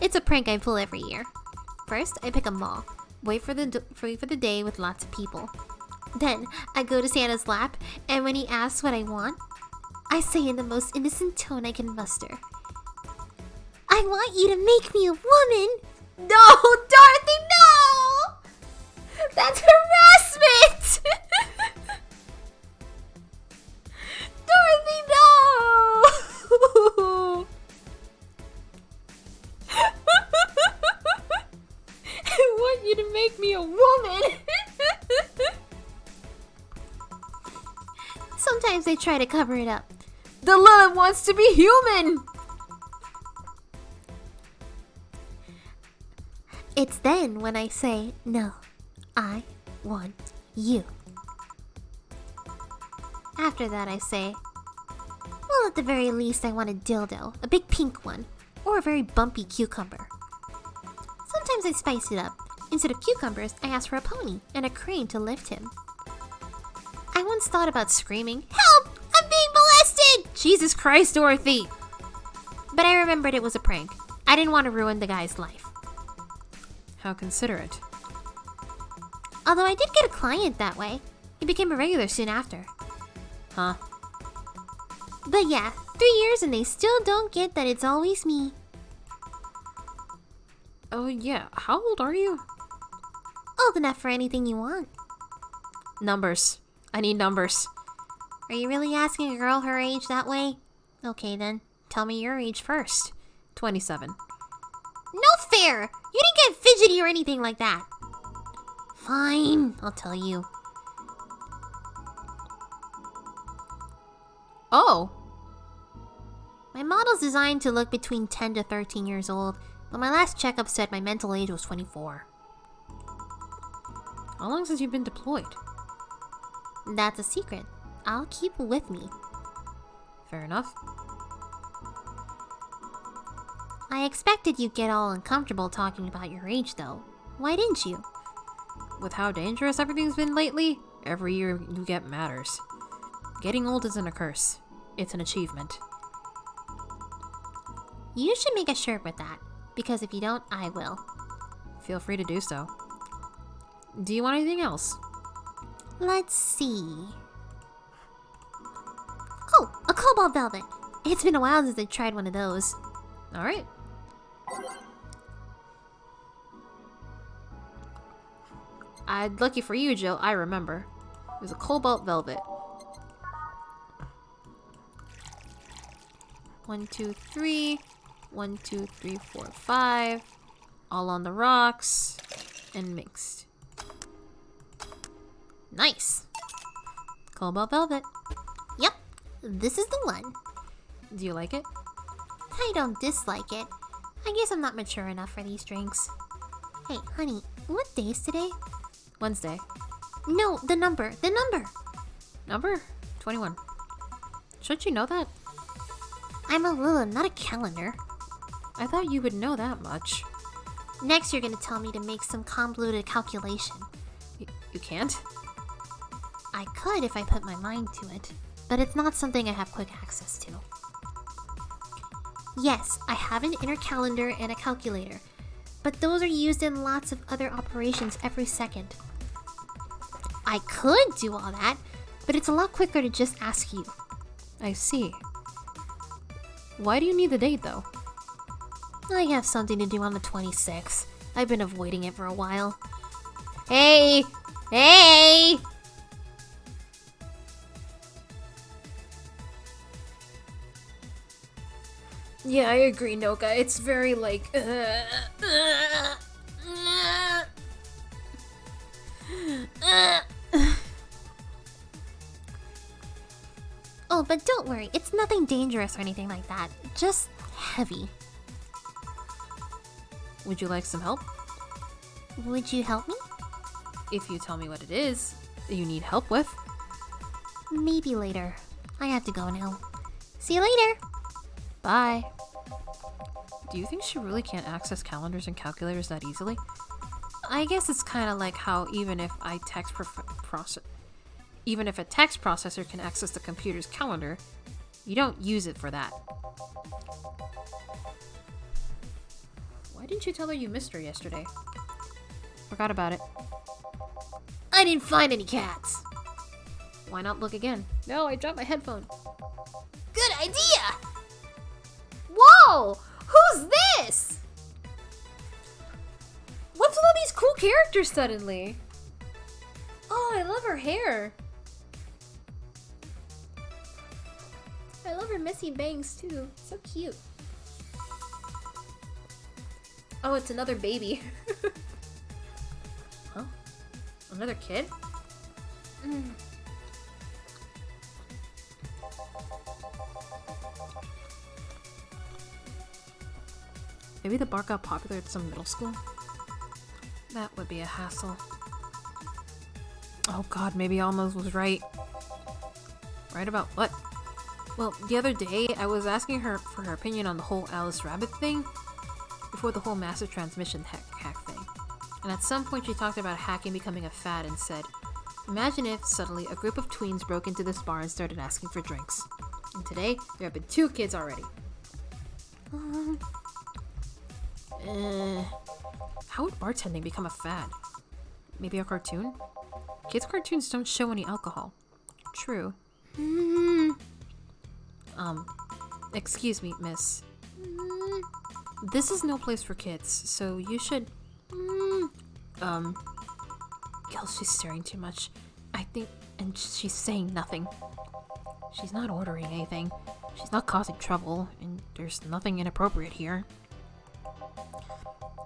It's a prank I pull every year. First, I pick a mall, wait for the day with lots of people. Then, I go to Santa's lap, and when he asks what I want, I say in the most innocent tone I can muster, I want you to make me a woman! No, Dorothy, no! That's harassment! Dorothy, no! I want you to make me a woman! Sometimes I try to cover it up. The Lilith wants to be human! It's then when I say, no, I want you. After that I say, well, at the very least I want a dildo, a big pink one, or a very bumpy cucumber. Sometimes I spice it up. Instead of cucumbers, I ask for a pony and a crane to lift him. I once thought about screaming, help! I'm being molested! Jesus Christ, Dorothy! But I remembered it was a prank. I didn't want to ruin the guy's life. How considerate. Although I did get a client that way. He became a regular soon after. Huh? But yeah, 3 years and they still don't get that it's always me. Oh yeah, how old are you? Old enough for anything you want. Numbers. I need numbers. Are you really asking a girl her age that way? Okay then, tell me your age first. 27. No fair! You didn't get fidgety or anything like that. Fine, I'll tell you. Oh! My model's designed to look between 10 to 13 years old, but my last checkup said my mental age was 24. How long since you've been deployed? That's a secret. I'll keep with me. Fair enough. I expected you'd get all uncomfortable talking about your age, though. Why didn't you? With how dangerous everything's been lately, every year you get matters. Getting old isn't a curse. It's an achievement. You should make a shirt with that, because if you don't, I will. Feel free to do so. Do you want anything else? Let's see. Oh, a cobalt velvet. It's been a while since I tried one of those. Alright. Lucky for you, Jill, I remember. It was a cobalt velvet. 1, 2, 3. 1, 2, 3, 4, 5. All on the rocks. And mixed. Nice. Cobalt velvet. Yep, this is the one. Do you like it? I don't dislike it. I guess I'm not mature enough for these drinks. Hey, honey, what day is today? Wednesday. No, the number. Number? 21. Shouldn't you know that? I'm a Lila, not a calendar. I thought you would know that much. Next, you're gonna tell me to make some convoluted calculation. You can't? I could if I put my mind to it, but it's not something I have quick access to. Yes, I have an inner calendar and a calculator, but those are used in lots of other operations every second. I could do all that, but it's a lot quicker to just ask you. I see. Why do you need the date, though? I have something to do on the 26th. I've been avoiding it for a while. Hey! Hey! Yeah, I agree, Noka. It's very, like, Oh, but don't worry. It's nothing dangerous or anything like that. Just heavy. Would you like some help? Would you help me? If you tell me what it is that you need help with. Maybe later. I have to go now. See you later! Bye. Do you think she really can't access calendars and calculators that easily? I guess it's kind of like how even if a text processor can access the computer's calendar, you don't use it for that. Why didn't you tell her you missed her yesterday? Forgot about it. I didn't find any cats! Why not look again? No, I dropped my headphone. Good idea! Whoa! Who's this? What's with all these cool characters suddenly? Oh, I love her hair. I love her messy bangs too. So cute. Oh, it's another baby. Huh? Another kid? Maybe the bar got popular at some middle school? That would be a hassle. Oh god, maybe Almost was right. Right about what? Well, the other day, I was asking her for her opinion on the whole Alice Rabbit thing before the whole massive transmission hack thing. And at some point she talked about hacking becoming a fad and said, imagine if suddenly a group of tweens broke into this bar and started asking for drinks. And today, there have been 2 kids already. How would bartending become a fad? Maybe a cartoon? Kids' cartoons don't show any alcohol. True. Excuse me, miss. This is no place for kids, so you should... Gil, she's staring too much. I think... And she's saying nothing. She's not ordering anything. She's not causing trouble, and there's nothing inappropriate here.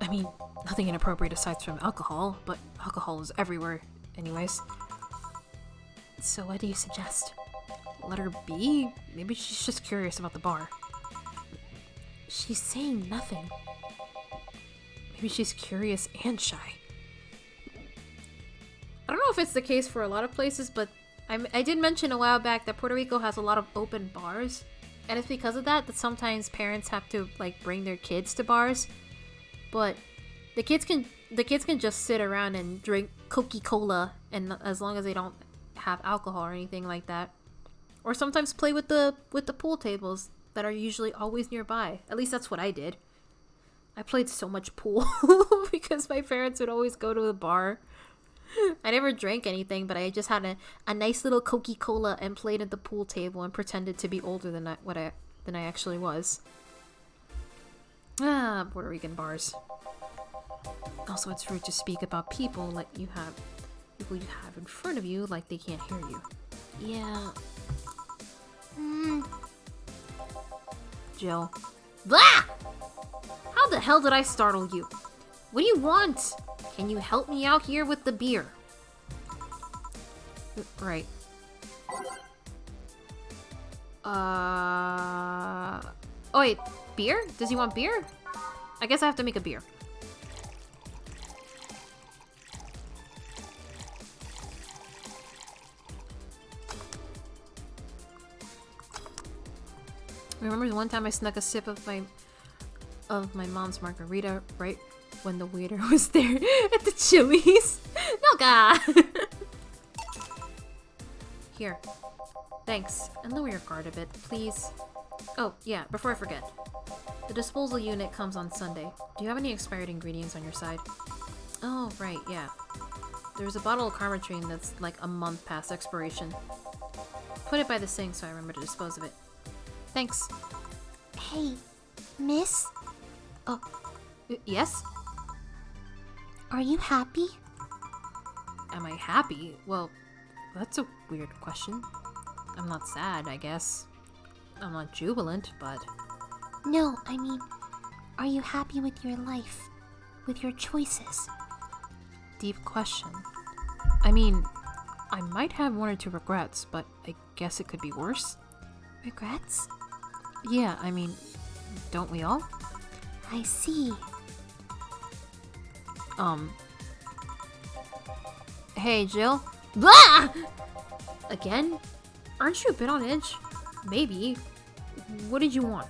I mean, nothing inappropriate aside from alcohol, but alcohol is everywhere anyways. So what do you suggest? Let her be? Maybe she's just curious about the bar. She's saying nothing. Maybe she's curious and shy. if it's the case for a lot of places, but I did mention a while back that Puerto Rico has a lot of open bars. And it's because of that sometimes parents have to like bring their kids to bars. But the kids can just sit around and drink Coca-Cola, and as long as they don't have alcohol or anything like that. Or sometimes play with the pool tables that are usually always nearby. At least that's what I did. I played so much pool because my parents would always go to the bar. I never drank anything, but I just had a nice little Coca-Cola and played at the pool table and pretended to be older than I actually was. Ah, Puerto Rican bars. Also, it's rude to speak about people you have in front of you like they can't hear you. Yeah. Jill. Blah! How the hell did I startle you? What do you want? Can you help me out here with the beer? Right. Oh wait, beer? Does he want beer? I guess I have to make a beer. Remember the one time I snuck a sip of my mom's margarita right when the waiter was there at the Chili's? No, God. Here. Thanks. And lower your guard a bit, please. Oh, yeah, before I forget. The disposal unit comes on Sunday. Do you have any expired ingredients on your side? Oh, right, yeah. There's a bottle of Carmatrine that's like a month past expiration. Put it by the sink so I remember to dispose of it. Thanks. Hey, miss? Oh, yes? Are you happy? Am I happy? Well, that's a weird question. I'm not sad, I guess. I'm not jubilant, but... No, I mean, are you happy with your life? With your choices? Deep question. I mean, I might have one or two regrets, but I guess it could be worse. Regrets? Yeah, I mean, don't we all? I see. Hey, Jill? Blah! Again? Aren't you a bit on edge? Maybe. What did you want?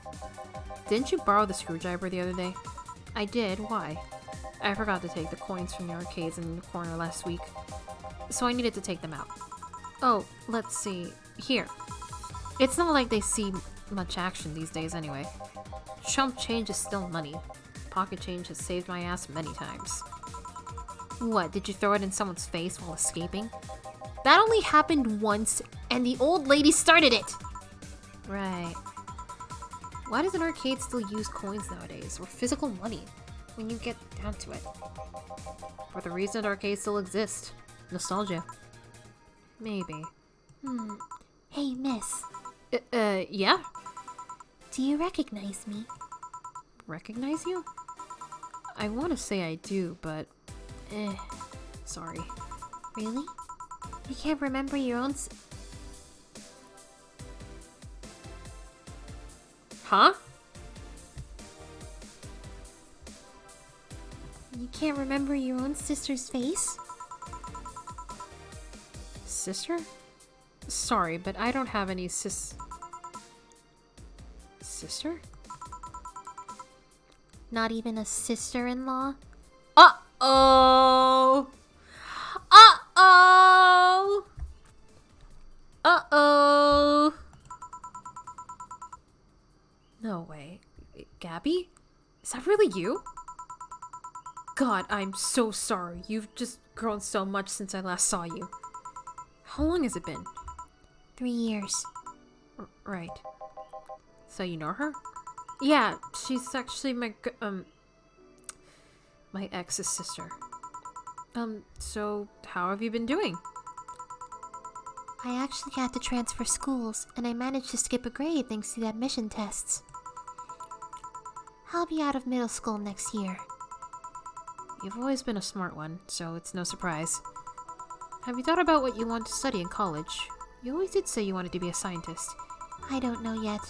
Didn't you borrow the screwdriver the other day? I did. Why? I forgot to take the coins from the arcades in the corner last week, so I needed to take them out. Oh, let's see. Here. It's not like they see much action these days anyway. Chump change is still money. Pocket change has saved my ass many times. What, did you throw it in someone's face while escaping? That only happened once, and the old lady started it! Right. Why does an arcade still use coins nowadays, or physical money, when you get down to it? For the reason arcades still exist. Nostalgia. Maybe. Hey, miss. Yeah? Do you recognize me? Recognize you? I want to say I do, but... sorry. Really? You can't remember your own Huh? You can't remember your own sister's face? Sister? Sorry, but I don't have any Sister? Not even a sister-in-law? Uh-oh! Uh-oh! Uh-oh! No way. Gabby? Is that really you? God, I'm so sorry. You've just grown so much since I last saw you. How long has it been? 3 years. Right. So you know her? Yeah, she's actually my ex's sister. So how have you been doing? I actually had to transfer schools, and I managed to skip a grade thanks to the admission tests. I'll be out of middle school next year. You've always been a smart one, so it's no surprise. Have you thought about what you want to study in college? You always did say you wanted to be a scientist. I don't know yet.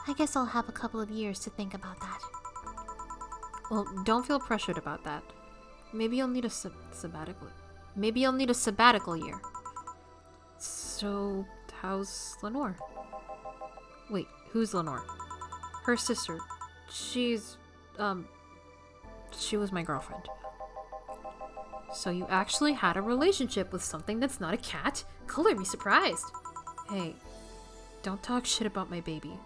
I guess I'll have a couple of years to think about that. Well, don't feel pressured about that. Maybe you'll need a sabbatical. Maybe you'll need a sabbatical year. So, how's Lenore? Wait, who's Lenore? Her sister. She's, she was my girlfriend. So you actually had a relationship with something that's not a cat? Color me surprised. Hey, don't talk shit about my baby.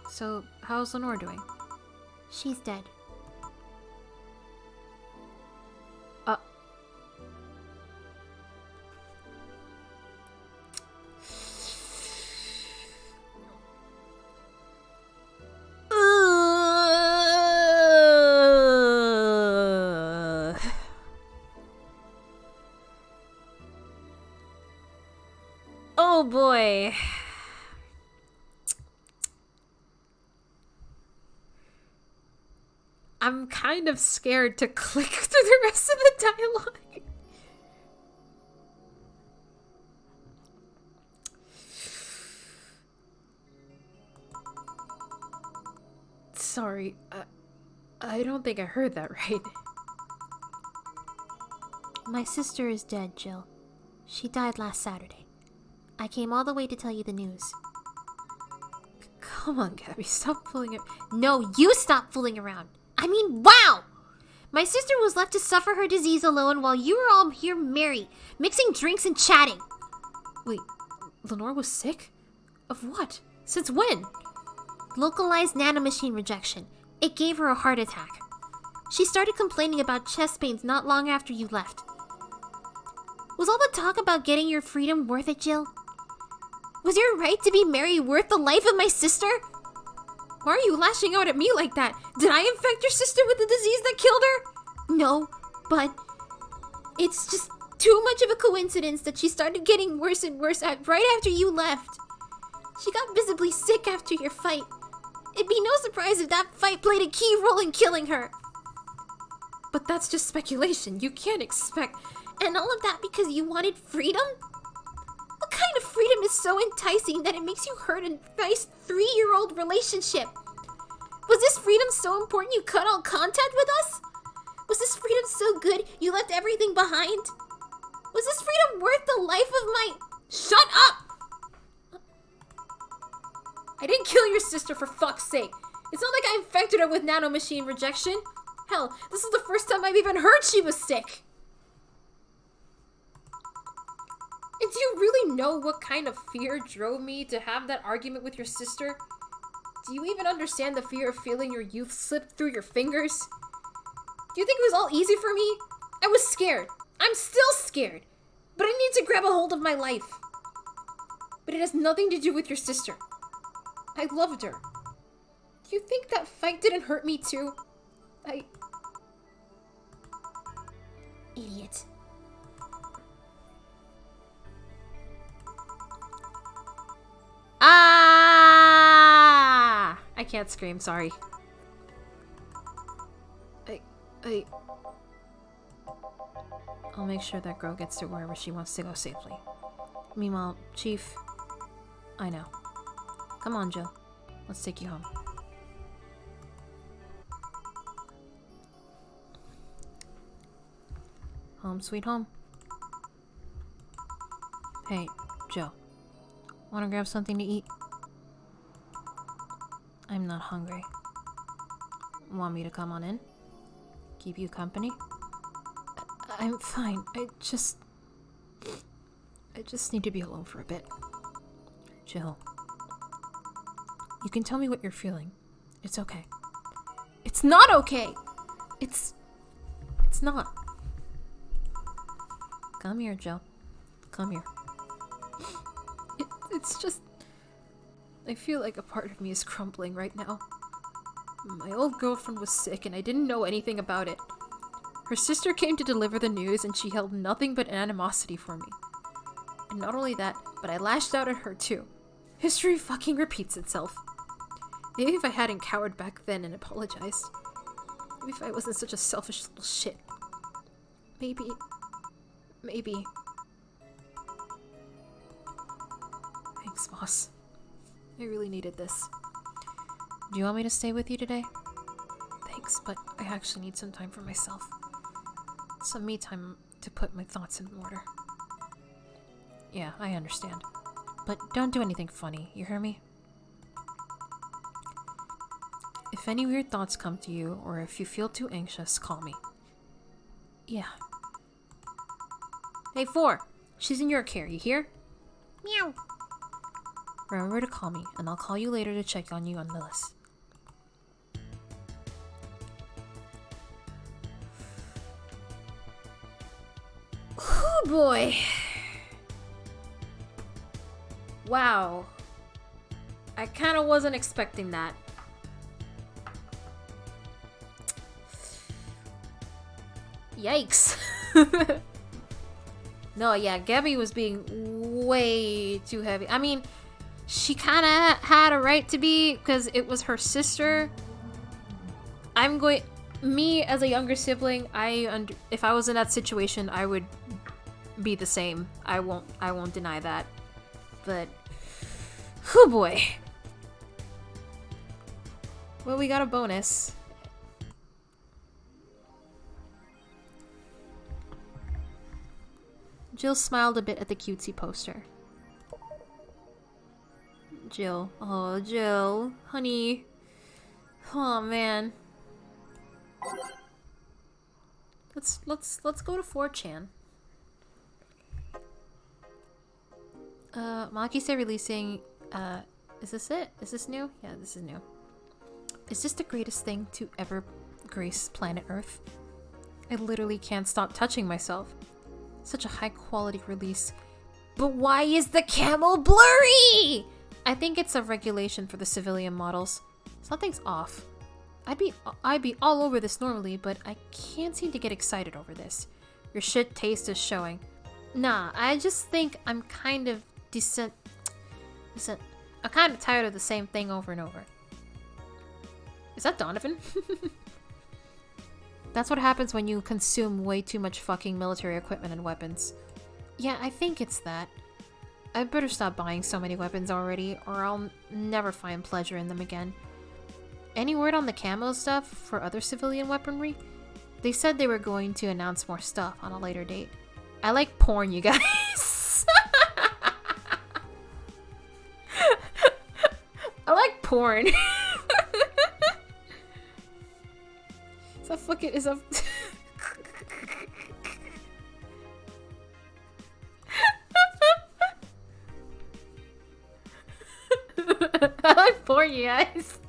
So, how's Lenore doing? She's dead. Oh boy. I'm kind of scared to click through the rest of the dialogue. Sorry, I don't think I heard that right. My sister is dead, Jill. She died last Saturday. I came all the way to tell you the news. Come on, Gabby, stop fooling it. No, you stop fooling around. I mean, wow! My sister was left to suffer her disease alone while you were all here merry, mixing drinks and chatting. Wait, Lenore was sick? Of what? Since when? Localized nanomachine rejection. It gave her a heart attack. She started complaining about chest pains not long after you left. Was all the talk about getting your freedom worth it, Jill? Was your right to be merry worth the life of my sister? Why are you lashing out at me like that? Did I infect your sister with the disease that killed her? No, but it's just too much of a coincidence that she started getting worse and worse right after you left. She got visibly sick after your fight. It'd be no surprise if that fight played a key role in killing her. But that's just speculation. You can't expect... And all of that because you wanted freedom? What kind of freedom is so enticing that it makes you hurt a nice 3-year-old relationship? Was this freedom so important you cut all contact with us? Was this freedom so good you left everything behind? Was this freedom worth the life of my... Shut up! I didn't kill your sister, for fuck's sake. It's not like I infected her with nanomachine rejection. Hell, this is the first time I've even heard she was sick. And do you really know what kind of fear drove me to have that argument with your sister? Do you even understand the fear of feeling your youth slip through your fingers? Do you think it was all easy for me? I was scared. I'm still scared. But I need to grab a hold of my life. But it has nothing to do with your sister. I loved her. Do you think that fight didn't hurt me too? Idiot. Ah! I can't scream, sorry. I'll make sure that girl gets to wherever she wants to go safely. Meanwhile, Chief, I know. Come on, Jill. Let's take you home. Home sweet home. Hey, Jill. Wanna grab something to eat? I'm not hungry. Want me to come on in? Keep you company? I'm fine. I just need to be alone for a bit. Jill. You can tell me what you're feeling. It's okay. It's not okay! It's not. Come here, Jill. Come here. It's just... I feel like a part of me is crumbling right now. My old girlfriend was sick and I didn't know anything about it. Her sister came to deliver the news and she held nothing but animosity for me. And not only that, but I lashed out at her too. History fucking repeats itself. Maybe if I hadn't cowered back then and apologized. Maybe if I wasn't such a selfish little shit. Maybe... Thanks, boss. I really needed this. Do you want me to stay with you today? Thanks, but I actually need some time for myself. some me time to put my thoughts in order. Yeah, I understand. But don't do anything funny, you hear me? If any weird thoughts come to you, or if you feel too anxious, call me. Yeah. Hey, 4! She's in your care, you hear? Meow. Remember to call me, and I'll call you later to check on you on the list. Oh boy. Wow. I kind of wasn't expecting that. Yikes. No, yeah, Gabby was being way too heavy. I mean, she kind of had a right to be because it was her sister. Me as a younger sibling, if I was in that situation, I would be the same. I won't deny that. But, oh boy. Well, we got a bonus. Jill smiled a bit at the cutesy poster. Jill. Oh, Jill. Honey. Oh, man. Let's go to 4chan. Maki said releasing, is this it? Is this new? Yeah, this is new. Is this the greatest thing to ever grace planet Earth? I literally can't stop touching myself. Such a high quality release. But why is the camel blurry? I think it's a regulation for the civilian models. Something's off. I'd be all over this normally, but I can't seem to get excited over this. Your shit taste is showing. Nah, I just think I'm kind of I'm kind of tired of the same thing over and over. Is that Donovan? That's what happens when you consume way too much fucking military equipment and weapons. Yeah, I think it's that. I better stop buying so many weapons already, or I'll never find pleasure in them again. Any word on the camo stuff for other civilian weaponry? They said they were going to announce more stuff on a later date. I like porn, you guys. I like porn. Is a I like porn, you guys.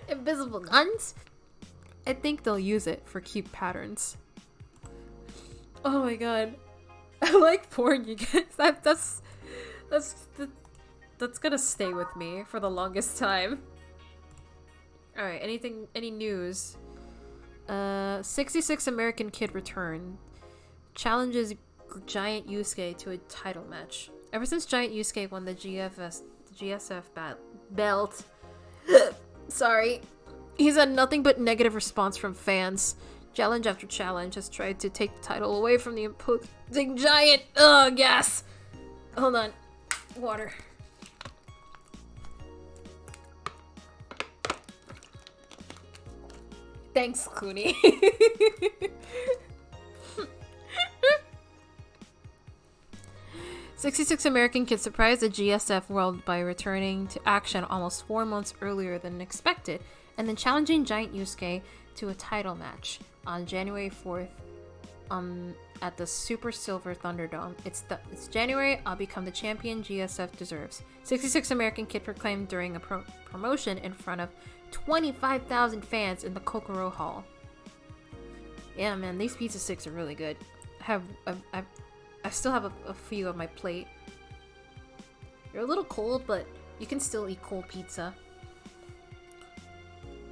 Invisible guns? I think they'll use it for cute patterns. Oh my god. I like porn, you guys. That's gonna stay with me for the longest time. Alright, any news? 66 American kid return. Challenges Giant Yusuke to a title match. Ever since Giant Yusuke won the GSF belt, sorry, he's had nothing but negative response from fans. Challenge after challenge has tried to take the title away from the imposing giant. Ugh, gas. Hold on. Water. Thanks, Clooney. 66 American kids surprised the GSF world by returning to action almost 4 months earlier than expected, and then challenging Giant Yusuke to a title match on January 4th at the Super Silver Thunderdome. It's January, I'll become the champion GSF deserves. 66 American kid proclaimed during a promotion in front of 25,000 fans in the Kokoro Hall. Yeah, man, these pizza sticks are really good. I still have a few on my plate. They're a little cold, but you can still eat cold pizza.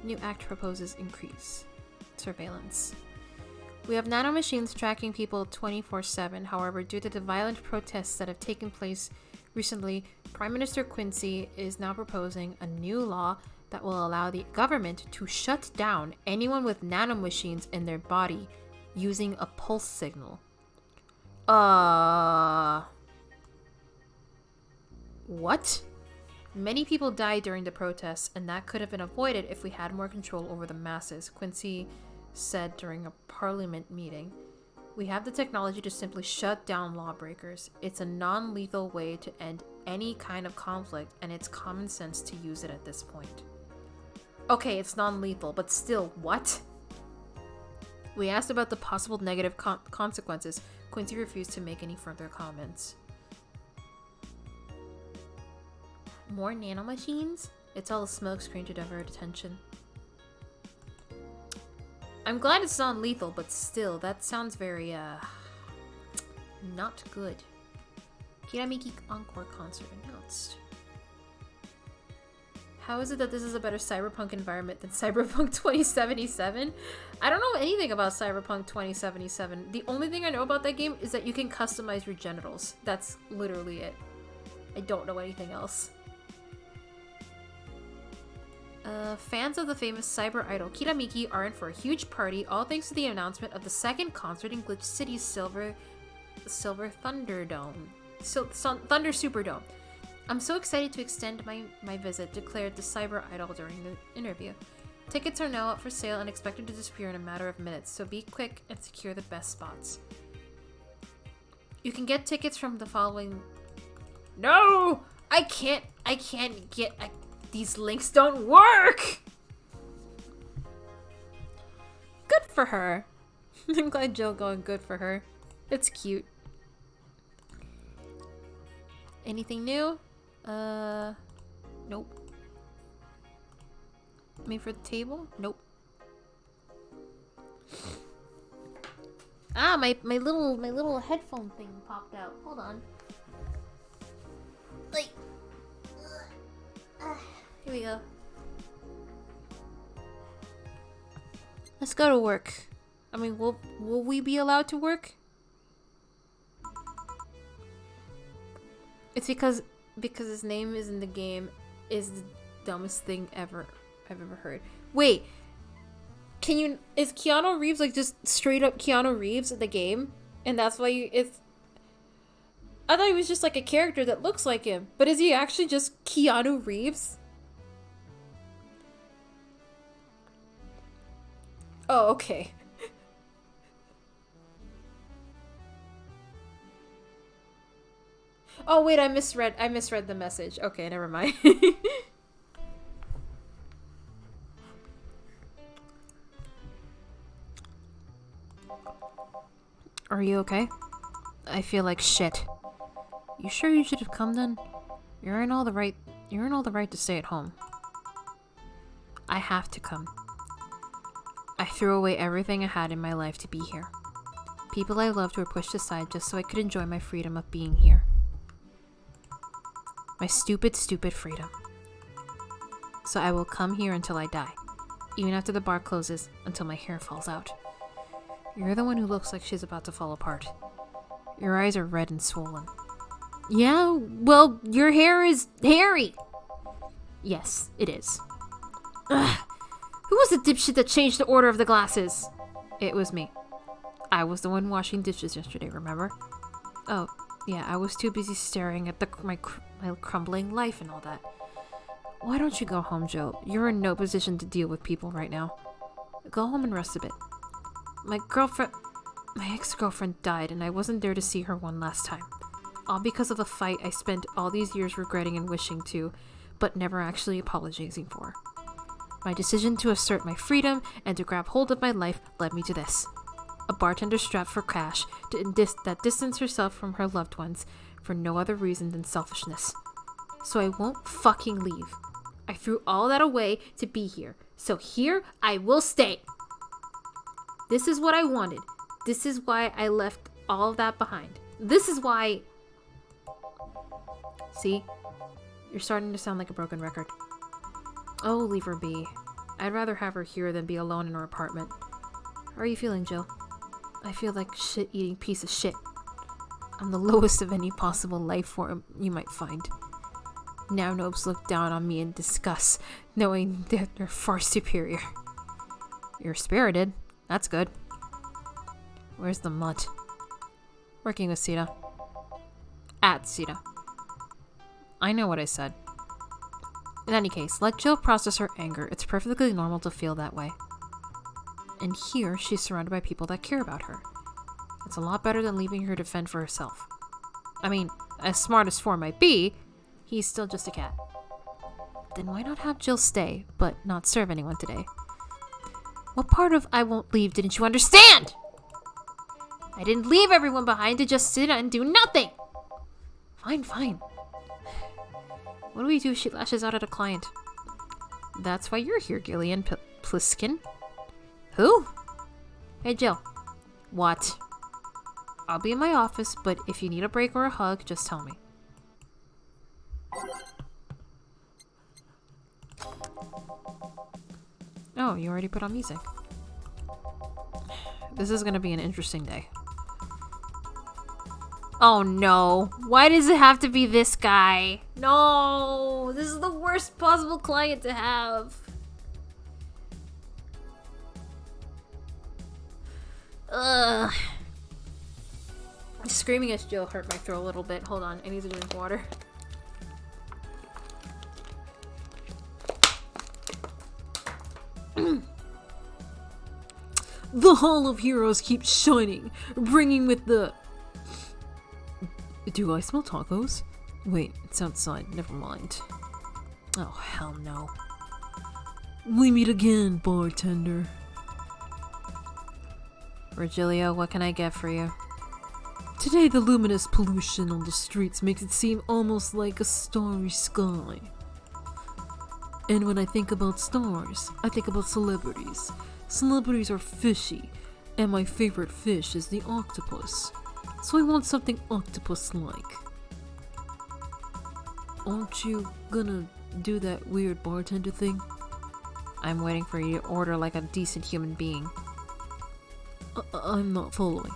New act proposes increase surveillance. We have nanomachines tracking people 24/7. However, due to the violent protests that have taken place recently, Prime Minister Quincy is now proposing a new law that will allow the government to shut down anyone with nanomachines in their body using a pulse signal. What? Many people died during the protests, and that could have been avoided if we had more control over the masses, Quincy said during a parliament meeting. We have the technology to simply shut down lawbreakers. It's a non-lethal way to end any kind of conflict, and it's common sense to use it at this point. Okay, it's non-lethal, but still, what? We asked about the possible negative consequences. Quincy refused to make any further comments. More nanomachines? It's all a smokescreen to divert attention. I'm glad it's non-lethal, but still, that sounds very, not good. Kiramiki Encore concert announced. How is it that this is a better cyberpunk environment than Cyberpunk 2077? I don't know anything about Cyberpunk 2077. The only thing I know about that game is that you can customize your genitals. That's literally it. I don't know anything else. Fans of the famous cyber idol Kiramiki are in for a huge party, all thanks to the announcement of the second concert in Glitch City's Silver Thunderdome. Thunder Superdome. I'm so excited to extend my visit, declared the cyber idol during the interview. Tickets are now up for sale and expected to disappear in a matter of minutes, so be quick and secure the best spots. You can get tickets from the following... No! I can't get... These links don't work! Good for her. I'm glad Jill going good for her. It's cute. Anything new? Nope. Made for the table? Nope. Ah, my little headphone thing popped out. Hold on. Like, here we go. Let's go to work. I mean, will we be allowed to work? It's because his name is in the game is the dumbest thing I've ever heard. Wait, is Keanu Reeves like just straight up Keanu Reeves in the game? And that's why I thought he was just like a character that looks like him. But is he actually just Keanu Reeves? Oh, okay. Oh wait, I misread the message. Okay, never mind. Are you okay? I feel like shit. You sure you should have come then? You're in all the right to stay at home. I have to come. I threw away everything I had in my life to be here. People I loved were pushed aside just so I could enjoy my freedom of being here. My stupid, stupid freedom. So I will come here until I die. Even after the bar closes, until my hair falls out. You're the one who looks like she's about to fall apart. Your eyes are red and swollen. Yeah, well, your hair is hairy. Yes, it is. Ugh. Who was the dipshit that changed the order of the glasses? It was me. I was the one washing dishes yesterday, remember? Oh, yeah, I was too busy staring at my crumbling life and all that. Why don't you go home, Joe? You're in no position to deal with people right now. Go home and rest a bit. My ex-girlfriend died and I wasn't there to see her one last time. All because of a fight I spent all these years regretting and wishing to, but never actually apologizing for. My decision to assert my freedom and to grab hold of my life led me to this. A bartender strapped for cash that distanced herself from her loved ones for no other reason than selfishness. So I won't fucking leave. I threw all that away to be here. So here I will stay. This is what I wanted. This is why I left all of that behind. This is why... See? You're starting to sound like a broken record. Oh, leave her be. I'd rather have her here than be alone in her apartment. How are you feeling, Jill? I feel like shit-eating piece of shit. I'm the lowest of any possible life form you might find. Now Nobes look down on me in disgust, knowing that they're far superior. You're spirited. That's good. Where's the mutt? Working with Sita. At Sita. I know what I said. In any case, let Jill process her anger. It's perfectly normal to feel that way. And here, she's surrounded by people that care about her. It's a lot better than leaving her to fend for herself. I mean, as smart as 4 might be, he's still just a cat. Then why not have Jill stay, but not serve anyone today? What part of I won't leave didn't you understand? I didn't leave everyone behind to just sit and do nothing! Fine, fine. What do we do if she lashes out at a client? That's why you're here, Gillian Pliskin. Who? Hey, Jill. What? I'll be in my office, but if you need a break or a hug, just tell me. Oh, you already put on music. This is gonna be an interesting day. Oh no. Why does it have to be this guy? No! This is the worst possible client to have. Ugh. Screaming at Jill hurt my throat a little bit. Hold on, I need to drink water. The Hall of Heroes keeps shining, bringing with the... Do I smell tacos? Wait, it's outside. Never mind. Oh, hell no. We meet again, bartender. Virgilio, what can I get for you? Today the luminous pollution on the streets makes it seem almost like a starry sky. And when I think about stars, I think about celebrities. Celebrities are fishy, and my favorite fish is the octopus. So I want something octopus-like. Aren't you gonna do that weird bartender thing? I'm waiting for you to order like a decent human being. I'm not following.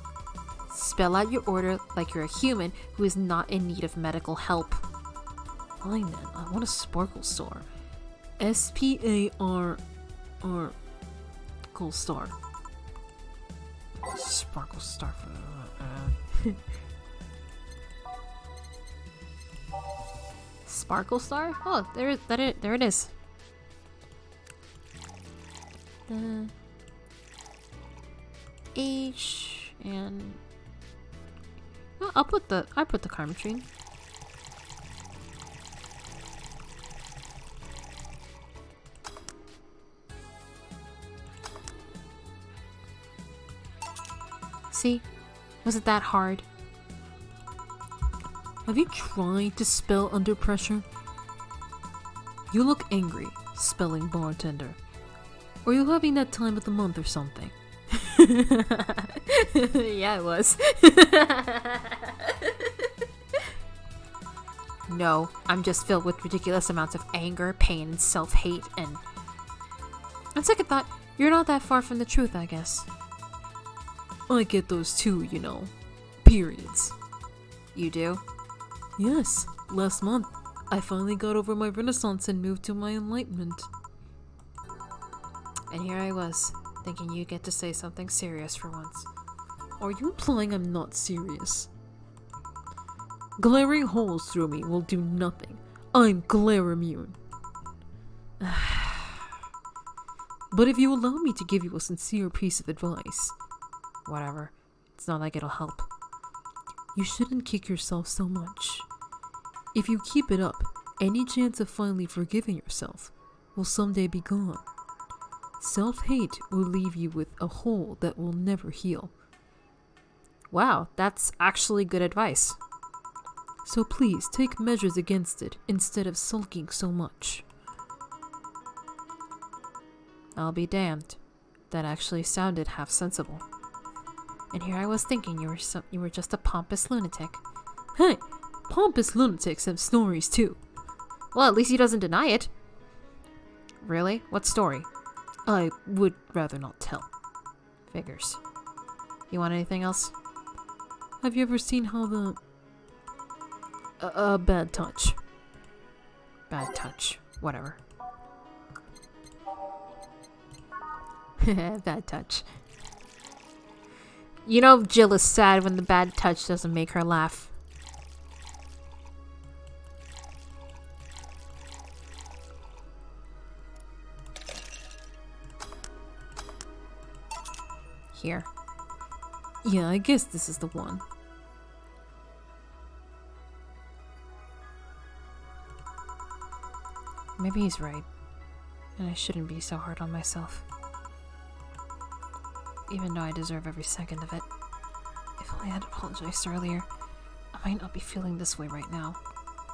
Spell out your order like you're a human who is not in need of medical help. Fine then, I want a Sparkle Star. S-P-A-R... Cool Star. Sparkle Star. Sparkle Star? Oh, there it is. The H and oh, I put the Carmetrine. See? Was it that hard? Have you tried to spell under pressure? You look angry, spelling bartender. Or you having that time of the month or something? Yeah, it was. No, I'm just filled with ridiculous amounts of anger, pain, and self-hate, and... On second thought, you're not that far from the truth, I guess. I get those too, you know. Periods. You do? Yes, last month, I finally got over my renaissance and moved to my enlightenment. And here I was, thinking you'd get to say something serious for once. Are you implying I'm not serious? Glaring holes through me will do nothing. I'm glare immune. But if you allow me to give you a sincere piece of advice... Whatever. It's not like it'll help. You shouldn't kick yourself so much. If you keep it up, any chance of finally forgiving yourself will someday be gone. Self-hate will leave you with a hole that will never heal. Wow, that's actually good advice. So please take measures against it instead of sulking so much. I'll be damned. That actually sounded half sensible. And here I was thinking you were just a pompous lunatic. Hey, pompous lunatics have stories too. Well, at least he doesn't deny it. Really? What story? I would rather not tell. Figures. You want anything else? Have you ever seen how the... bad touch. Bad touch. Whatever. Bad touch. You know Jill is sad when the bad touch doesn't make her laugh. Here. Yeah, I guess this is the one. Maybe he's right, and I shouldn't be so hard on myself. Even though I deserve every second of it. If only I had apologized earlier, I might not be feeling this way right now.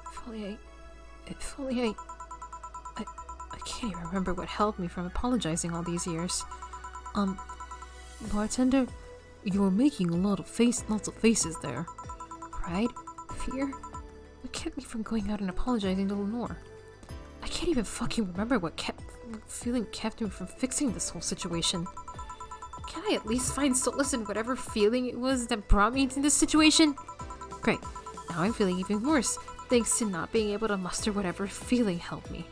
If only I can't even remember what held me from apologizing all these years. Bartender, you were making lots of faces there. Pride? Fear? What kept me from going out and apologizing to Lenore? I can't even fucking remember what feeling kept me from fixing this whole situation. Can I at least find solace in whatever feeling it was that brought me into this situation? Great. Now I'm feeling even worse, thanks to not being able to muster whatever feeling held me.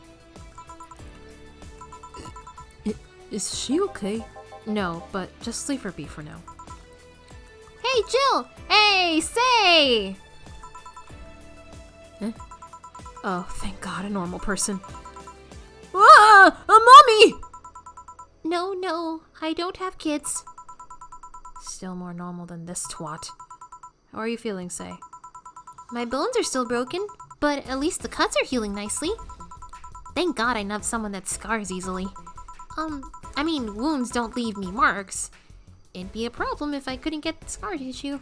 Is she okay? No, but just leave her be for now. Hey, Jill! Hey, say! Eh? Oh, thank God, a normal person. Ah! A mommy! No, I don't have kids. Still more normal than this twat. How are you feeling, Say? My bones are still broken, but at least the cuts are healing nicely. Thank God I know someone that scars easily. I mean, wounds don't leave me marks. It'd be a problem if I couldn't get scar tissue.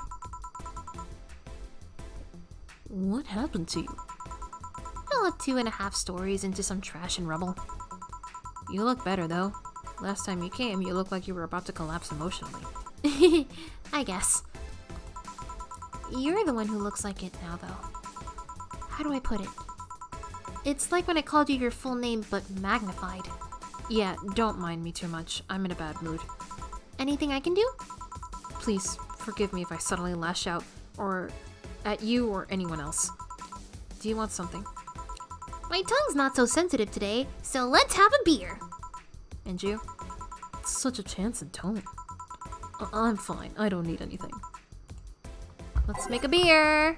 What happened to you? I'll have 2.5 stories into some trash and rubble. You look better, though. Last time you came, you looked like you were about to collapse emotionally. I guess. You're the one who looks like it now, though. How do I put it? It's like when I called you your full name, but magnified. Yeah, don't mind me too much. I'm in a bad mood. Anything I can do? Please, forgive me if I suddenly lash out, or at you or anyone else. Do you want something? My tongue's not so sensitive today, so let's have a beer. And you? Such a chance and tone. I'm fine. I don't need anything. Let's make a beer!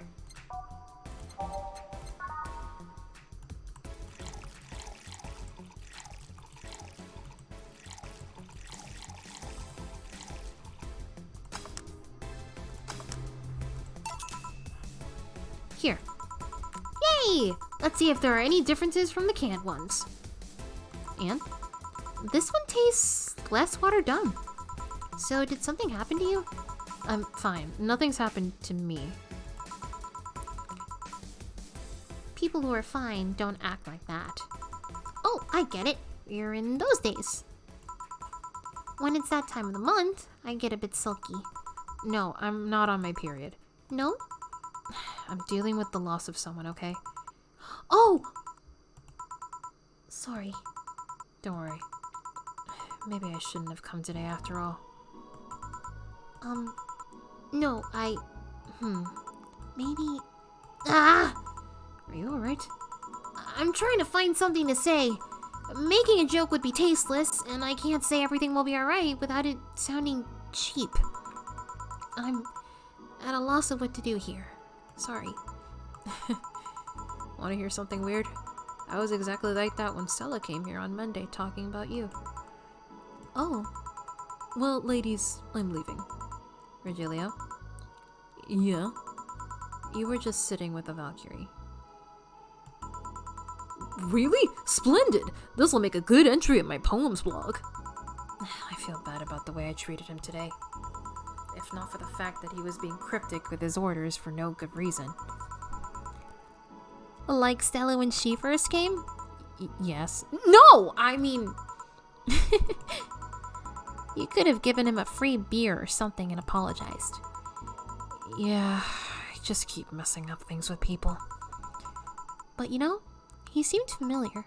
Here. Yay! Let's see if there are any differences from the canned ones. And? This one tastes less watered down. So did something happen to you? I'm fine. Nothing's happened to me. People who are fine don't act like that. Oh, I get it. You're in those days. When it's that time of the month, I get a bit sulky. No, I'm not on my period. No? I'm dealing with the loss of someone, okay? Oh! Sorry. Don't worry. Maybe I shouldn't have come today after all. No, maybe... Ah! Are you alright? I'm trying to find something to say. Making a joke would be tasteless, and I can't say everything will be alright without it sounding cheap. I'm at a loss of what to do here. Sorry. Want to hear something weird? I was exactly like that when Stella came here on Monday talking about you. Oh. Well, ladies, I'm leaving. Virgilio? Yeah? You were just sitting with a Valkyrie. Really? Splendid! This'll make a good entry in my poems blog. I feel bad about the way I treated him today. If not for the fact that he was being cryptic with his orders for no good reason. Like Stella when she first came? Yes. No! I mean... You could have given him a free beer or something and apologized. Yeah, I just keep messing up things with people. But you know, he seemed familiar.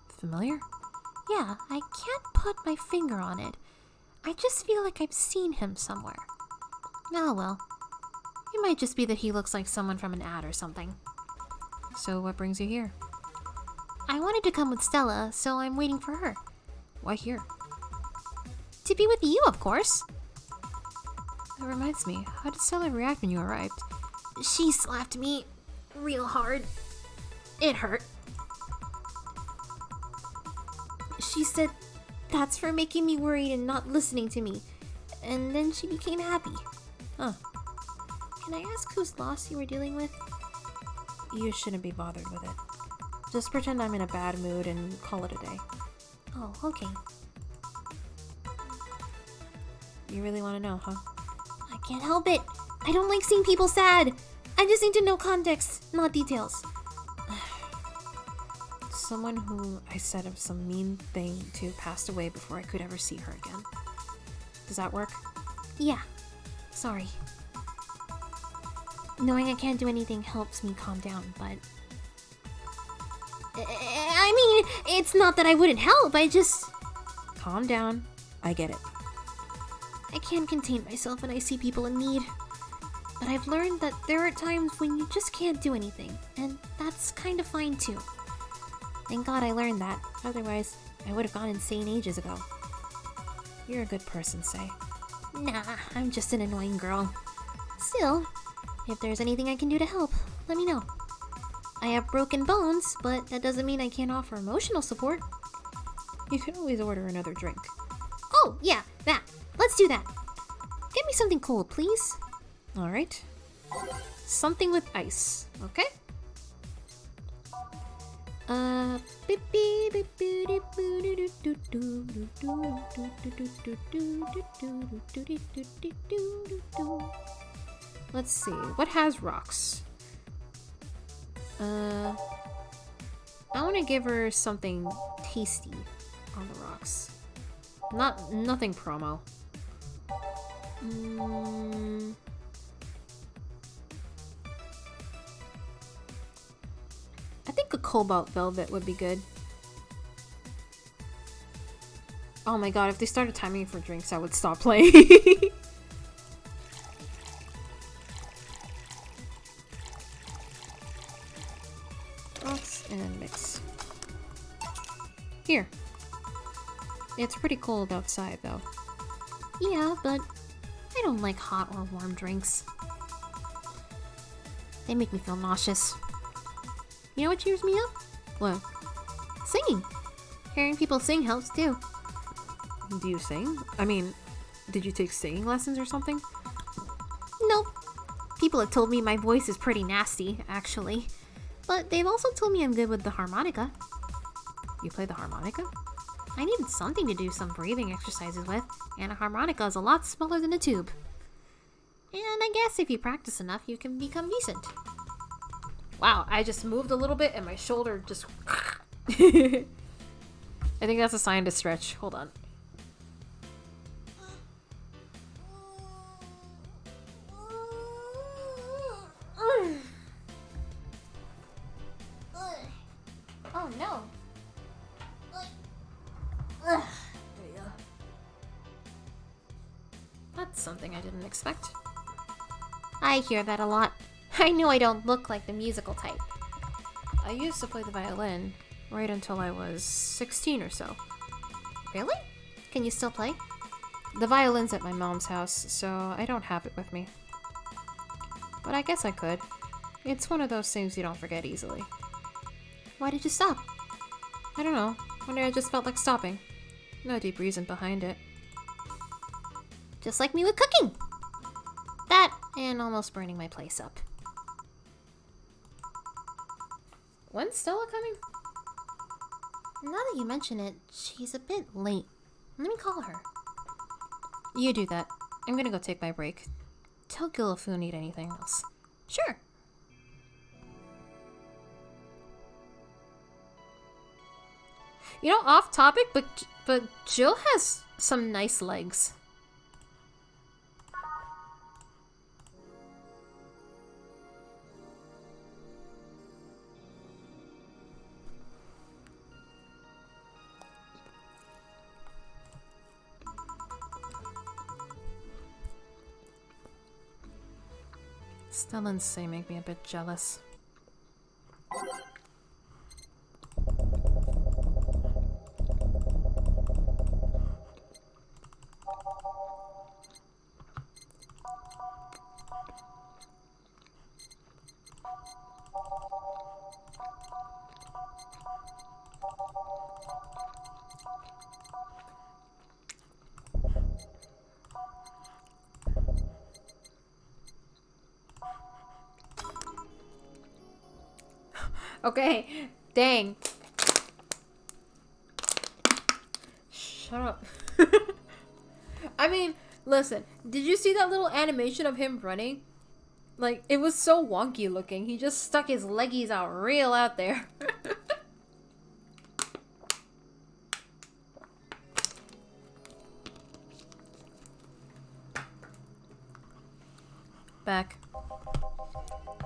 Familiar? Yeah, I can't put my finger on it. I just feel like I've seen him somewhere. Oh well. It might just be that he looks like someone from an ad or something. So what brings you here? I wanted to come with Stella, so I'm waiting for her. Why here? To be with you, of course. That reminds me, how did Stella react when you arrived? She slapped me real hard. It hurt. She said, "That's for making me worried and not listening to me." And then she became happy. Huh. Can I ask whose loss you were dealing with? You shouldn't be bothered with it. Just pretend I'm in a bad mood and call it a day. Oh, okay. You really want to know, huh? I can't help it. I don't like seeing people sad. I just need to know context, not details. Someone who I said of some mean thing to passed away before I could ever see her again. Does that work? Yeah. Sorry. Knowing I can't do anything helps me calm down, but... I mean, it's not that I wouldn't help, I just... Calm down. I get it. I can't contain myself when I see people in need. But I've learned that there are times when you just can't do anything, and that's kind of fine too. Thank God I learned that, otherwise I would have gone insane ages ago. You're a good person, Say. Nah, I'm just an annoying girl. Still, if there's anything I can do to help, let me know. I have broken bones, but that doesn't mean I can't offer emotional support. You can always order another drink. Oh, yeah, that. Let's do that. Get me something cold, please. Alright. Something with ice, okay? Let's see, what has rocks? I want to give her something tasty on the rocks. Nothing promo. I think a cobalt velvet would be good. Oh my god, if they started timing for drinks, I would stop playing. Rocks and mix. Here. It's pretty cold outside, though. Yeah, but I don't like hot or warm drinks. They make me feel nauseous. You know what cheers me up? What? Singing. Hearing people sing helps too. Do you sing? I mean, did you take singing lessons or something? Nope. People have told me my voice is pretty nasty, actually. But they've also told me I'm good with the harmonica. You play the harmonica? I needed something to do some breathing exercises with, and a harmonica is a lot smaller than a tube. And I guess if you practice enough, you can become decent. Wow, I just moved a little bit and my shoulder just... I think that's a sign to stretch. Hold on. Oh no. That's something I didn't expect. I hear that a lot. I know I don't look like the musical type. I used to play the violin right until I was 16 or so. Really? Can you still play? The violin's at my mom's house, so I don't have it with me. But I guess I could. It's one of those things you don't forget easily. Why did you stop? I don't know. One day I just felt like stopping. No deep reason behind it. Just like me with cooking. That and almost burning my place up. When's Stella coming? Now that you mention it, she's a bit late. Let me call her. You do that. I'm gonna go take my break. Tell Gil if you need anything else. Sure. You know, off topic, but Jill has some nice legs. Stella and Say make me a bit jealous. Okay, dang. Shut up. I mean, listen, did you see that little animation of him running? Like, it was so wonky looking. He just stuck his leggies out real out there. Back.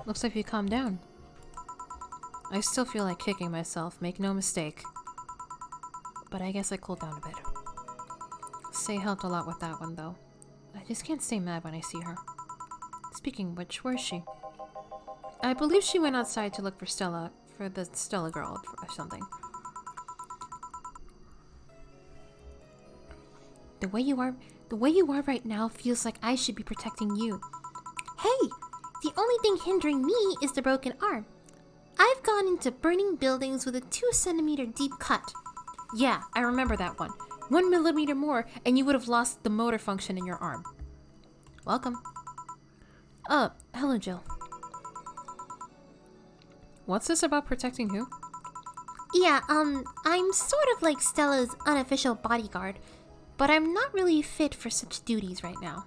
Looks like you calmed down. I still feel like kicking myself, make no mistake. But I guess I cooled down a bit. Say helped a lot with that one, though. I just can't stay mad when I see her. Speaking of which, where's she? I believe she went outside to look for Stella, for the Stella girl or something. The way you are right now feels like I should be protecting you. Hey! The only thing hindering me is the broken arm. I've gone into burning buildings with a 2-centimeter deep cut. Yeah, I remember that one. 1 millimeter more, and you would have lost the motor function in your arm. Welcome. Hello, Jill. What's this about protecting who? Yeah, I'm sort of like Stella's unofficial bodyguard, but I'm not really fit for such duties right now.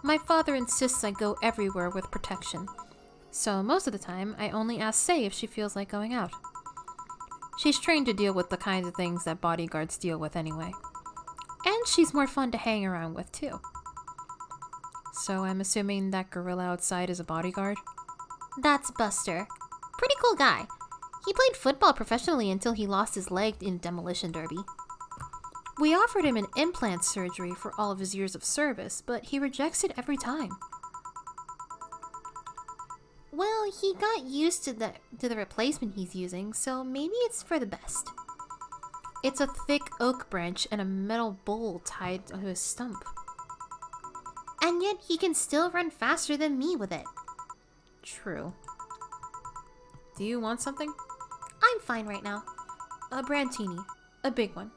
My father insists I go everywhere with protection, so most of the time I only ask Say if she feels like going out. She's trained to deal with the kinds of things that bodyguards deal with anyway. And she's more fun to hang around with too. So I'm assuming that gorilla outside is a bodyguard? That's Buster. Pretty cool guy. He played football professionally until he lost his leg in Demolition Derby. We offered him an implant surgery for all of his years of service, but he rejects it every time. Well, he got used to the replacement he's using, so maybe it's for the best. It's a thick oak branch and a metal bowl tied to his stump. And yet he can still run faster than me with it. True. Do you want something? I'm fine right now. A brandtini. A big one.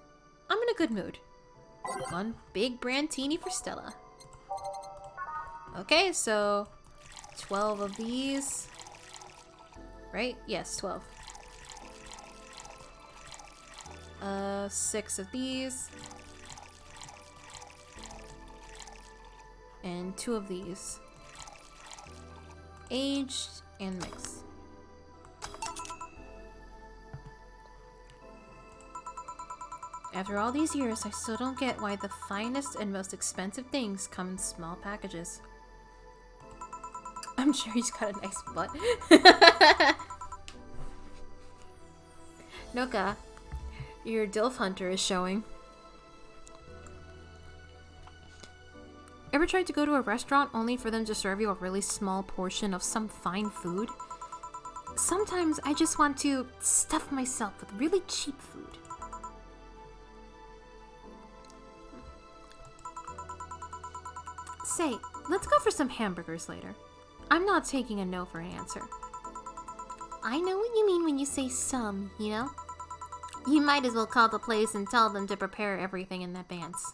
I'm in a good mood. One big brandtini for Stella. Okay, so 12 of these. Right? Yes, 12. 6 of these. And 2 of these. Aged and mixed. After all these years, I still don't get why the finest and most expensive things come in small packages. I'm sure he's got a nice butt. Noka, your DILF hunter is showing. Ever tried to go to a restaurant only for them to serve you a really small portion of some fine food? Sometimes I just want to stuff myself with really cheap food. Say, let's go for some hamburgers later. I'm not taking a no for an answer. I know what you mean when you say some, you know? You might as well call the place and tell them to prepare everything in advance.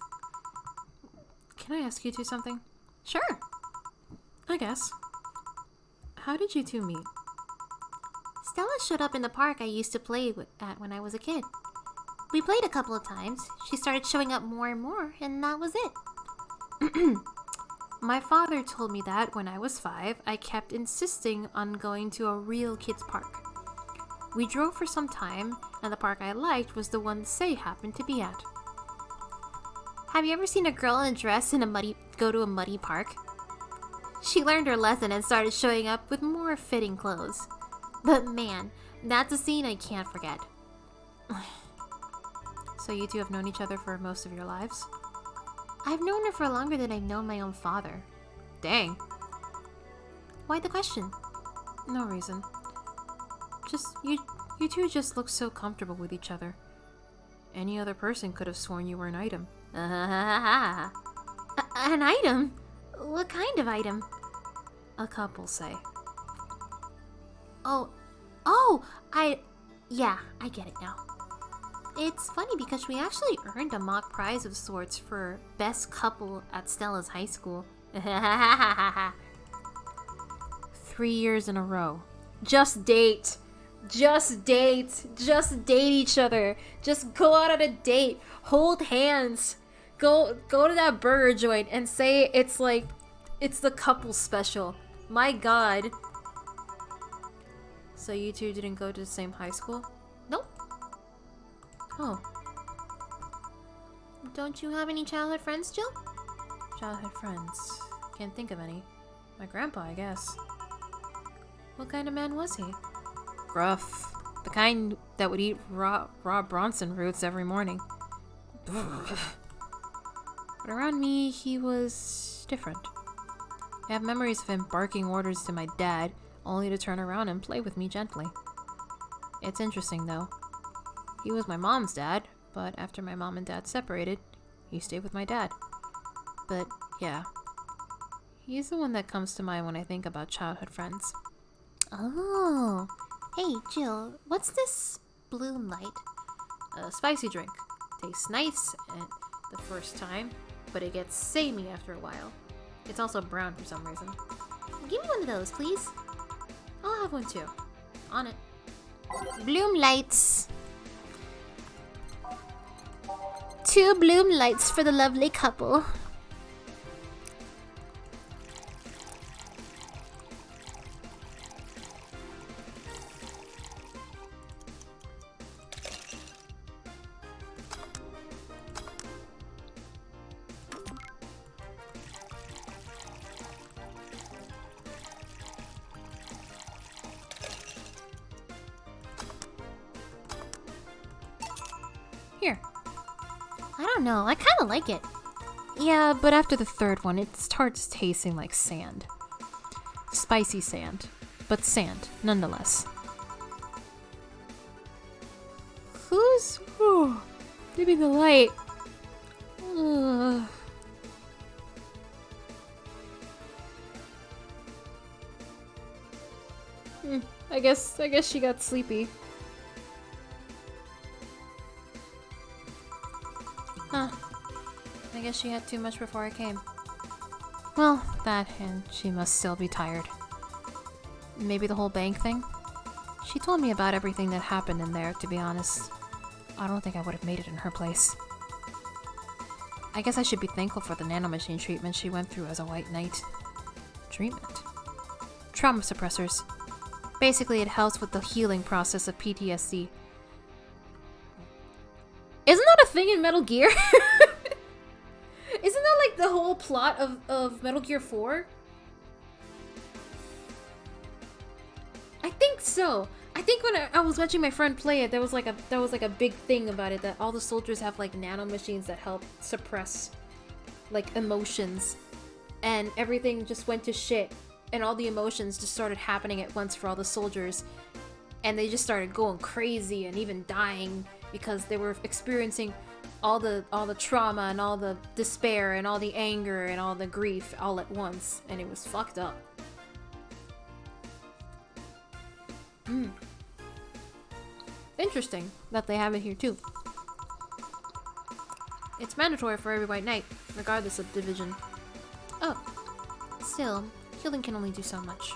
Can I ask you two something? Sure. I guess. How did you two meet? Stella showed up in the park I used to play at when I was a kid. We played a couple of times. She started showing up more and more, and that was it. My father told me that when I was 5, I kept insisting on going to a real kids' park. We drove for some time, and the park I liked was the one Say happened to be at. Have you ever seen a girl in a dress go to a muddy park? She learned her lesson and started showing up with more fitting clothes. But man, that's a scene I can't forget. So you two have known each other for most of your lives? I've known her for longer than I've known my own father. Dang. Why the question? No reason. Just, you two just look so comfortable with each other. Any other person could have sworn you were an item. An item? What kind of item? A couple, Say. Yeah, I get it now. It's funny because we actually earned a mock prize of sorts for best couple at Stella's high school. 3 years in a row. Just date. Just date. Just date each other. Just go out on a date. Hold hands. Go to that burger joint and say it's like it's the couple special. My god. So you two didn't go to the same high school? Nope. Oh. Don't you have any childhood friends, Jill? Childhood friends. Can't think of any. My grandpa, I guess. What kind of man was he? Gruff. The kind that would eat raw Bronson roots every morning. But around me, he was different. I have memories of him barking orders to my dad, only to turn around and play with me gently. It's interesting, though. He was my mom's dad, but after my mom and dad separated, he stayed with my dad. But, yeah. He's the one that comes to mind when I think about childhood friends. Oh. Hey, Jill, what's this bloom light? A spicy drink. Tastes nice at the first time, but it gets samey after a while. It's also brown for some reason. Give me one of those, please. I'll have one too. On it. Bloom lights. 2 bloom lights for the lovely couple. Here. I don't know, I kind of like it. Yeah, but after the third one, it starts tasting like sand. Spicy sand. But sand, nonetheless. Who's... dimming the light? Ugh. I guess she got sleepy. Huh. I guess she had too much before I came. Well, that and she must still be tired. Maybe the whole bank thing? She told me about everything that happened in there, to be honest. I don't think I would have made it in her place. I guess I should be thankful for the nanomachine treatment she went through as a White Knight. Treatment? Trauma suppressors. Basically, it helps with the healing process of PTSD. Isn't that a thing in Metal Gear? Isn't that like the whole plot of Metal Gear 4? I think so. I think when I was watching my friend play it, there was like a big thing about it that all the soldiers have like nanomachines that help suppress like emotions, and everything just went to shit, and all the emotions just started happening at once for all the soldiers, and they just started going crazy and even dying because they were experiencing all the trauma and all the despair and all the anger and all the grief all at once, and it was fucked up. Interesting that they have it here too. It's mandatory for every White Knight, regardless of division. Oh. Still, healing can only do so much.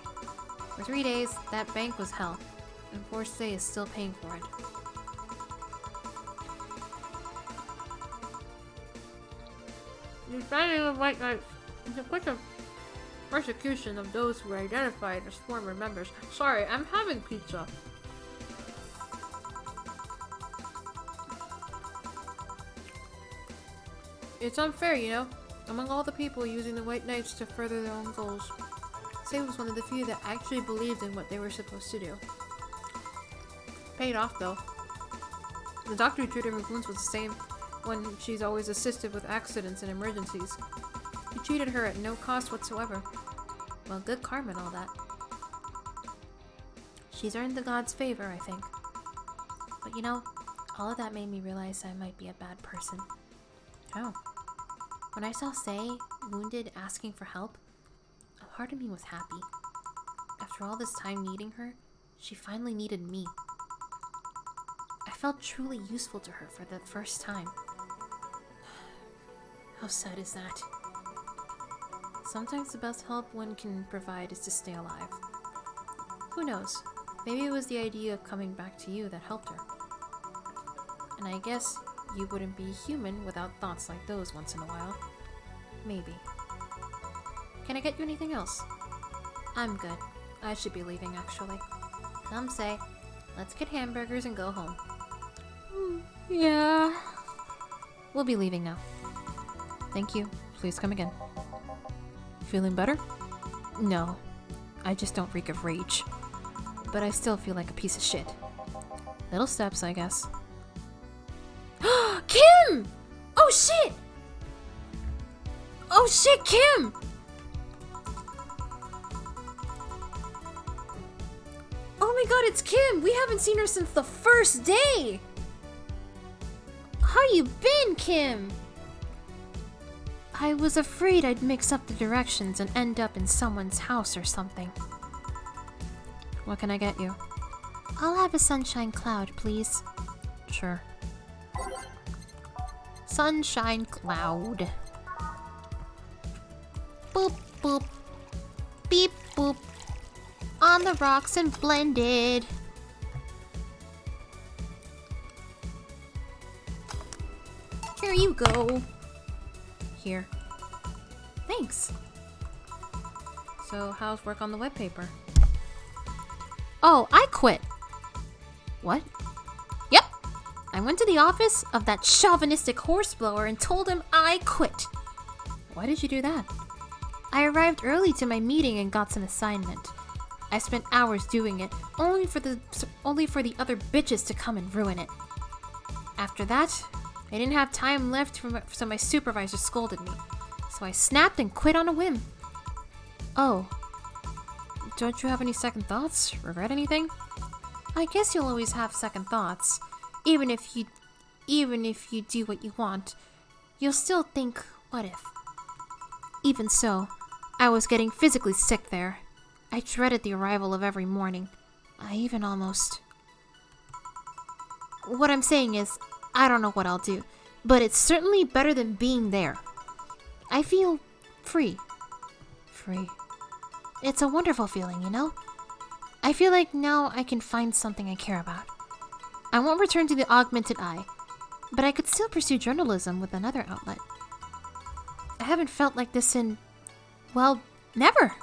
For 3 days, that bank was hell, and Force is still paying for it. The banning of White Knights is a quick persecution of those who are identified as former members. Sorry, I'm having pizza. It's unfair, you know, among all the people using the White Knights to further their own goals. Say was one of the few that actually believed in what they were supposed to do. Paid off, though. The doctor who treated her wounds was the same when she's always assisted with accidents and emergencies. He treated her at no cost whatsoever. Well, good karma and all that. She's earned the god's favor, I think. But you know, all of that made me realize I might be a bad person. Oh. When I saw Sei, wounded, asking for help, a part of me was happy. After all this time needing her, she finally needed me. I felt truly useful to her for the first time. How sad is that? Sometimes the best help one can provide is to stay alive. Who knows? Maybe it was the idea of coming back to you that helped her. And I guess you wouldn't be human without thoughts like those once in a while. Maybe. Can I get you anything else? I'm good. I should be leaving, actually. Some say, let's get hamburgers and go home. Yeah. We'll be leaving now. Thank you. Please come again. Feeling better? No. I just don't reek of rage. But I still feel like a piece of shit. Little steps, I guess. Kim! Oh shit! Oh shit, Kim! Oh my god, it's Kim! We haven't seen her since the first day! How you been, Kim? I was afraid I'd mix up the directions and end up in someone's house or something. What can I get you? I'll have a sunshine cloud, please. Sure. Sunshine cloud. Boop, boop. Beep, boop. On the rocks and blended. Here you go. Here. Thanks. So, how's work on the webpaper? Oh, I quit. What? Yep. I went to the office of that chauvinistic horseblower and told him I quit. Why did you do that? I arrived early to my meeting and got some assignment. I spent hours doing it, only for the other bitches to come and ruin it. After that, I didn't have time left so my supervisor scolded me. So I snapped and quit on a whim. Oh. Don't you have any second thoughts? Regret anything? I guess you'll always have second thoughts. Even if you do what you want, you'll still think, what if? Even so, I was getting physically sick there. I dreaded the arrival of every morning. I even almost... What I'm saying is, I don't know what I'll do, but it's certainly better than being there. I feel free. Free. It's a wonderful feeling, you know? I feel like now I can find something I care about. I won't return to the augmented eye, but I could still pursue journalism with another outlet. I haven't felt like this in, well, never.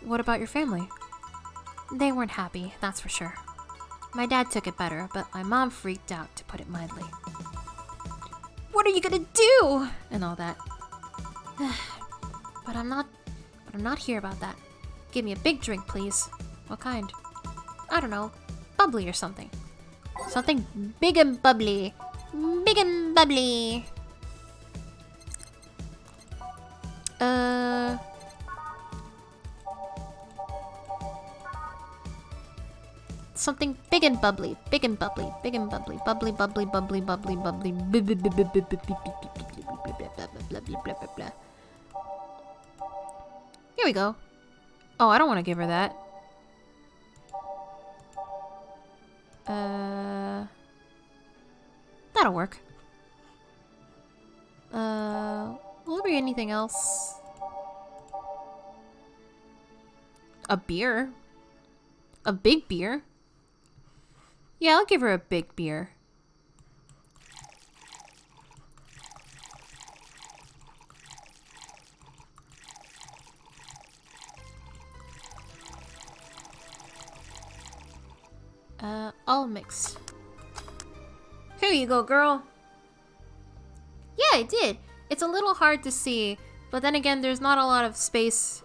What about your family? They weren't happy, that's for sure. My dad took it better, but my mom freaked out, to put it mildly. What are you gonna do? And all that. But I'm not here about that. Give me a big drink, please. What kind? I don't know. Bubbly or something. Something big and bubbly. Big and bubbly. Something big and bubbly. Big and bubbly. Big and bubbly. Bubbly, bubbly, bubbly, bubbly, bubbly. Here we go. Oh, I don't want to give her that. That'll work. Will there be anything else? A beer? A big beer? Yeah, I'll give her a big beer. All mixed. Here you go, girl. Yeah, I did. It's a little hard to see, but then again, there's not a lot of space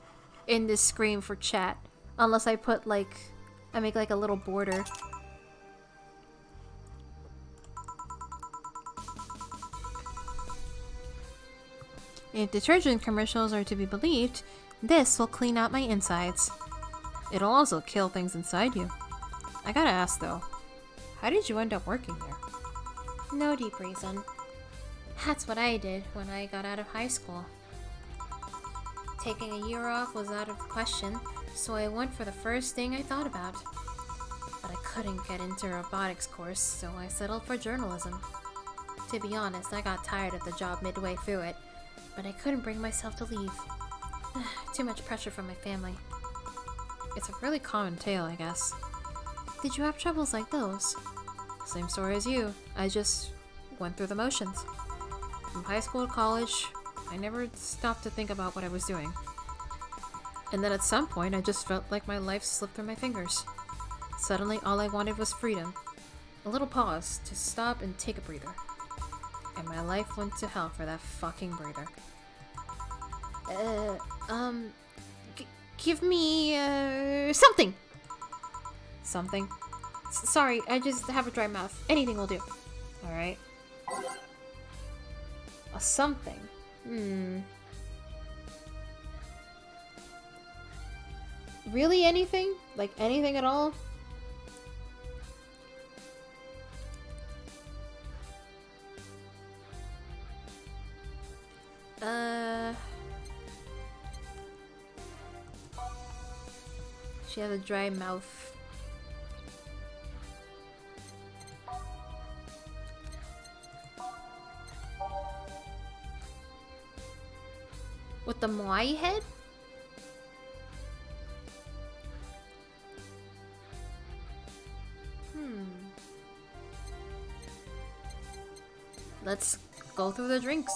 in this screen for chat. Unless I put, like, I make, like, a little border. If detergent commercials are to be believed, this will clean out my insides. It'll also kill things inside you. I gotta ask though, how did you end up working there? No deep reason. That's what I did when I got out of high school. Taking a year off was out of the question, so I went for the first thing I thought about. But I couldn't get into a robotics course, so I settled for journalism. To be honest, I got tired of the job midway through it, but I couldn't bring myself to leave. Too much pressure from my family. It's a really common tale, I guess. Did you have troubles like those? Same story as you. I just went through the motions. From high school to college, I never stopped to think about what I was doing. And then at some point, I just felt like my life slipped through my fingers. Suddenly, all I wanted was freedom. A little pause to stop and take a breather. And my life went to hell for that fucking breather. Give me, something! Something? Sorry, I just have a dry mouth. Anything will do. Alright. A something? Really anything? Like anything at all? She has a dry mouth. With the Moai head? Let's go through the drinks.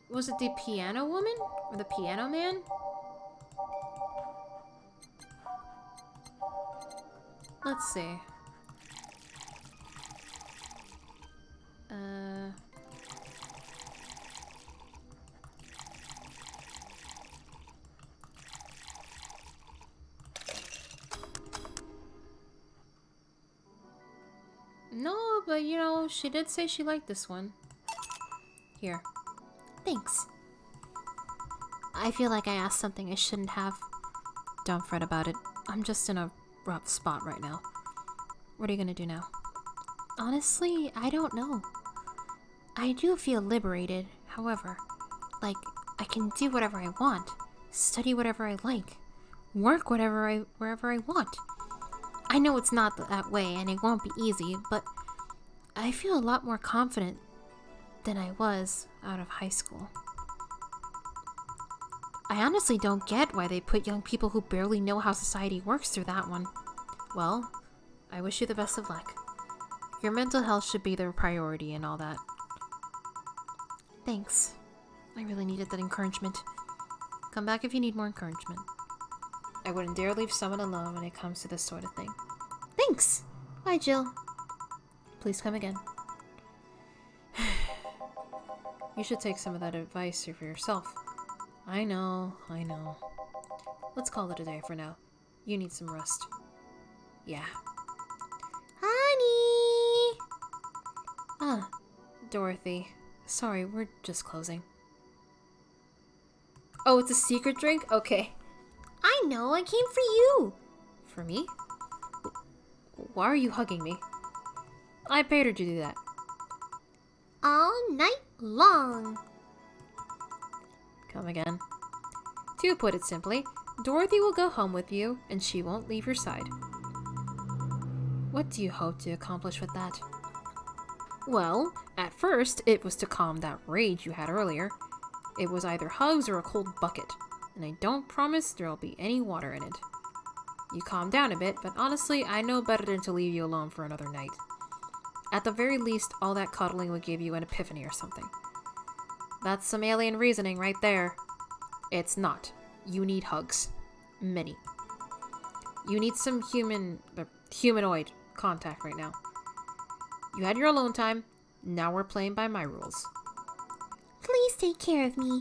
Was it the piano woman? Or the piano man? Let's see. No, but you know, she did say she liked this one. Here. Thanks. I feel like I asked something I shouldn't have. Don't fret about it. I'm just in a rough spot right now. What are you gonna do now? Honestly, I don't know. I do feel liberated, however. Like, I can do whatever I want, study whatever I like, work wherever I want. I know it's not that way and it won't be easy, but I feel a lot more confident than I was out of high school. I honestly don't get why they put young people who barely know how society works through that one. Well, I wish you the best of luck. Your mental health should be the priority and all that. Thanks. I really needed that encouragement. Come back if you need more encouragement. I wouldn't dare leave someone alone when it comes to this sort of thing. Thanks! Bye, Jill. Please come again. You should take some of that advice for yourself. I know. Let's call it a day for now. You need some rest. Yeah. Honey! Ah, Dorothy. Sorry, we're just closing. Oh, it's a secret drink? Okay. I know, I came for you! For me? Why are you hugging me? I paid her to do that. All night long. Come again. To put it simply, Dorothy will go home with you, and she won't leave your side. What do you hope to accomplish with that? Well, at first, it was to calm that rage you had earlier. It was either hugs or a cold bucket, and I don't promise there'll be any water in it. You calmed down a bit, but honestly, I know better than to leave you alone for another night. At the very least, all that cuddling would give you an epiphany or something. That's some alien reasoning right there. It's not. You need hugs. Many. You need some humanoid contact right now. You had your alone time. Now we're playing by my rules. Please take care of me.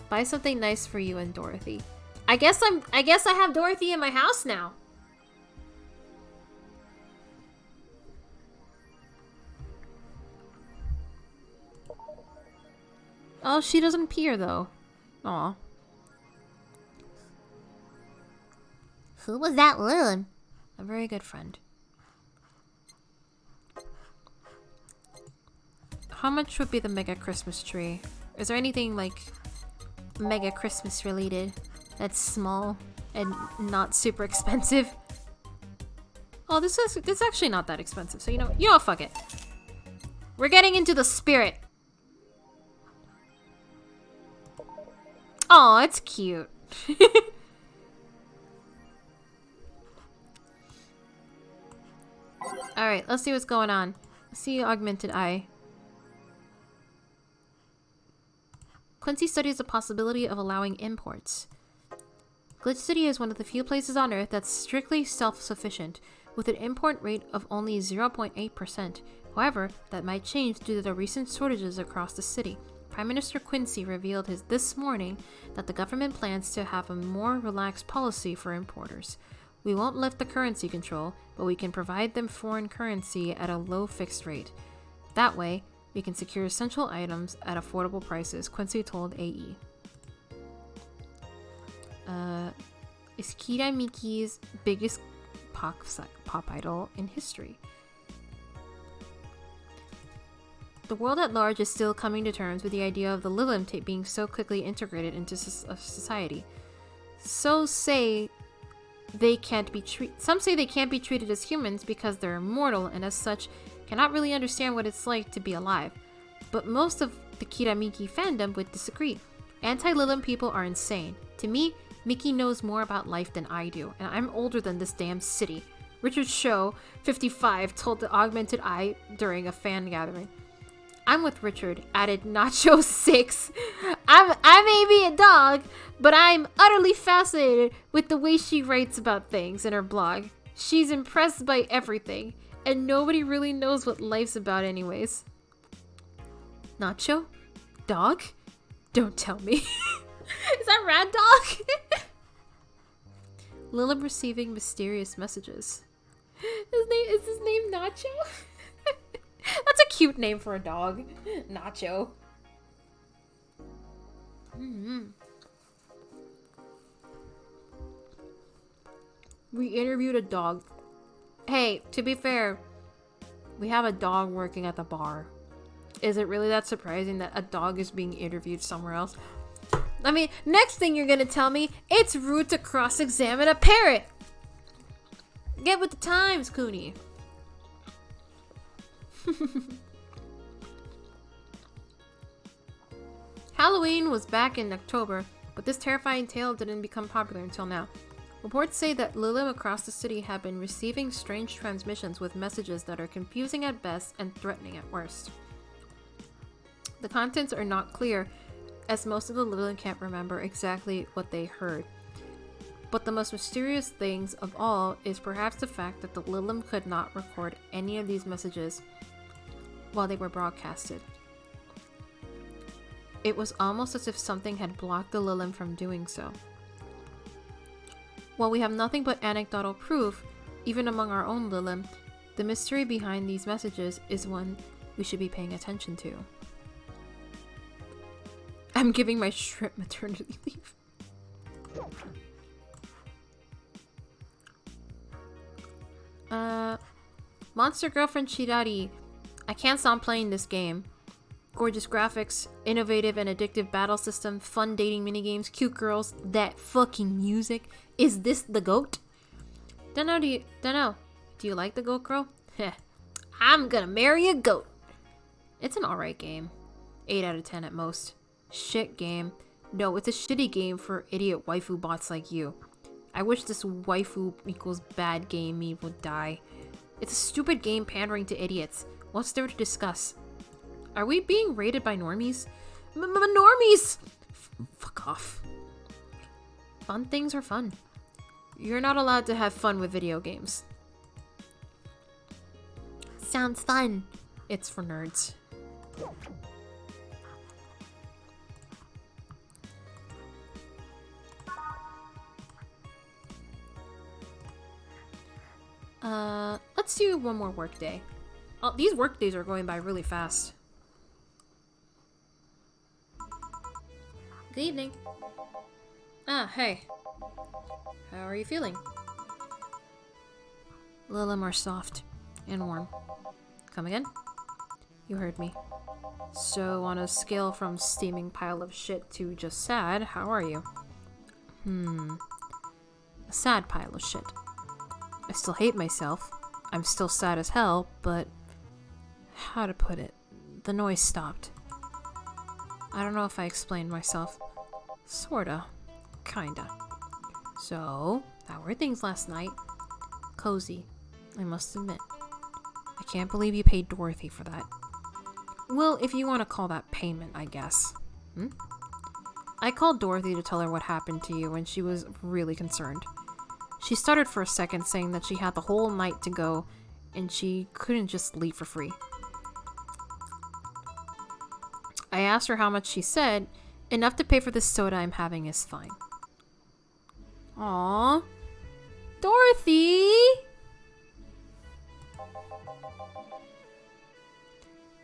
Buy something nice for you and Dorothy. I guess I have Dorothy in my house now. Oh, she doesn't appear though. Aw. Who was that loon? A very good friend. How much would be the mega Christmas tree? Is there anything like mega Christmas related that's small and not super expensive? Oh, this is actually not that expensive. So you know, fuck it. We're getting into the spirit. Oh, it's cute. Alright, let's see what's going on. See augmented eye. Quincy studies the possibility of allowing imports. Glitch City is one of the few places on Earth that's strictly self-sufficient, with an import rate of only 0.8%. However, that might change due to the recent shortages across the city. Prime Minister Quincy revealed this morning that the government plans to have a more relaxed policy for importers. We won't lift the currency control, but we can provide them foreign currency at a low fixed rate. That way, we can secure essential items at affordable prices, Quincy told AE. Is Kira Miki's biggest pop idol in history. The world at large is still coming to terms with the idea of the Lilim being so quickly integrated into society. Some say they can't be treated as humans because they're immortal and as such cannot really understand what it's like to be alive. But most of the Kiramiki fandom would disagree. Anti-Lilim people are insane. To me, Mickey knows more about life than I do, and I'm older than this damn city. Richard Show, 55, told the Augmented Eye during a fan gathering. I'm with Richard, added Nacho 6. I may be a dog, but I'm utterly fascinated with the way she writes about things in her blog. She's impressed by everything, and nobody really knows what life's about anyways. Nacho? Dog? Don't tell me. Is that Rad Dog? Lilim receiving mysterious messages. Is his name Nacho? That's a cute name for a dog. Nacho. We interviewed a dog. Hey, to be fair, we have a dog working at the bar. Is it really that surprising that a dog is being interviewed somewhere else? I mean, next thing you're gonna tell me, it's rude to cross-examine a parrot! Get with the times, Cooney. Halloween was back in October, but this terrifying tale didn't become popular until now. Reports say that Lilim across the city have been receiving strange transmissions with messages that are confusing at best and threatening at worst. The contents are not clear, as most of the Lilim can't remember exactly what they heard. But the most mysterious things of all is perhaps the fact that the Lilim could not record any of these messages while they were broadcasted. It was almost as if something had blocked the Lilim from doing so. While we have nothing but anecdotal proof, even among our own Lilim, the mystery behind these messages is one we should be paying attention to. I'm giving my shrimp maternity leave. Monster Girlfriend Shirari. I can't stop playing this game. Gorgeous graphics, innovative and addictive battle system, fun dating minigames, cute girls, that fucking music. Is this the goat? Dunno. Do you like the goat, girl? Heh. I'm gonna marry a goat. It's an alright game. 8 out of 10 at most. Shit game. No, it's a shitty game for idiot waifu bots like you. I wish this waifu equals bad game meme would die. It's a stupid game pandering to idiots. What's there to discuss? Are we being raided by normies? Normies! Fuck off. Fun things are fun. You're not allowed to have fun with video games. Sounds fun. It's for nerds. Let's do one more work day. Oh, these work days are going by really fast. Good evening. Ah, hey. How are you feeling? A little more soft and warm. Come again? You heard me. So, on a scale from steaming pile of shit to just sad, how are you? A sad pile of shit. I still hate myself. I'm still sad as hell, but how to put it? The noise stopped. I don't know if I explained myself. Sorta. Kinda. So, how were things last night? Cozy, I must admit. I can't believe you paid Dorothy for that. Well, if you want to call that payment, I guess. I called Dorothy to tell her what happened to you, and she was really concerned. She stuttered for a second, saying that she had the whole night to go, and she couldn't just leave for free. I asked her how much. She said, enough to pay for this soda I'm having is fine. Aww. Dorothy!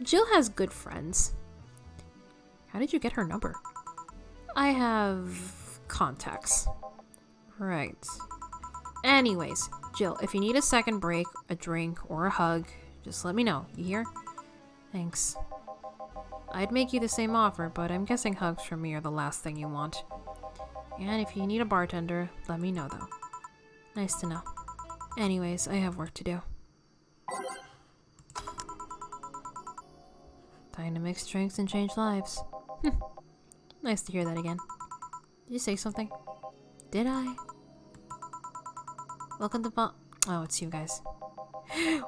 Jill has good friends. How did you get her number? I have contacts. Right. Anyways, Jill, if you need a second break, a drink, or a hug, just let me know. You hear? Thanks. I'd make you the same offer, but I'm guessing hugs from me are the last thing you want. And if you need a bartender, let me know though. Nice to know. Anyways, I have work to do. Time to mix drinks and change lives. Nice to hear that again. Did you say something? Did I? Welcome to Oh, it's you guys.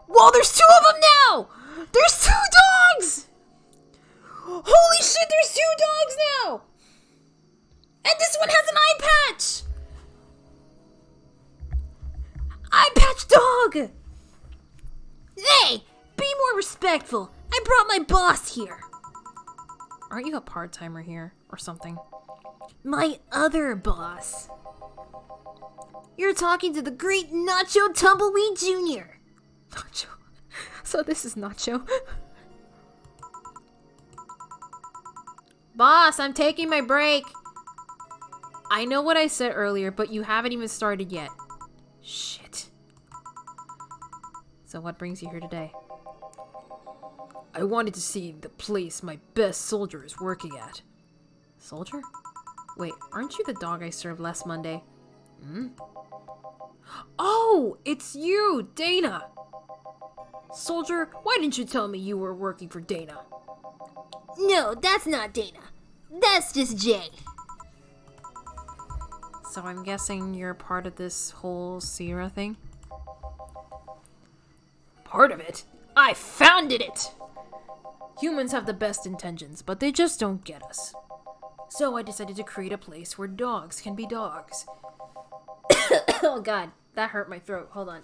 Whoa, there's 2 of them now! There's 2 dogs! Holy shit, there's 2 dogs now! And this one has an eye patch! Eye patch dog! Hey, be more respectful. I brought my boss here. Aren't you a part-timer here or something? My other boss. You're talking to the great Nacho Tumbleweed Jr. Nacho? So this is Nacho. Boss, I'm taking my break. I know what I said earlier, but you haven't even started yet. Shit. So what brings you here today? I wanted to see the place my best soldier is working at. Soldier? Wait, aren't you the dog I served last Monday? Oh, it's you, Dana! Soldier, why didn't you tell me you were working for Dana? No, that's not Dana. That's just Jay. So I'm guessing you're part of this whole Sierra thing? Part of it? I founded it! Humans have the best intentions, but they just don't get us. So I decided to create a place where dogs can be dogs. Oh god, that hurt my throat. Hold on.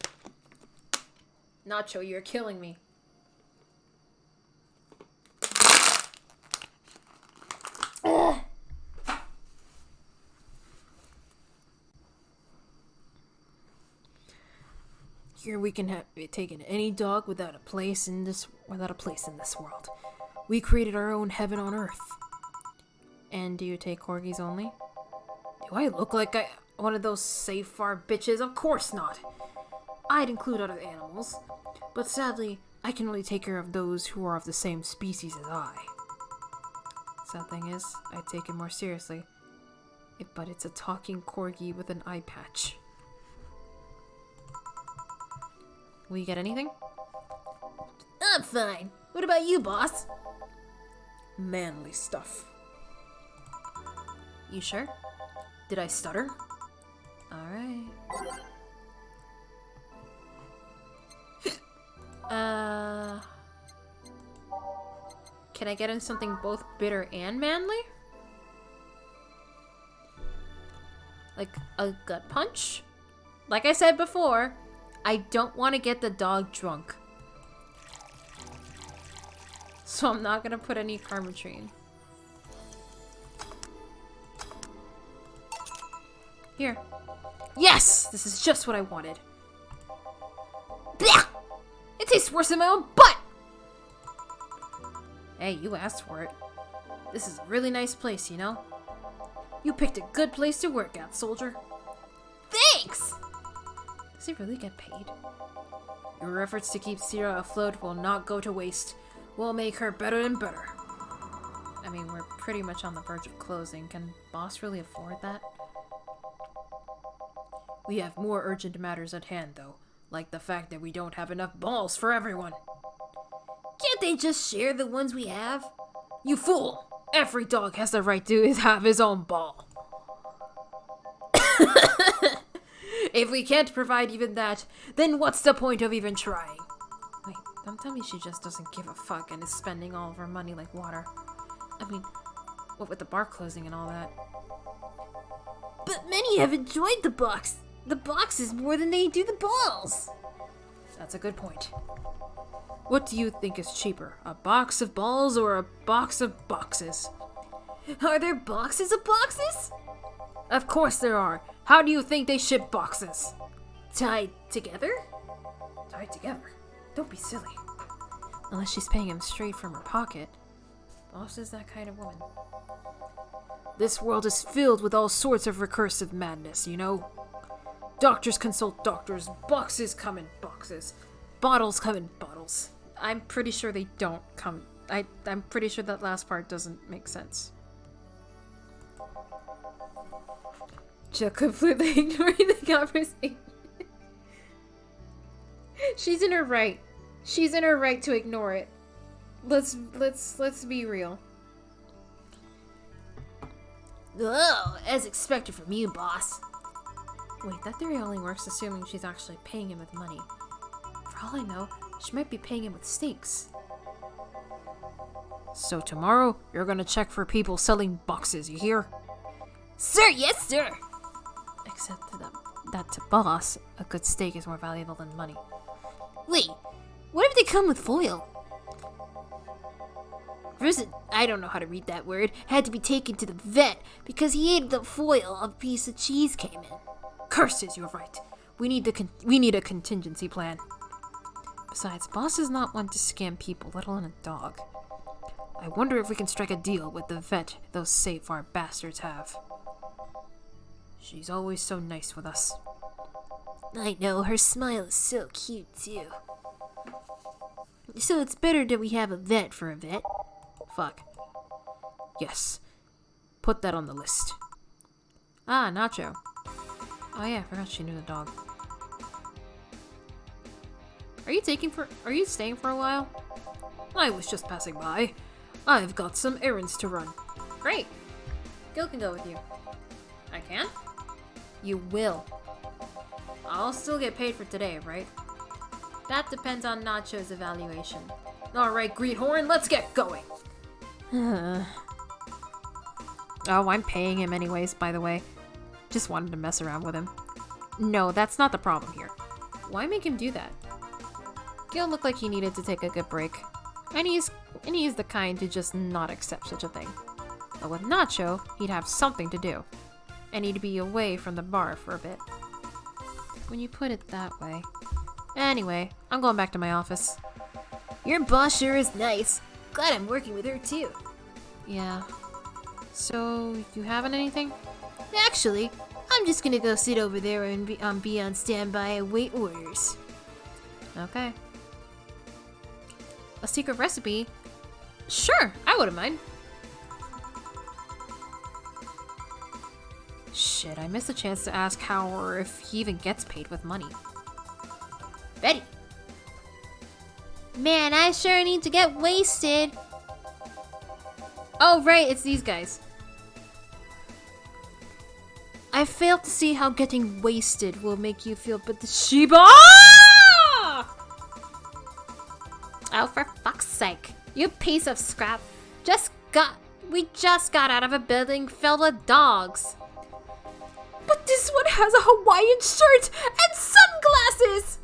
Nacho, you're killing me. Here we can have taken any dog without a place in this world. We created our own heaven on earth. And do you take corgis only? Do I look like one of those safe far bitches? Of course not. I'd include other animals, but sadly, I can only take care of those who are of the same species as I. Sad thing is, I take it more seriously. But it's a talking corgi with an eye patch. Will you get anything? I'm fine. What about you, boss? Manly stuff. You sure? Did I stutter? Alright. Can I get in something both bitter and manly? Like a gut punch? Like I said before, I don't want to get the dog drunk. So I'm not gonna put any Karmatrine. Here. Yes! This is just what I wanted. Blah! It tastes worse than my own butt! Hey, you asked for it. This is a really nice place, you know? You picked a good place to work at, soldier. Thanks! Does he really get paid? Your efforts to keep Sierra afloat will not go to waste. We'll make her better and better. I mean, we're pretty much on the verge of closing. Can boss really afford that? We have more urgent matters at hand, though, Like the fact that we don't have enough balls for everyone. Can't they just share the ones we have? You fool! Every dog has the right to have his own ball. If we can't provide even that, then what's the point of even trying? Wait, don't tell me she just doesn't give a fuck and is spending all of her money like water. I mean, what with the bar closing and all that? But many have enjoyed the boxes more than they do the balls. That's a good point. What do you think is cheaper, a box of balls or a box of boxes? Are there boxes of boxes? Of course there are. How do you think they ship boxes? Tied together? Tied together? Don't be silly. Unless she's paying him straight from her pocket. Boss is that kind of woman. This world is filled with all sorts of recursive madness, you know? Doctors consult doctors, boxes come in boxes, bottles come in bottles. I'm pretty sure they don't come. I'm pretty sure that last part doesn't make sense. Just completely ignoring the conversation. She's in her right. She's in her right to ignore it. Let's be real. Oh, as expected from you, boss. Wait, that theory only works assuming she's actually paying him with money. For all I know, she might be paying him with steaks. So tomorrow, you're gonna check for people selling boxes, you hear? Sir, yes, sir! Except that to boss, a good steak is more valuable than money. Wait, what if they come with foil? First, I don't know how to read that word, had to be taken to the vet because he ate the foil a piece of cheese came in. Curses, you're right. We need a contingency plan. Besides, boss is not one to scam people, let alone a dog. I wonder if we can strike a deal with the vet those safe-farm bastards have. She's always so nice with us. I know, her smile is so cute, too. So it's better that we have a vet for a vet. Fuck. Yes. Put that on the list. Ah, Nacho. Oh yeah, I forgot she knew the dog. Are you staying for a while? I was just passing by. I've got some errands to run. Great. Gil can go with you. I can? You will. I'll still get paid for today, right? That depends on Nacho's evaluation. Alright, Greenhorn, let's get going. Oh, I'm paying him anyways, by the way. Just wanted to mess around with him. No, that's not the problem here. Why make him do that? Gil looked like he needed to take a good break. And he's the kind to just not accept such a thing. But with Nacho, he'd have something to do. And he'd be away from the bar for a bit. When you put it that way. Anyway, I'm going back to my office. Your boss sure is nice. Glad I'm working with her too. Yeah. So, you having anything? Actually, I'm just gonna go sit over there and be on standby and wait orders. Okay. A secret recipe? Sure, I wouldn't mind. Shit, I missed a chance to ask how or if he even gets paid with money. Ready. Man, I sure need to get wasted. Oh, right, it's these guys. I fail to see how getting wasted will make you feel, but the Sheba! Ah! Oh, for fuck's sake. You piece of scrap. We just got out of a building filled with dogs. But this one has a Hawaiian shirt and sunglasses!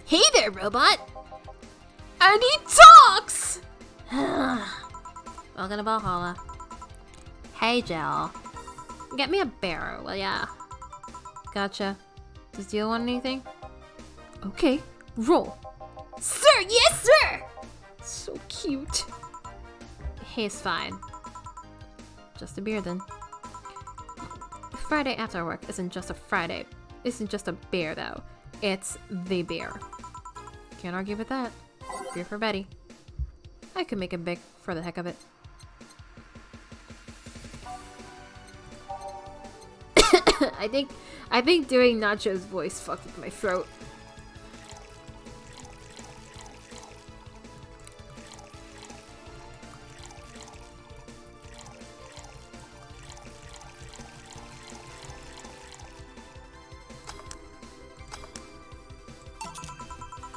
Hey there, robot. And he talks! Welcome to Valhalla. Hey, Jill. Get me a bear, will ya? Gotcha. Does Jill want anything? Okay, roll. Sir, yes, sir! So cute. He's fine. Just a beer then. Friday after work isn't just a Friday. Isn't just a beer though. It's the beer. Can't argue with that. Beer for Betty. I could make it big for the heck of it. I think doing Nacho's voice fucked with my throat.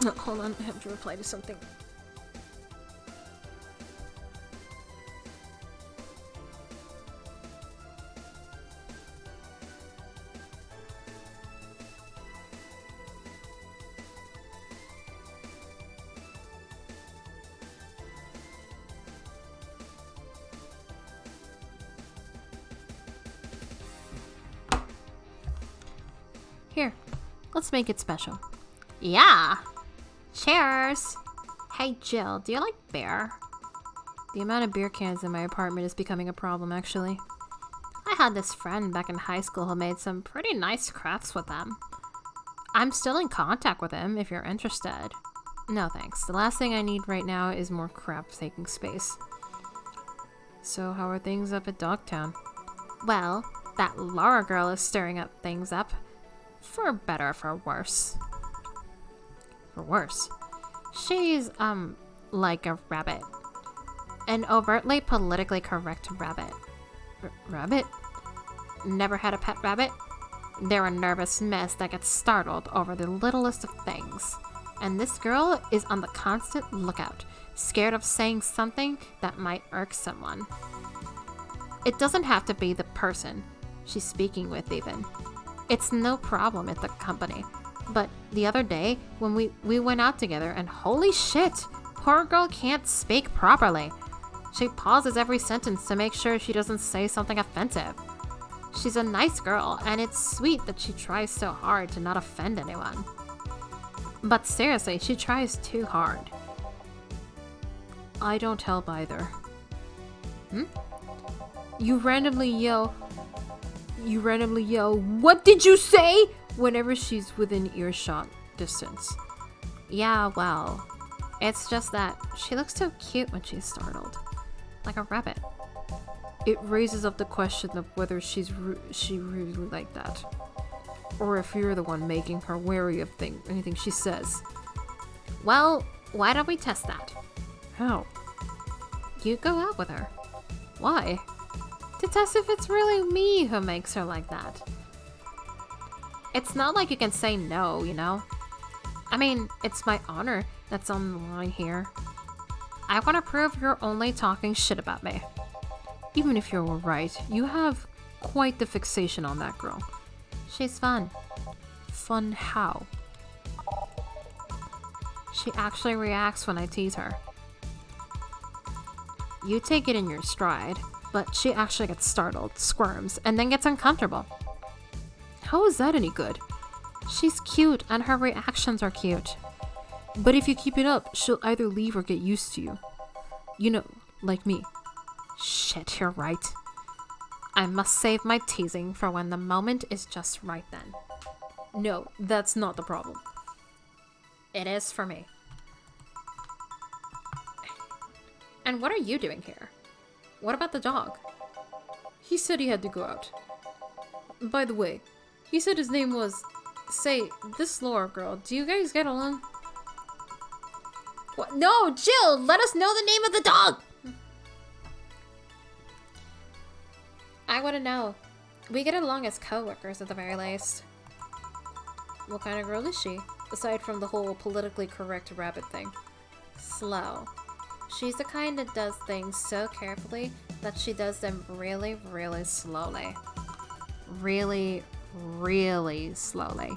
Oh, hold on, I have to reply to something. Here, let's make it special. Yeah! Cheers! Hey Jill, do you like beer? The amount of beer cans in my apartment is becoming a problem, actually. I had this friend back in high school who made some pretty nice crafts with them. I'm still in contact with him if you're interested. No thanks, the last thing I need right now is more crap taking space. So how are things up at Dogtown? Well, that Laura girl is stirring up things up. For better or for worse. For worse. She's, like a rabbit. An overtly politically correct rabbit. Rabbit? Never had a pet rabbit? They're a nervous mess that gets startled over the littlest of things. And this girl is on the constant lookout, scared of saying something that might irk someone. It doesn't have to be the person she's speaking with, even. It's no problem at the company. But the other day, when we went out together, and holy shit, poor girl can't speak properly. She pauses every sentence to make sure she doesn't say something offensive. She's a nice girl, and it's sweet that she tries so hard to not offend anyone. But seriously, she tries too hard. I don't help either. You randomly yell, "What did you say?" whenever she's within earshot distance. Yeah, well, it's just that she looks so cute when she's startled. Like a rabbit. It raises up the question of whether she really like that. Or if you're the one making her wary of anything she says. Well, why don't we test that? How? You go out with her. Why? To test if it's really me who makes her like that. It's not like you can say no, you know? I mean, it's my honor that's on the line here. I want to prove you're only talking shit about me. Even if you're right, you have quite the fixation on that girl. She's fun. Fun how? She actually reacts when I tease her. You take it in your stride, but she actually gets startled, squirms, and then gets uncomfortable. How is that any good? She's cute, and her reactions are cute. But if you keep it up, she'll either leave or get used to you. You know, like me. Shit, you're right. I must save my teasing for when the moment is just right then. No, that's not the problem. It is for me. And what are you doing here? What about the dog? He said he had to go out. By the way, he said his name was... Say, this Laura girl, do you guys get along? What? No, Jill, let us know the name of the dog! I want to know. We get along as co-workers at the very least. What kind of girl is she? Aside from the whole politically correct rabbit thing. Slow. She's the kind that does things so carefully that she does them really, really slowly. Really, really slowly.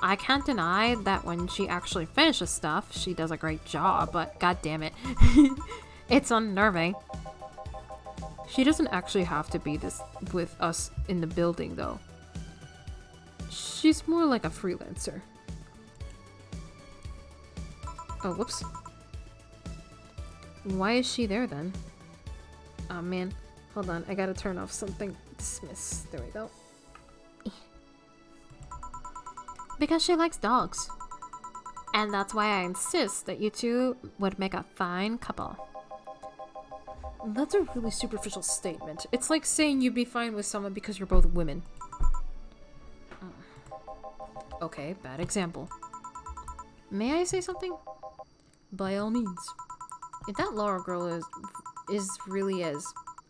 I can't deny that when she actually finishes stuff, she does a great job, but god damn it. It's unnerving. She doesn't actually have to be this with us in the building, though. She's more like a freelancer. Oh, whoops. Why is she there, then? Oh, man. Hold on, I gotta turn off something. Dismiss. There we go. Because she likes dogs. And that's why I insist that you two would make a fine couple. That's a really superficial statement. It's like saying you'd be fine with someone because you're both women. Okay, bad example. May I say something? By all means. If that Laura girl is really as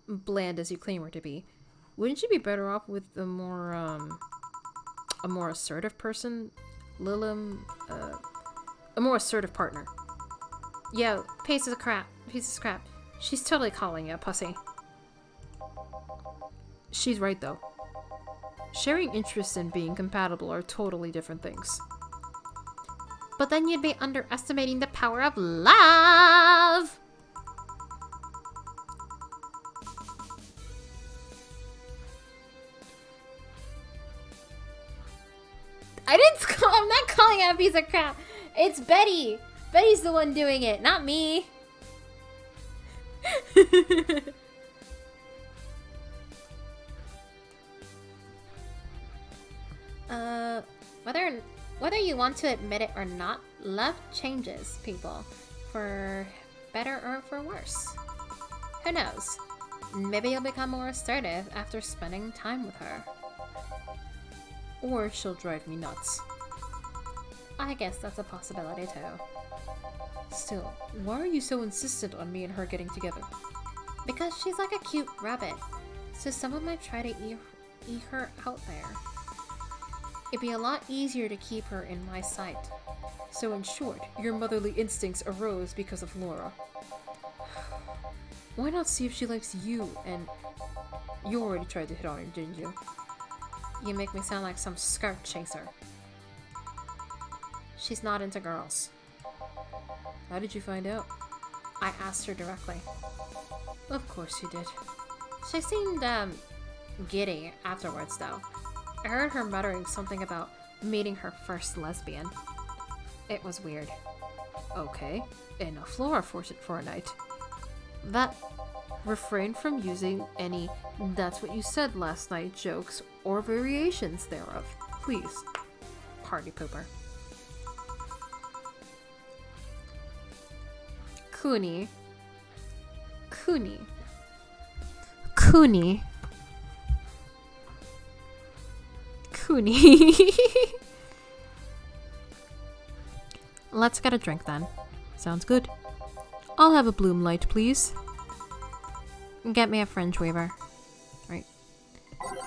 bland as you claim her to be, wouldn't you be better off with a more assertive person? Lilim, a more assertive partner. Yo, piece of crap. She's totally calling you a pussy. She's right though. Sharing interests and being compatible are totally different things. But then you'd be underestimating the power of love! I'm not calling her a piece of crap. It's Betty. Betty's the one doing it, not me. Whether you want to admit it or not, love changes people. For better or for worse. Who knows? Maybe you'll become more assertive after spending time with her. Or she'll drive me nuts. I guess that's a possibility too. Still, why are you so insistent on me and her getting together? Because she's like a cute rabbit, so someone might try to eat her out there. It'd be a lot easier to keep her in my sight. So in short, your motherly instincts arose because of Laura. Why not see if she likes you and... You already tried to hit on her, didn't you? You make me sound like some skirt chaser. She's not into girls. How did you find out? I asked her directly. Of course you did. She seemed, giddy afterwards, though. I heard her muttering something about meeting her first lesbian. It was weird. Okay, enough Laura for a night. Refrain from using any "that's what you said last night" jokes or variations thereof. Please. Party pooper. Cooney. Let's get a drink then. Sounds good. I'll have a bloom light, please. Get me a fringe weaver. Right.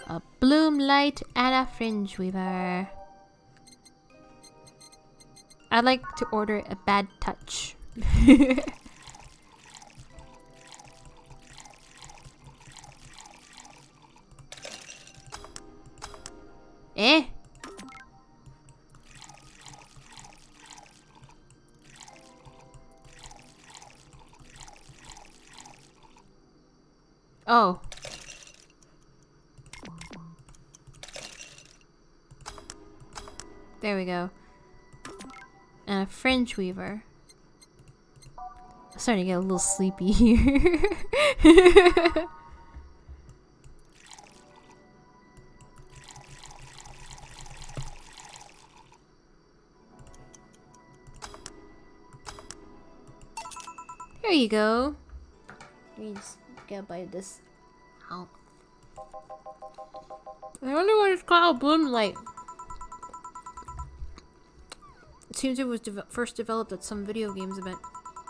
A bloom light and a fringe weaver. I'd like to order a bad touch. Eh? Oh. There we go. And a fringe weaver. I'm starting to get a little sleepy here. There you go. Let me just get by this out. I wonder what it's called. Bloom light. It seems it was first developed at some video games event.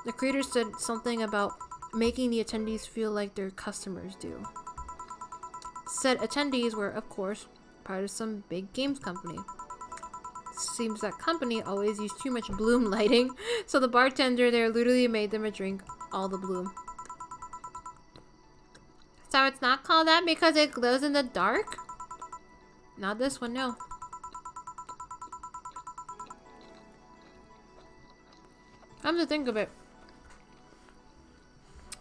The creator said something about making the attendees feel like their customers do. Said attendees were, of course, part of some big games company. Seems that company always used too much bloom lighting, so the bartender there literally made them a drink all the bloom. So it's not called that because it glows in the dark? Not this one, no. Come to think of it.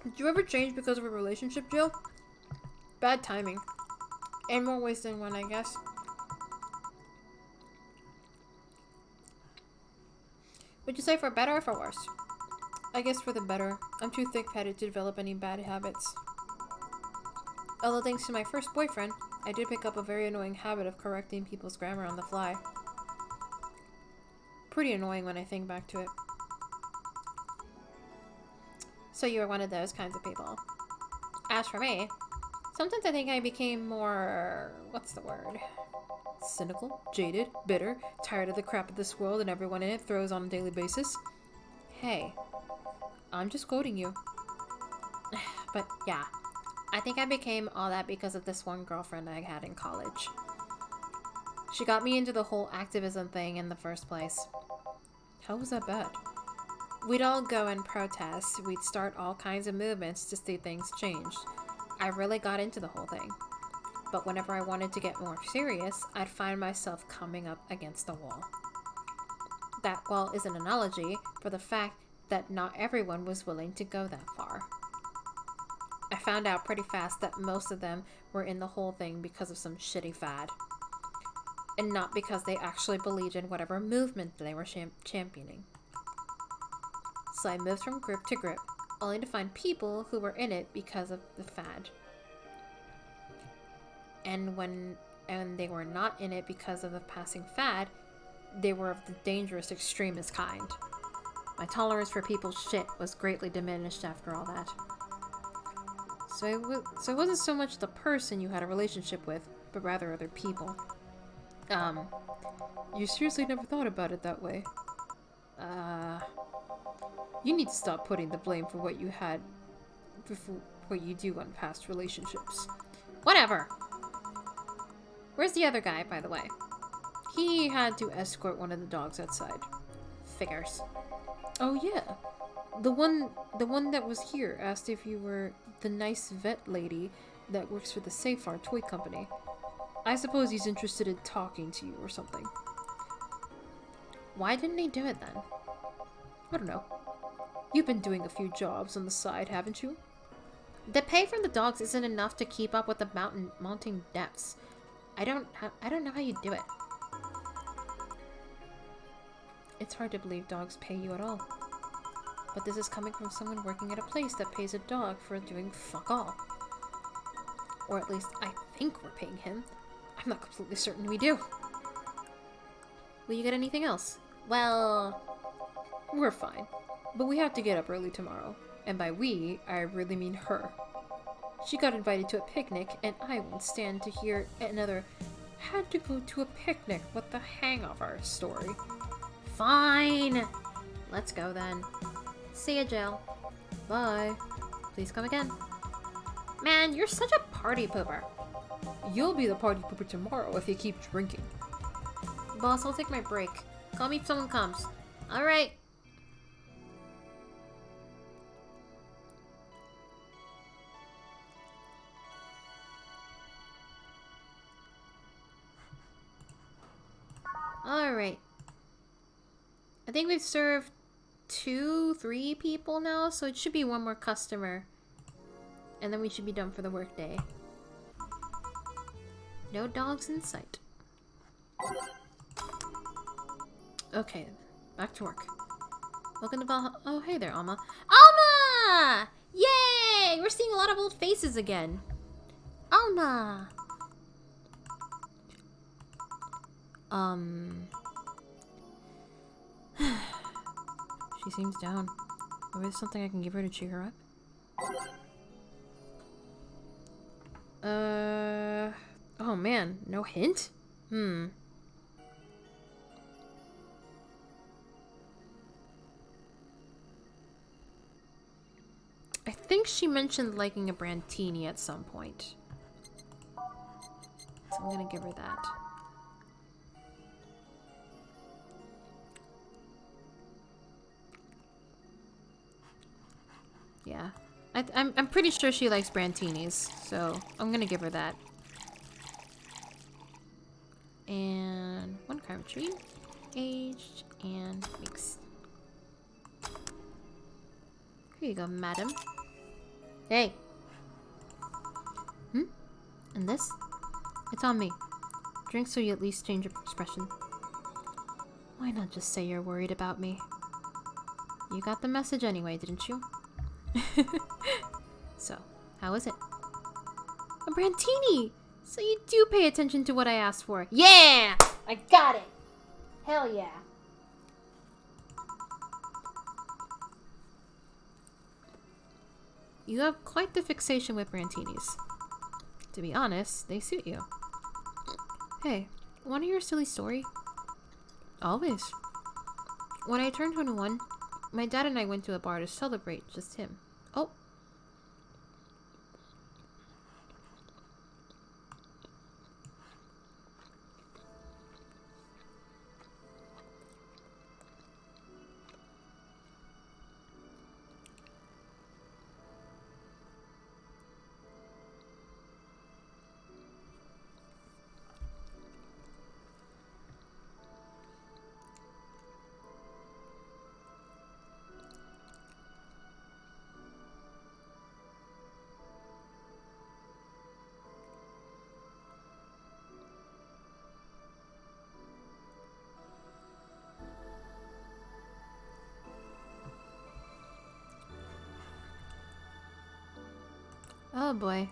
Did you ever change because of a relationship, Jill? Bad timing. And more ways than one, I guess. Would you say for better or for worse? I guess for the better. I'm too thick-headed to develop any bad habits. Although thanks to my first boyfriend, I did pick up a very annoying habit of correcting people's grammar on the fly. Pretty annoying when I think back to it. So you were one of those kinds of people. As for me, sometimes I think I became more... what's the word? Cynical, jaded, bitter, tired of the crap of this world and everyone in it throws on a daily basis. Hey, I'm just quoting you. But yeah, I think I became all that because of this one girlfriend I had in college. She got me into the whole activism thing in the first place. How was that bad? We'd all go and protest. We'd start all kinds of movements to see things changed. I really got into the whole thing. But whenever I wanted to get more serious, I'd find myself coming up against a wall. That wall is an analogy for the fact that not everyone was willing to go that far. I found out pretty fast that most of them were in the whole thing because of some shitty fad. And not because they actually believed in whatever movement they were championing. So I moved from group to group, only to find people who were in it because of the fad. And when they were not in it because of the passing fad, they were of the dangerous extremist kind. My tolerance for people's shit was greatly diminished after all that. So it wasn't so much the person you had a relationship with, but rather other people. You seriously never thought about it that way? You need to stop putting the blame for what you had, for what you do on past relationships. Whatever! Where's the other guy, by the way? He had to escort one of the dogs outside. Figures. Oh yeah. The one that was here asked if you were the nice vet lady that works for the Safar toy company. I suppose he's interested in talking to you or something. Why didn't he do it then? I don't know. You've been doing a few jobs on the side, haven't you? The pay from the dogs isn't enough to keep up with the mounting depths. I don't know how you do it. It's hard to believe dogs pay you at all. But this is coming from someone working at a place that pays a dog for doing fuck all. Or at least I think we're paying him. I'm not completely certain we do. Will you get anything else? Well, we're fine. But we have to get up early tomorrow. And by we, I really mean her. She got invited to a picnic, and I won't stand to hear another "had to go to a picnic with the hangover" story. Fine. Let's go then. See ya, Jill. Bye. Please come again. Man, you're such a party pooper. You'll be the party pooper tomorrow if you keep drinking. Boss, I'll take my break. Call me if someone comes. Alright. Alright. I think we've served 3 people now, so it should be one more customer. And then we should be done for the workday. No dogs in sight. Okay, back to work. Welcome to Valhalla. Oh, hey there, Alma. Alma! Yay! We're seeing a lot of old faces again. Alma! She seems down. Maybe there's something I can give her to cheer her up? Oh man, no hint? I think she mentioned liking a Brantini at some point. So I'm gonna give her that. Yeah. I'm pretty sure she likes Brantinis, so I'm gonna give her that. And 1 cartridge, aged and mixed. Here you go, madam. Hey. And this? It's on me. Drink so you at least change your expression. Why not just say you're worried about me? You got the message anyway, didn't you? So, how is it? A Brantini! So you do pay attention to what I asked for. Yeah! I got it! Hell yeah. You have quite the fixation with Brantinis. To be honest, they suit you. Hey, Want to hear a silly story? Always. When I turned 21, my dad and I went to a bar to celebrate, just him. Oh. Oh boy.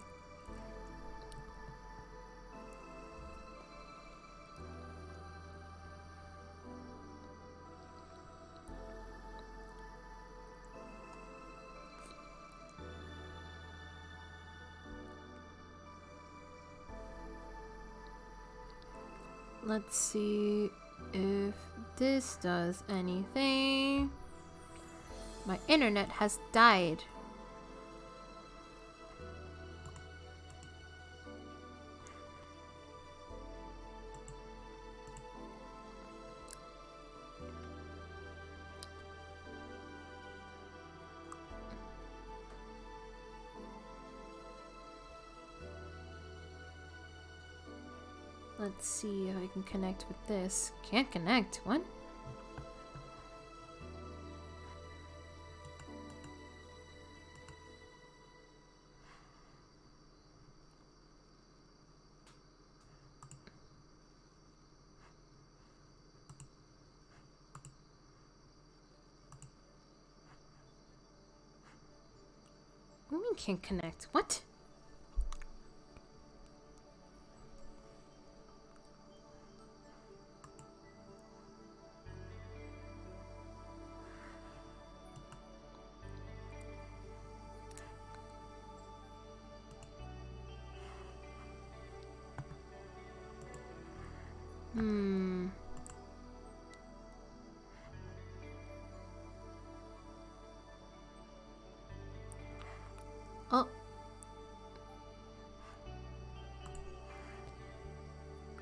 Let's see if this does anything. My internet has died. Let's see if I can connect with this. Can't connect. What? What do you mean can't connect? What? Oh.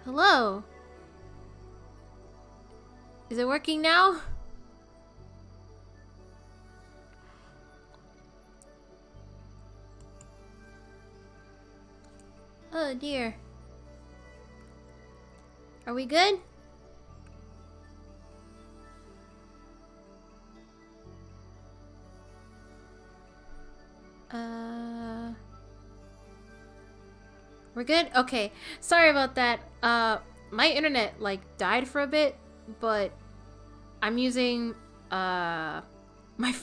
Hello? Is it working now? Oh dear. Are we good? We're good? Okay. Sorry about that. My internet, like, died for a bit, but I'm using, my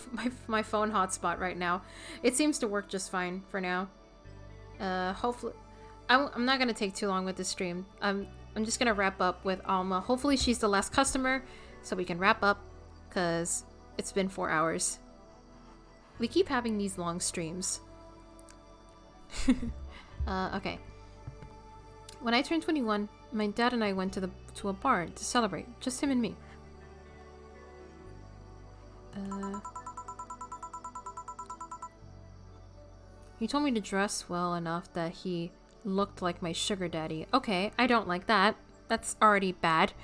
phone hotspot right now. It seems to work just fine for now. Hopefully... I'm not gonna take too long with this stream. I'm just gonna wrap up with Alma. Hopefully she's the last customer, so we can wrap up, because it's been 4 hours. We keep having these long streams. Okay. When I turned 21, my dad and I went to a bar to celebrate. Just him and me. He told me to dress well enough that he looked like my sugar daddy. Okay, I don't like that. That's already bad.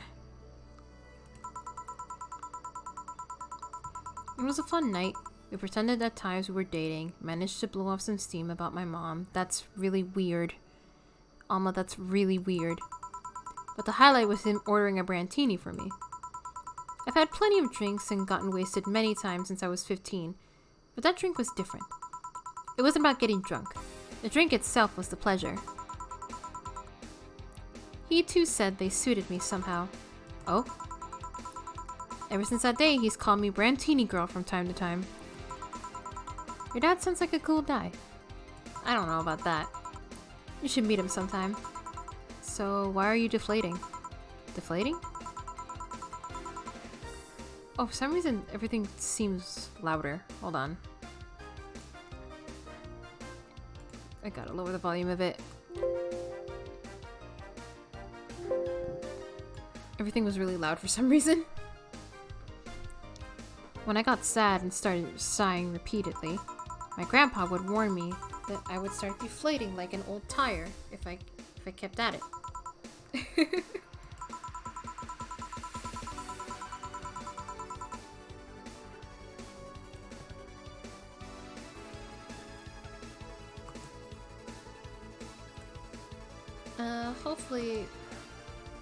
It was a fun night. We pretended at times we were dating, managed to blow off some steam about my mom. That's really weird. Alma, that's really weird. But the highlight was him ordering a brandtini for me. I've had plenty of drinks and gotten wasted many times since I was 15, but that drink was different. It wasn't about getting drunk. The drink itself was the pleasure. He too said they suited me somehow. Oh? Ever since that day, he's called me Brandtini Girl from time to time. Your dad sounds like a cool guy. I don't know about that. You should meet him sometime. So, why are you deflating? Deflating? Oh, for some reason, everything seems louder. Hold on. I gotta lower the volume a bit. Everything was really loud for some reason. When I got sad and started sighing repeatedly, my grandpa would warn me that I would start deflating like an old tire if I kept at it. Hopefully,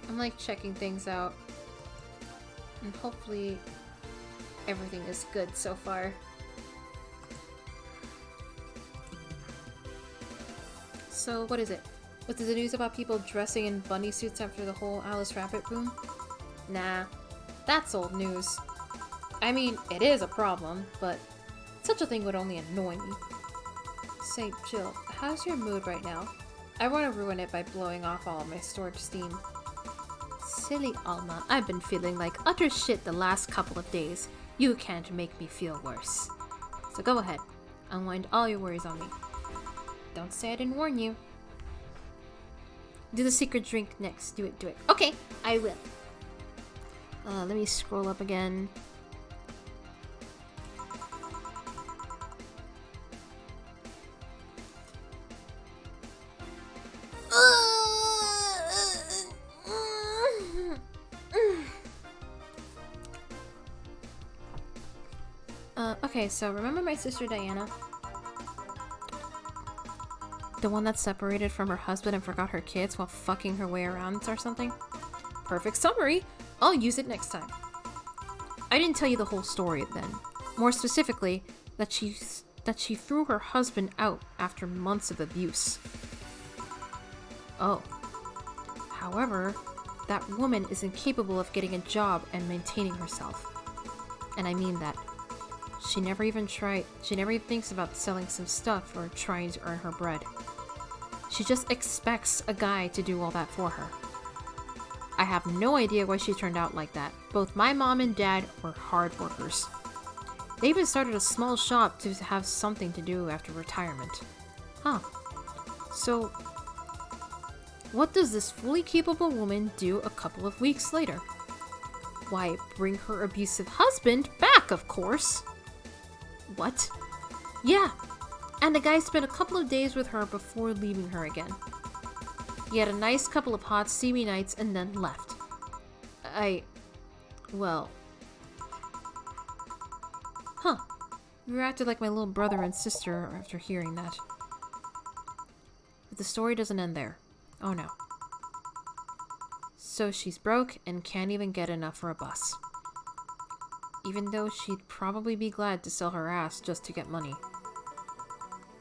I'm like checking things out, and hopefully everything is good so far. So what is it? What's the news about people dressing in bunny suits after the whole Alice Rabbit boom? Nah, that's old news. I mean, it is a problem, but such a thing would only annoy me. Say, Jill, how's your mood right now? I want to ruin it by blowing off all of my stored steam. Silly Alma, I've been feeling like utter shit the last couple of days. You can't make me feel worse. So go ahead, unwind all your worries on me. Don't say I didn't warn you. Do the secret drink next. Do it, do it. Okay, I will. Let me scroll up again. Okay, so remember my sister Diana? The one that separated from her husband and forgot her kids while fucking her way around or something? Perfect summary! I'll use it next time. I didn't tell you the whole story then. More specifically, that she threw her husband out after months of abuse. Oh. However, that woman is incapable of getting a job and maintaining herself. And I mean that. She never even thinks about selling some stuff or trying to earn her bread. She just expects a guy to do all that for her. I have no idea why she turned out like that. Both my mom and dad were hard workers. They even started a small shop to have something to do after retirement. Huh. So, what does this fully capable woman do a couple of weeks later? Why, bring her abusive husband back, of course. What? Yeah, and the guy spent a couple of days with her before leaving her again. He had a nice couple of hot, steamy nights and then left. Well... Huh. You acted like my little brother and sister after hearing that. But the story doesn't end there. Oh no. So she's broke and can't even get enough for a bus. Even though she'd probably be glad to sell her ass just to get money.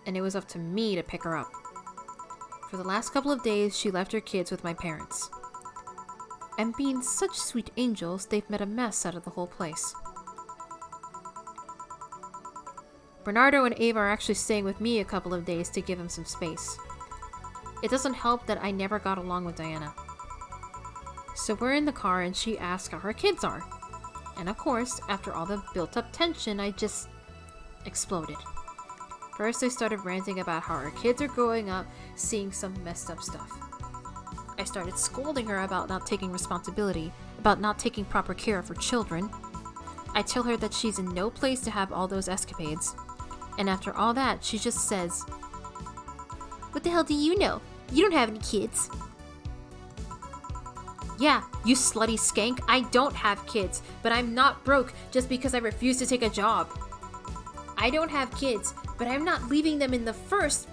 And it was up to me to pick her up. For the last couple of days, she left her kids with my parents. And being such sweet angels, they've made a mess out of the whole place. Bernardo and Ava are actually staying with me a couple of days to give them some space. It doesn't help that I never got along with Diana. So we're in the car and she asks how her kids are. And of course, after all the built-up tension, I just exploded. First, I started ranting about how her kids are growing up, seeing some messed up stuff. I started scolding her about not taking responsibility, about not taking proper care of her children. I tell her that she's in no place to have all those escapades. And after all that, she just says, "What the hell do you know? You don't have any kids." Yeah, you slutty skank, I don't have kids, but I'm not broke just because I refuse to take a job. I don't have kids, but I'm not leaving them in the first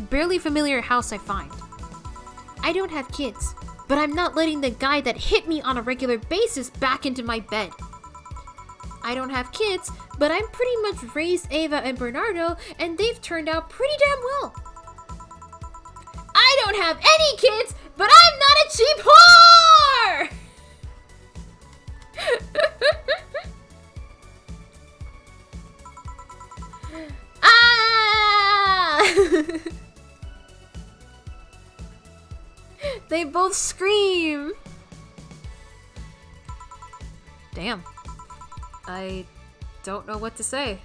barely familiar house I find. I don't have kids, but I'm not letting the guy that hit me on a regular basis back into my bed. I don't have kids, but I'm pretty much raised Ava and Bernardo, and they've turned out pretty damn well. I don't have any kids, but I'm not a cheap whore! Ah! They both scream. Damn. I don't know what to say.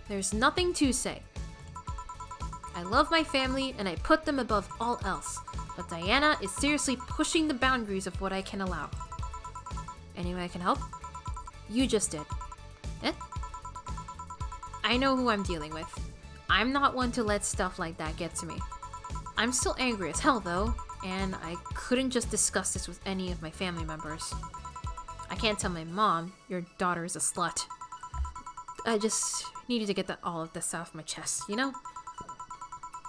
There's nothing to say. I love my family and I put them above all else. But Diana is seriously pushing the boundaries of what I can allow. Any way I can help? You just did. Eh? I know who I'm dealing with. I'm not one to let stuff like that get to me. I'm still angry as hell though, and I couldn't just discuss this with any of my family members. I can't tell my mom, your daughter is a slut. I just needed to get all of this off my chest, you know?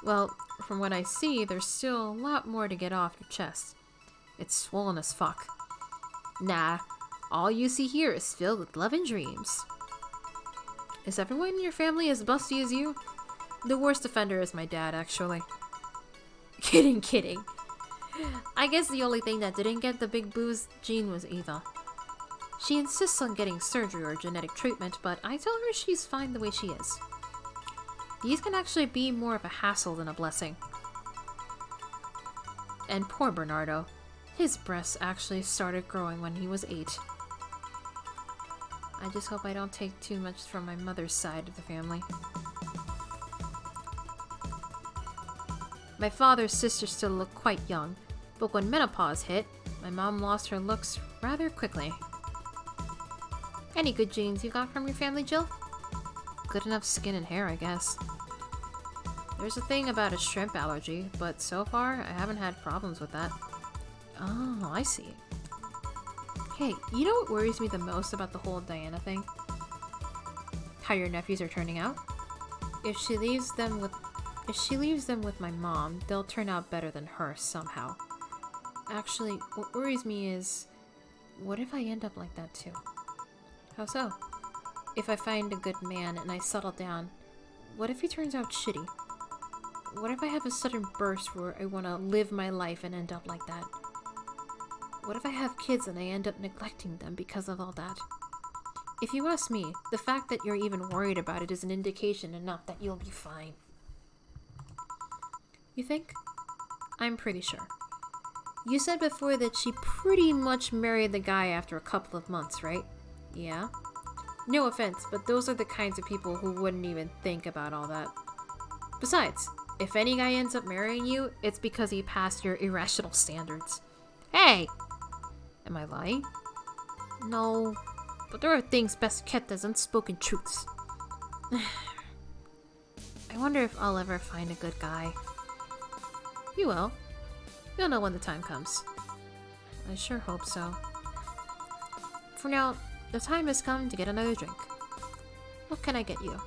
Well, from what I see, there's still a lot more to get off your chest. It's swollen as fuck. Nah, all you see here is filled with love and dreams. Is everyone in your family as busty as you? The worst offender is my dad, actually. Kidding. I guess the only thing that didn't get the big booze gene was Eva. She insists on getting surgery or genetic treatment, but I tell her she's fine the way she is. These can actually be more of a hassle than a blessing. And poor Bernardo. His breasts actually started growing when he was 8. I just hope I don't take too much from my mother's side of the family. My father's sisters still look quite young, but when menopause hit, my mom lost her looks rather quickly. Any good genes you got from your family, Jill? Good enough skin and hair, I guess. There's a thing about a shrimp allergy, but so far I haven't had problems with that. Oh, I see. Hey, you know what worries me the most about the whole Diana thing? How your nephews are turning out? If she leaves them with my mom, they'll turn out better than her somehow. Actually, what worries me is, what if I end up like that too? How so? If I find a good man and I settle down, what if he turns out shitty? What if I have a sudden burst where I want to live my life and end up like that? What if I have kids and I end up neglecting them because of all that? If you ask me, the fact that you're even worried about it is an indication enough that you'll be fine. You think? I'm pretty sure. You said before that she pretty much married the guy after a couple of months, right? Yeah? No offense, but those are the kinds of people who wouldn't even think about all that. Besides, if any guy ends up marrying you, it's because he passed your irrational standards. Hey! Am I lying? No, but there are things best kept as unspoken truths. I wonder if I'll ever find a good guy. You will. You'll know when the time comes. I sure hope so. For now, the time has come to get another drink. What can I get you?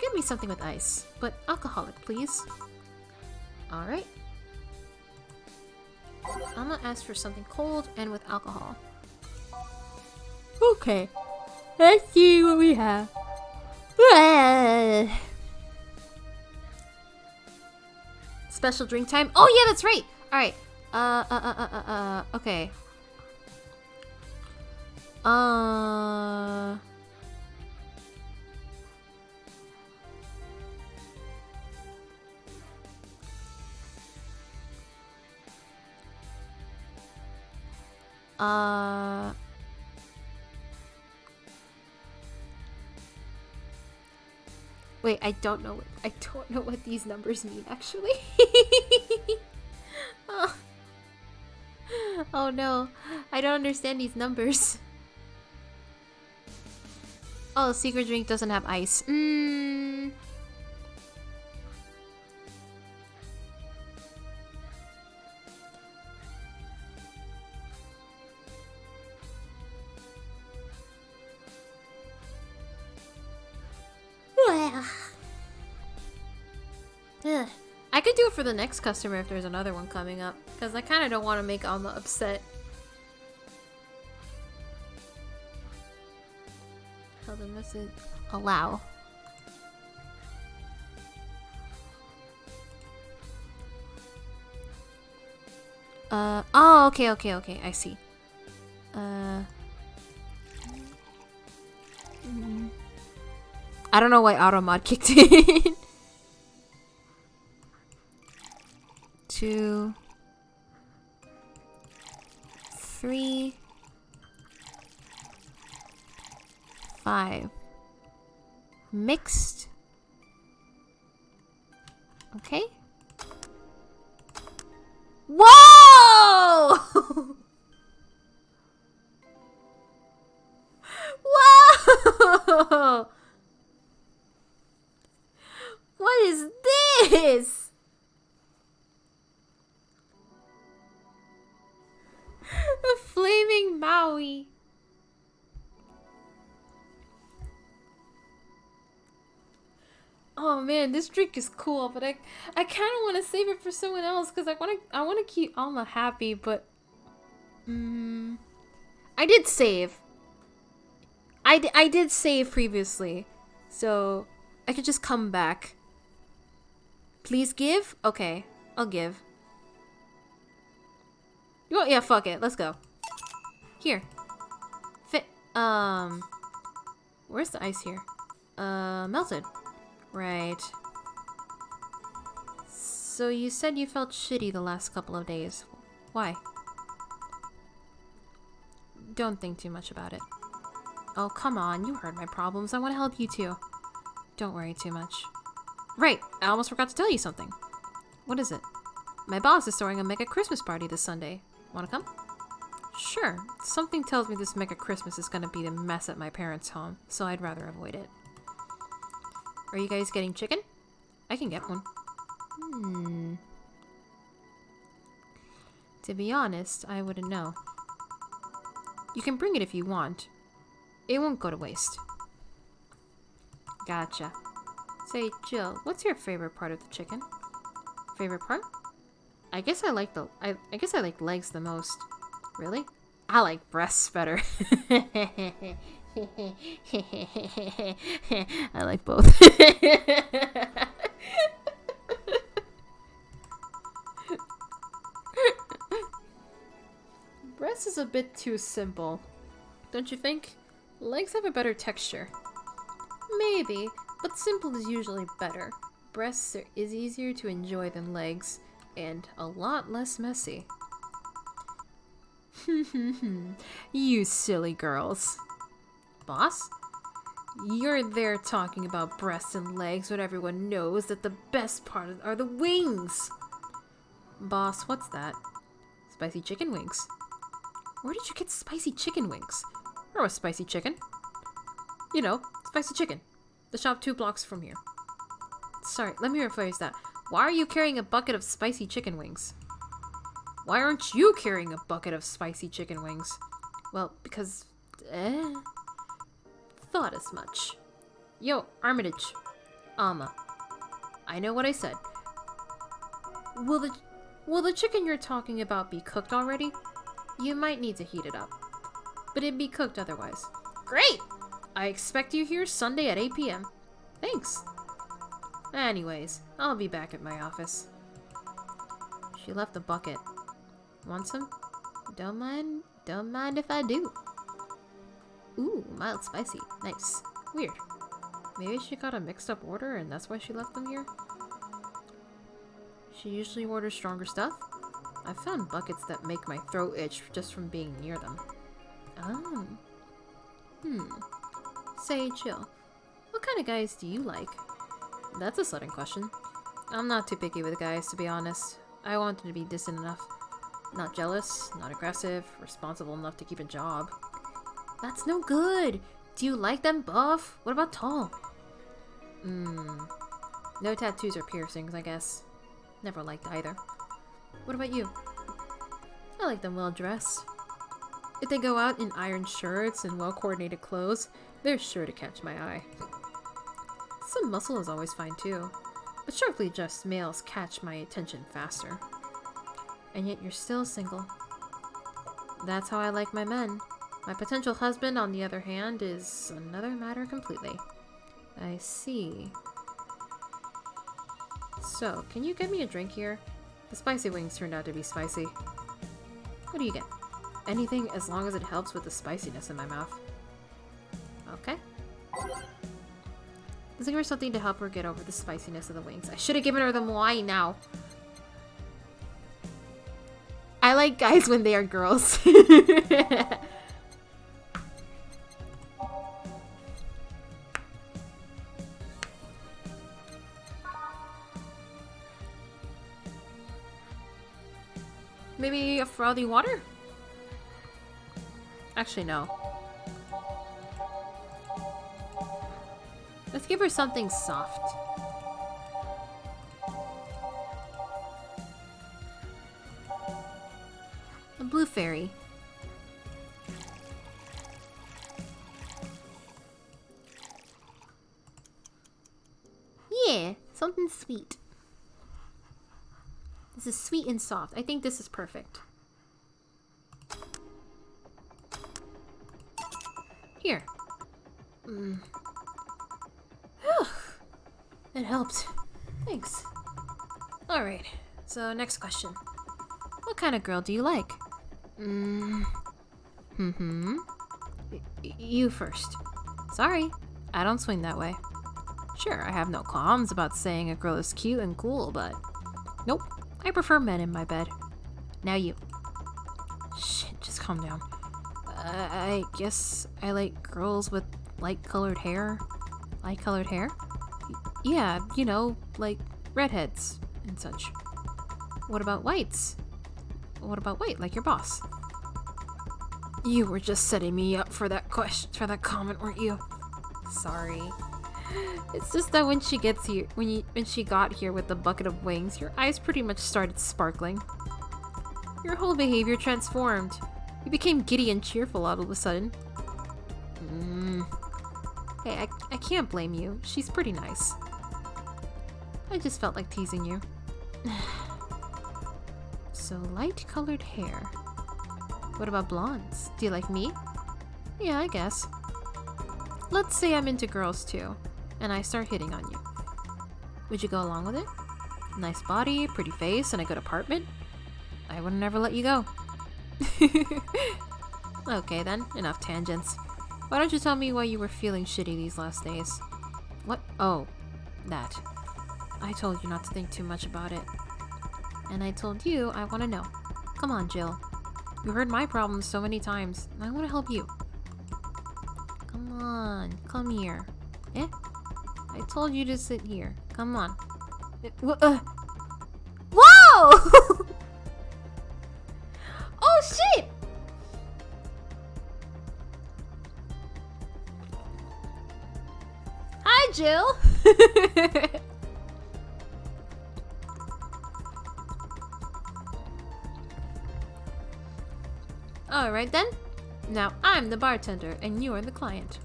Get me something with ice, but alcoholic, please. Alright. I'm gonna ask for something cold and with alcohol. Okay. Let's see what we have. Special drink time? Oh yeah, that's right! Alright. Okay. Wait, I don't know what these numbers mean actually. Oh. Oh no, I don't understand these numbers. Oh, the secret drink doesn't have ice. I could do it for the next customer if there's another one coming up, because I kind of don't want to make Alma upset. Tell the message. Allow. Oh, okay, I see. I don't know why auto mod kicked in. 2, 3, 5. Mixed. Okay. Whoa! Whoa! What is this? A flaming Maui. Oh man, this drink is cool, but I kind of want to save it for someone else because I want to keep Alma happy, but I did save. I did save previously, so I could just come back. Please give? Okay, I'll give. Oh yeah, fuck it. Let's go. Here. Where's the ice here? Melted. Right. So you said you felt shitty the last couple of days. Why? Don't think too much about it. Oh, come on. You heard my problems. I want to help you too. Don't worry too much. Right. I almost forgot to tell you something. What is it? My boss is throwing a mega Christmas party this Sunday. Want to come? Sure. Something tells me this mega Christmas is going to be a mess at my parents' home, so I'd rather avoid it. Are you guys getting chicken? I can get one. To be honest, I wouldn't know. You can bring it if you want. It won't go to waste. Gotcha. Say, Jill, what's your favorite part of the chicken? Favorite part? I guess I like legs the most. Really? I like breasts better. I like both. Breast is a bit too simple, don't you think? Legs have a better texture. Maybe, but simple is usually better. Breasts is easier to enjoy than legs, and a lot less messy. You silly girls. Boss? You're there talking about breasts and legs when everyone knows that the best part are the wings. Boss, what's that? Spicy chicken wings. Where did you get spicy chicken wings? Or a spicy chicken? You know, spicy chicken. The shop 2 blocks from here. Sorry, let me rephrase that. Why are you carrying a bucket of spicy chicken wings? Why aren't you carrying a bucket of spicy chicken wings? Well, because... thought as much. Yo, Armitage. Alma. I know what I said. Will the chicken you're talking about be cooked already? You might need to heat it up. But it'd be cooked otherwise. Great! I expect you here Sunday at 8 p.m. Thanks. Anyways, I'll be back at my office. She left the bucket. Want some? Don't mind if I do. Ooh, mild spicy. Nice. Weird. Maybe she got a mixed up order and that's why she left them here? She usually orders stronger stuff? I've found buckets that make my throat itch just from being near them. Oh. Say, Jill, what kind of guys do you like? That's a sudden question. I'm not too picky with guys, to be honest. I want them to be decent enough. Not jealous, not aggressive, responsible enough to keep a job. That's no good! Do you like them buff? What about tall? No tattoos or piercings, I guess. Never liked either. What about you? I like them well dressed. If they go out in ironed shirts and well-coordinated clothes, they're sure to catch my eye. Some muscle is always fine too, but sharply dressed males catch my attention faster. And yet you're still single. That's how I like my men. My potential husband, on the other hand, is another matter completely. I see. So, can you get me a drink here? The spicy wings turned out to be spicy. What do you get? Anything as long as it helps with the spiciness in my mouth. Okay. Let's give her something to help her get over the spiciness of the wings. I should have given her the wine now. I like guys when they are girls. Maybe a frothy water? Actually, no. Let's give her something soft. A blue fairy. Yeah, something sweet. This is sweet and soft. I think this is perfect. Here. It helped. Thanks. Alright, so next question. What kind of girl do you like? You first. Sorry, I don't swing that way. Sure, I have no qualms about saying a girl is cute and cool, but nope, I prefer men in my bed. Now you. Shit, just calm down. I guess I like girls with light-colored hair. Light-colored hair? Yeah, you know, like redheads and such. What about whites? What about white, like your boss? You were just setting me up for that comment, weren't you? Sorry. It's just that when she gets here, when she got here with the bucket of wings, your eyes pretty much started sparkling. Your whole behavior transformed. You became giddy and cheerful all of a sudden. Hey, I can't blame you. She's pretty nice. I just felt like teasing you. So, light-colored hair. What about blondes? Do you like me? Yeah, I guess. Let's say I'm into girls too, and I start hitting on you. Would you go along with it? Nice body, pretty face, and a good apartment? I would never let you go. Okay then, enough tangents. Why don't you tell me why you were feeling shitty these last days? What? Oh, that. I told you not to think too much about it. And I told you I want to know. Come on, Jill. You heard my problems so many times, and I want to help you. Come on, come here. Eh? I told you to sit here. Come on. Whoa! Oh shit! Hi, Jill. Alright then. Now I'm the bartender and you're the client.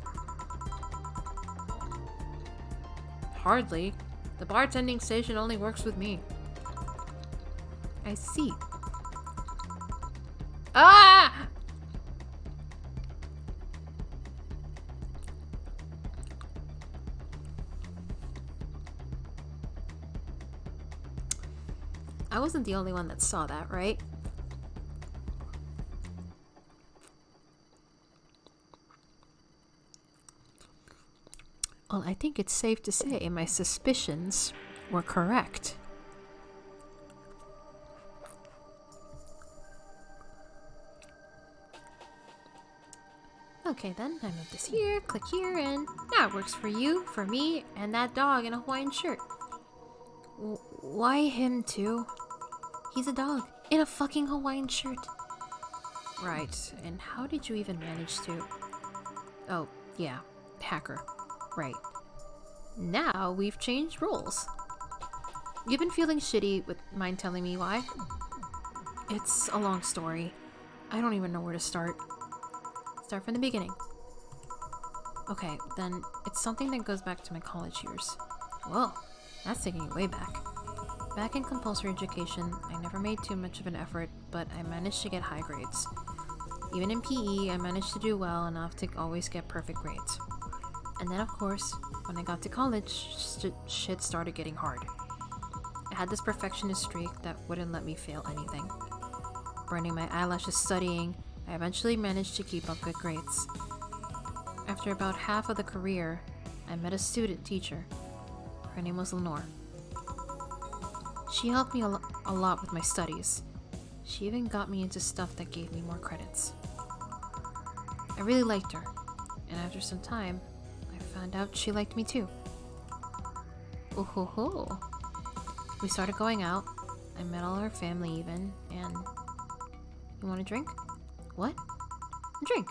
Hardly. The bartending station only works with me. I see. Ah! I wasn't the only one that saw that, right? Well, I think it's safe to say my suspicions were correct. Okay then, I move this here, click here, and now it works for you, for me, and that dog in a Hawaiian shirt. Why him too? He's a dog in a fucking Hawaiian shirt. Right, and how did you even manage to... Oh, yeah, hacker. Right. Now we've changed roles. You've been feeling shitty, with mind telling me why? It's a long story. I don't even know where to start. Start from the beginning. Okay, then it's something that goes back to my college years. Whoa, that's taking you way back. Back in compulsory education, I never made too much of an effort, but I managed to get high grades. Even in PE, I managed to do well enough to always get perfect grades. And then, of course, when I got to college, shit started getting hard. I had this perfectionist streak that wouldn't let me fail anything. Burning my eyelashes studying, I eventually managed to keep up good grades. After about half of the career, I met a student teacher. Her name was Lenore. She helped me a lot with my studies. She even got me into stuff that gave me more credits. I really liked her, and after some time, I found out she liked me too. Oh ho ho. We started going out. I met all her family even, and You want a drink? What? A drink.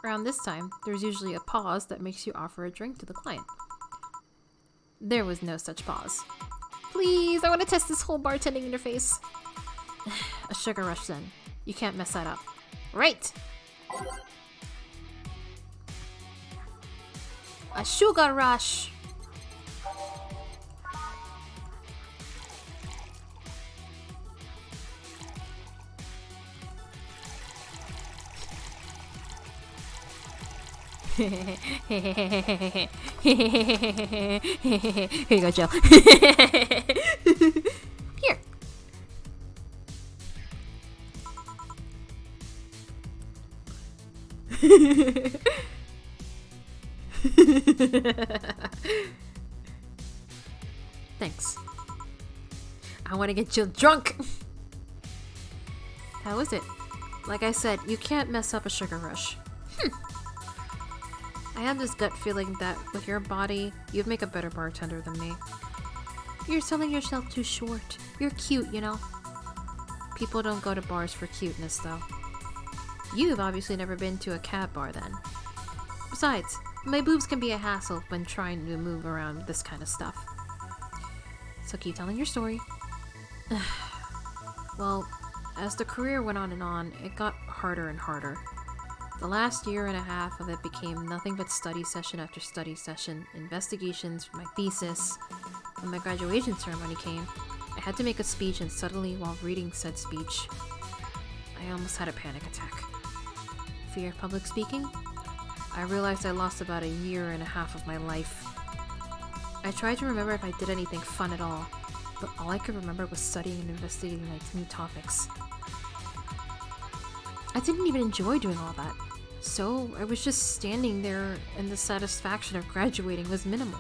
Around this time, there's usually a pause that makes you offer a drink to the client. There was no such pause. Please, I want to test this whole bartending interface. A sugar rush then. You can't mess that up. Right! A sugar rush! Here you go, Jill. Here. Thanks. I want to get Jill drunk. How is it? Like I said, you can't mess up a sugar rush. I have this gut feeling that with your body, you'd make a better bartender than me. You're selling yourself too short. You're cute, you know? People don't go to bars for cuteness, though. You've obviously never been to a cab bar, then. Besides, my boobs can be a hassle when trying to move around this kind of stuff. So keep telling your story. Well, as the career went on, it got harder and harder. The last year and a half of it became nothing but study session after study session, investigations for my thesis. When my graduation ceremony came, I had to make a speech, and suddenly, while reading said speech, I almost had a panic attack. Fear of public speaking? I realized I lost about a year and a half of my life. I tried to remember if I did anything fun at all, but all I could remember was studying and investigating my new topics. I didn't even enjoy doing all that. So I was just standing there, and the satisfaction of graduating was minimal.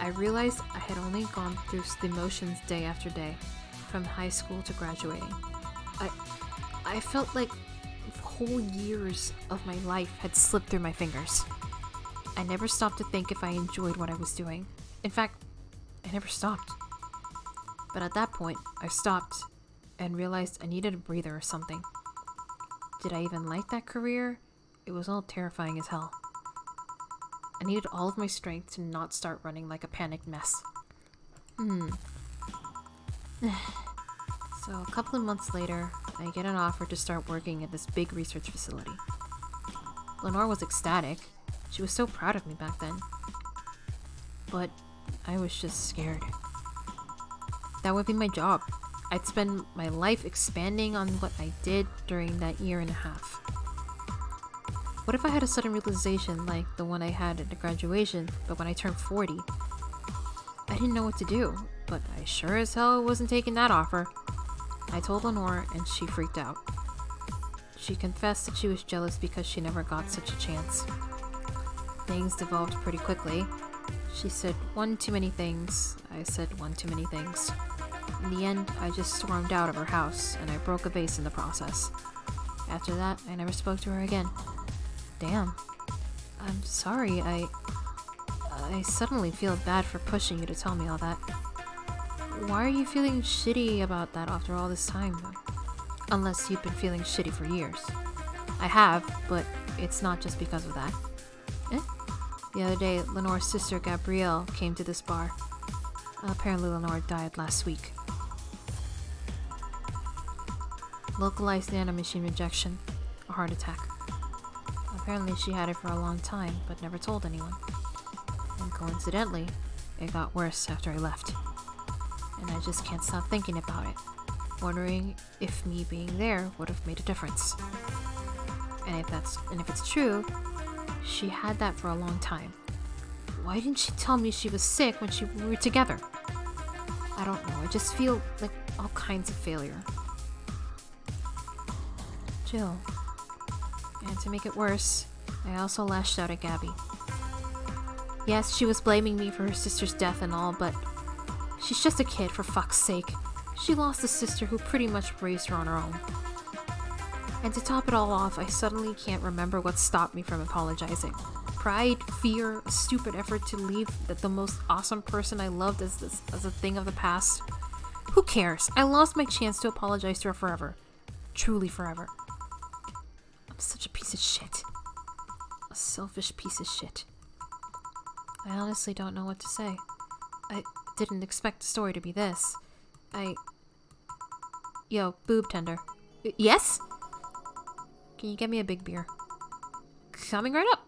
I realized I had only gone through the motions day after day, from high school to graduating. I felt like whole years of my life had slipped through my fingers. I never stopped to think if I enjoyed what I was doing. In fact, I never stopped. But at that point, I stopped and realized I needed a breather or something. Did I even like that career? It was all terrifying as hell. I needed all of my strength to not start running like a panicked mess. So a couple of months later, I get an offer to start working at this big research facility. Lenore was ecstatic. She was so proud of me back then. But I was just scared. That would be my job. I'd spend my life expanding on what I did during that year and a half. What if I had a sudden realization like the one I had at the graduation, but when I turned 40? I didn't know what to do, but I sure as hell wasn't taking that offer. I told Lenore, and she freaked out. She confessed that she was jealous because she never got such a chance. Things devolved pretty quickly. She said one too many things. I said one too many things. In the end, I just stormed out of her house, and I broke a vase in the process. After that, I never spoke to her again. Damn. I'm sorry, I suddenly feel bad for pushing you to tell me all that. Why are you feeling shitty about that after all this time? Unless you've been feeling shitty for years. I have, but it's not just because of that. The other day, Lenore's sister Gabrielle came to this bar. Apparently Lenore died last week. Localized nanomachine rejection, a heart attack. Apparently she had it for a long time, but never told anyone. And coincidentally, it got worse after I left. And I just can't stop thinking about it, wondering if me being there would have made a difference. And if it's true, she had that for a long time. Why didn't she tell me she was sick when we were together? I don't know, I just feel like all kinds of failure. Jill. And to make it worse, I also lashed out at Gabby. Yes, she was blaming me for her sister's death and all, but she's just a kid, for fuck's sake. She lost a sister who pretty much raised her on her own. And to top it all off, I suddenly can't remember what stopped me from apologizing. Pride, fear, a stupid effort to leave the most awesome person I loved as a thing of the past. Who cares? I lost my chance to apologize to her forever. truly forever. I'm such a piece of shit. A selfish piece of shit. I honestly don't know what to say. I didn't expect the story to be this. Yo, boob tender. Yes? Can you get me a big beer? Coming right up.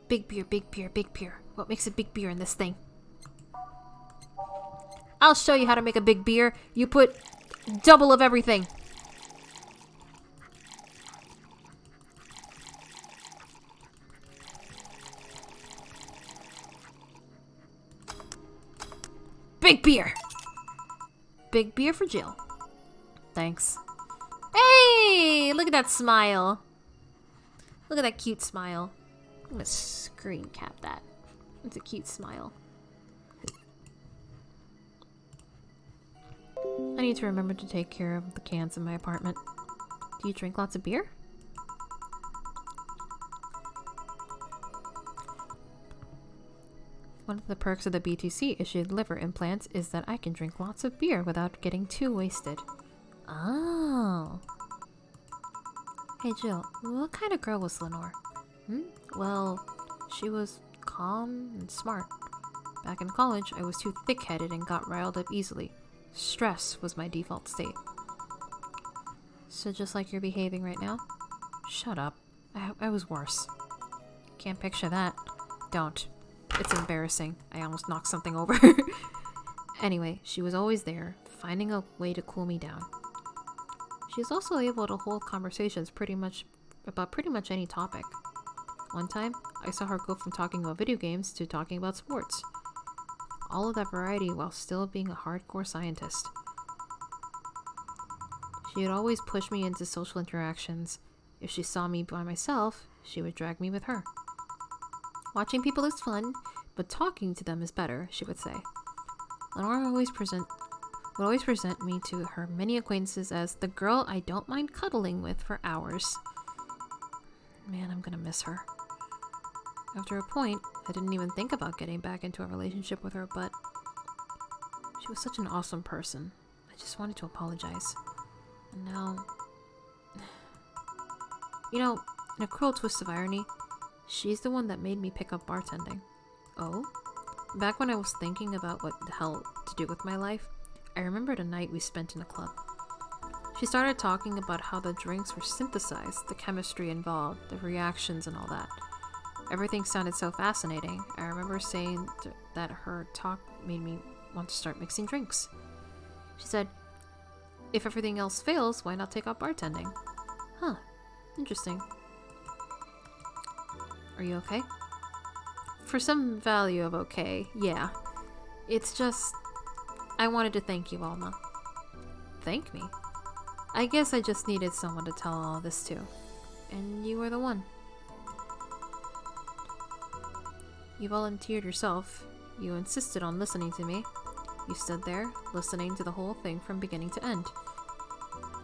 Big beer, big beer, big beer. What makes a big beer in this thing? I'll show you how to make a big beer. You put double of everything. Big beer. Big beer for Jill. Thanks. Hey, look at that smile. Look at that cute smile. I'm gonna screen cap that. It's a cute smile. I need to remember to take care of the cans in my apartment. Do you drink lots of beer? One of the perks of the BTC-issued liver implants is that I can drink lots of beer without getting too wasted. Oh. Hey Jill, what kind of girl was Lenore? Well, she was calm and smart. Back in college, I was too thick-headed and got riled up easily. Stress was my default state. So just like you're behaving right now? Shut up. I was worse. Can't picture that. Don't. It's embarrassing. I almost knocked something over. Anyway, she was always there, finding a way to cool me down. She's also able to hold conversations about pretty much any topic. One time, I saw her go from talking about video games to talking about sports. All of that variety while still being a hardcore scientist. She would always push me into social interactions. If she saw me by myself, she would drag me with her. Watching people is fun, but talking to them is better, she would say. Lenore would always present me to her many acquaintances as the girl I don't mind cuddling with for hours. Man, I'm gonna miss her. After a point, I didn't even think about getting back into a relationship with her, but she was such an awesome person. I just wanted to apologize. And now... You know, in a cruel twist of irony, she's the one that made me pick up bartending. Oh? Back when I was thinking about what the hell to do with my life, I remembered a night we spent in a club. She started talking about how the drinks were synthesized, the chemistry involved, the reactions and all that. Everything sounded so fascinating. I remember saying that her talk made me want to start mixing drinks. She said, if everything else fails, why not take up bartending? Huh. Interesting. Are you okay? For some value of okay, yeah. It's just... I wanted to thank you, Alma. Thank me? I guess I just needed someone to tell all this to. And you were the one. You volunteered yourself. You insisted on listening to me. You stood there, listening to the whole thing from beginning to end.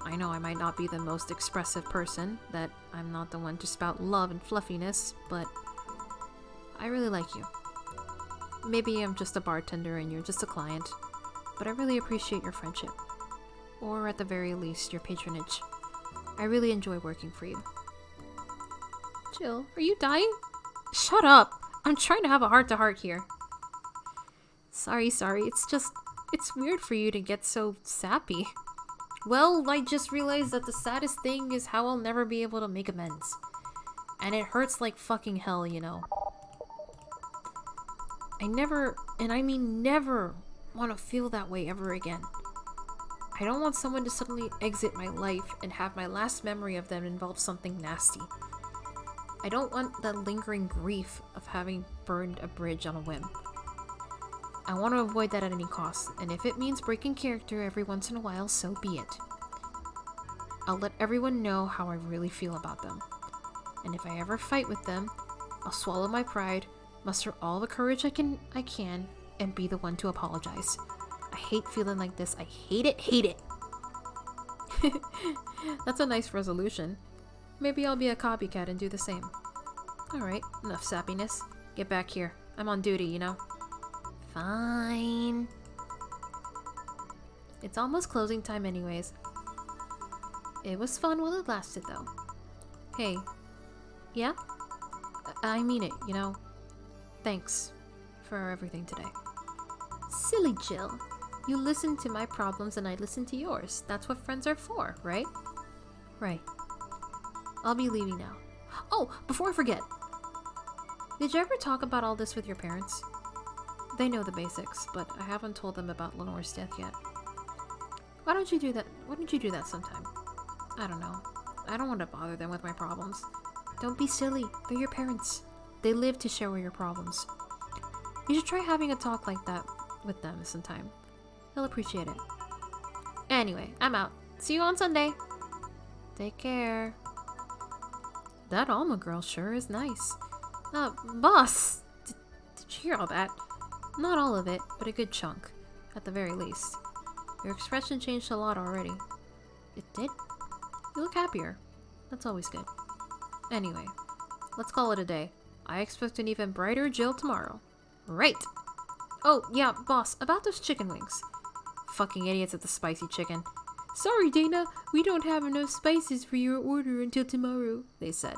I know I might not be the most expressive person, that I'm not the one to spout love and fluffiness, but I really like you. Maybe I'm just a bartender and you're just a client, but I really appreciate your friendship. Or at the very least, your patronage. I really enjoy working for you. Jill, are you dying? Shut up! I'm trying to have a heart-to-heart here. Sorry. It's weird for you to get so sappy. Well, I just realized that the saddest thing is how I'll never be able to make amends. And it hurts like fucking hell, you know. I never, and I mean never, want to feel that way ever again. I don't want someone to suddenly exit my life and have my last memory of them involve something nasty. I don't want the lingering grief of having burned a bridge on a whim. I want to avoid that at any cost, and if it means breaking character every once in a while, so be it. I'll let everyone know how I really feel about them. And if I ever fight with them, I'll swallow my pride, muster all the courage I can, and be the one to apologize. I hate feeling like this. I hate it. That's a nice resolution. Maybe I'll be a copycat and do the same. Alright, enough sappiness. Get back here. I'm on duty, you know? Fine. It's almost closing time anyways. It was fun while it lasted though. Hey. Yeah? I mean it, you know. Thanks for everything today. Silly Jill. You listen to my problems and I listen to yours. That's what friends are for, right? Right. I'll be leaving now. Oh, before I forget. Did you ever talk about all this with your parents? They know the basics, but I haven't told them about Lenore's death yet. Why don't you do that? Why don't you do that sometime? I don't know. I don't want to bother them with my problems. Don't be silly. They're your parents. They live to share your problems. You should try having a talk like that with them sometime. They'll appreciate it. Anyway, I'm out. See you on Sunday. Take care. That Alma girl sure is nice. Boss! Did you hear all that? Not all of it, but a good chunk. At the very least. Your expression changed a lot already. It did? You look happier. That's always good. Anyway, let's call it a day. I expect an even brighter Jill tomorrow. Right! Oh, yeah, boss, about those chicken wings. Fucking idiots at the spicy chicken. Sorry, Dana, we don't have enough spices for your order until tomorrow, they said.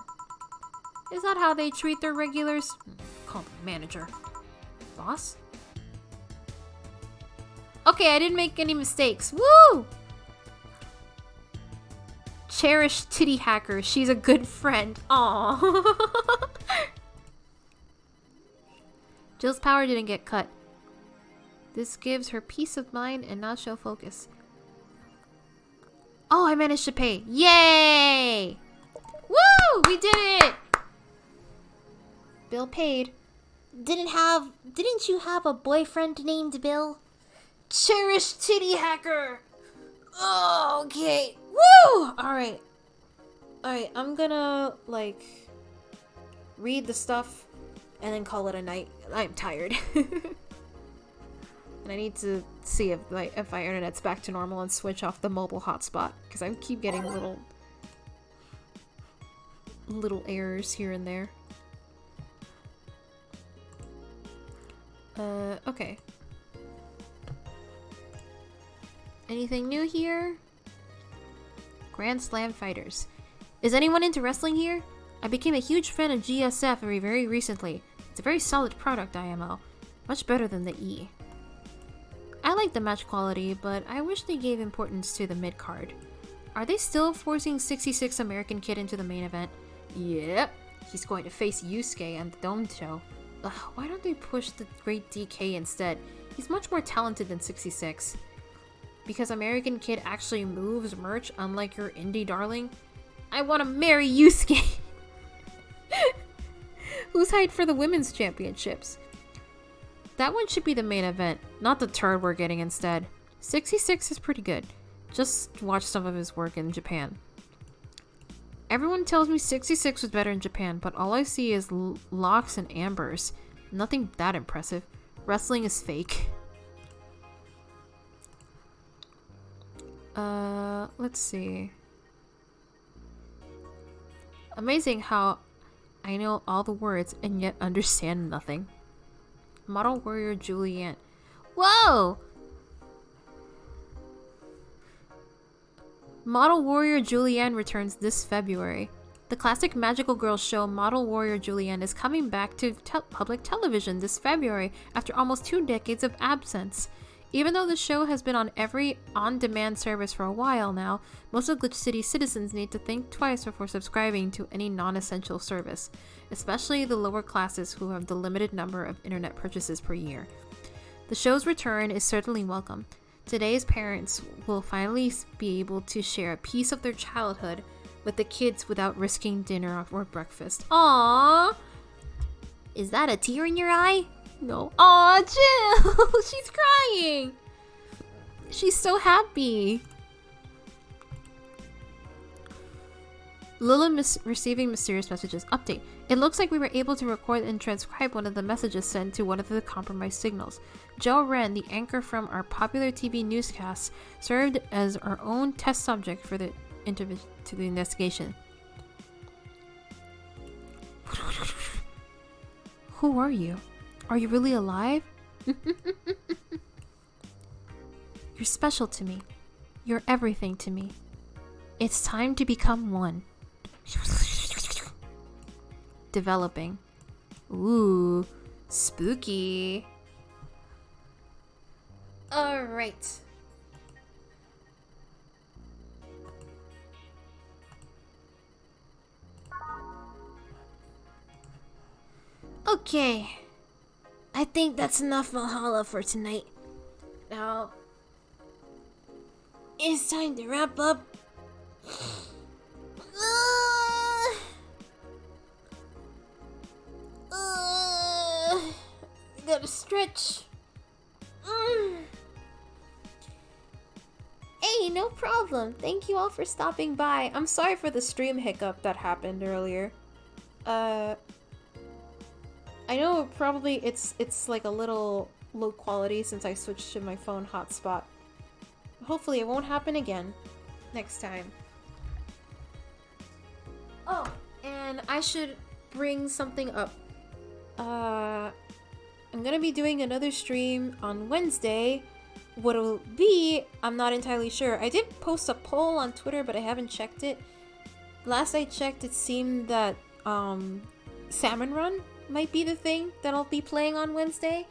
Is that how they treat their regulars? Call the manager. Boss? Okay, I didn't make any mistakes. Woo! Cherished titty hacker. She's a good friend. Aww. Jill's power didn't get cut. This gives her peace of mind and not show focus. Oh, I managed to pay. Yay! Woo! We did it! Bill paid. Didn't you have a boyfriend named Bill? Cherished titty hacker! Oh, okay. Woo! Alright. Alright, I'm gonna, like, read the stuff and then call it a night. I'm tired. And I need to see if my internet's back to normal and switch off the mobile hotspot. Because I keep getting little errors here and there. Okay. Anything new here? Grand Slam Fighters. Is anyone into wrestling here? I became a huge fan of GSF very recently. It's a very solid product, IMO. Much better than the E. I like the match quality, but I wish they gave importance to the mid-card. Are they still forcing 66 American Kid into the main event? Yep. He's going to face Yusuke on the Dome show. Ugh, why don't they push the Great DK instead? He's much more talented than 66. Because American Kid actually moves merch, unlike your indie darling. I want to marry Yusuke! Who's hyped for the women's championships? That one should be the main event, not the turd we're getting instead. 66 is pretty good. Just watch some of his work in Japan. Everyone tells me 66 was better in Japan, but all I see is locks and ambers. Nothing that impressive. Wrestling is fake. Let's see. Amazing how I know all the words and yet understand nothing. Model Warrior Julianne. Whoa! Model Warrior Julianne returns this February. The classic magical girl show Model Warrior Julianne is coming back to public television this February after almost 2 decades of absence. Even though the show has been on every on-demand service for a while now, most of Glitch City citizens need to think twice before subscribing to any non-essential service, especially the lower classes who have the limited number of internet purchases per year. The show's return is certainly welcome. Today's parents will finally be able to share a piece of their childhood with the kids without risking dinner or breakfast. Aww! Is that a tear in your eye? No. Aw, Jill! She's crying! She's so happy. Lila receiving mysterious messages. Update. It looks like we were able to record and transcribe one of the messages sent to one of the compromised signals. Joe Wren, the anchor from our popular TV newscasts, served as our own test subject for the investigation. Who are you? Are you really alive? You're special to me. You're everything to me. It's time to become one. Developing. Ooh, spooky. Alright. Okay. I think that's enough Valhalla for tonight. Now, it's time to wrap up. Gotta stretch. Hey, no problem. Thank you all for stopping by. I'm sorry for the stream hiccup that happened earlier. I know probably it's like a little low quality since I switched to my phone hotspot. Hopefully it won't happen again next time. Oh, and I should bring something up. I'm gonna be doing another stream on Wednesday. What it'll be, I'm not entirely sure. I did post a poll on Twitter, but I haven't checked it. Last I checked, it seemed that Salmon Run might be the thing that I'll be playing on Wednesday,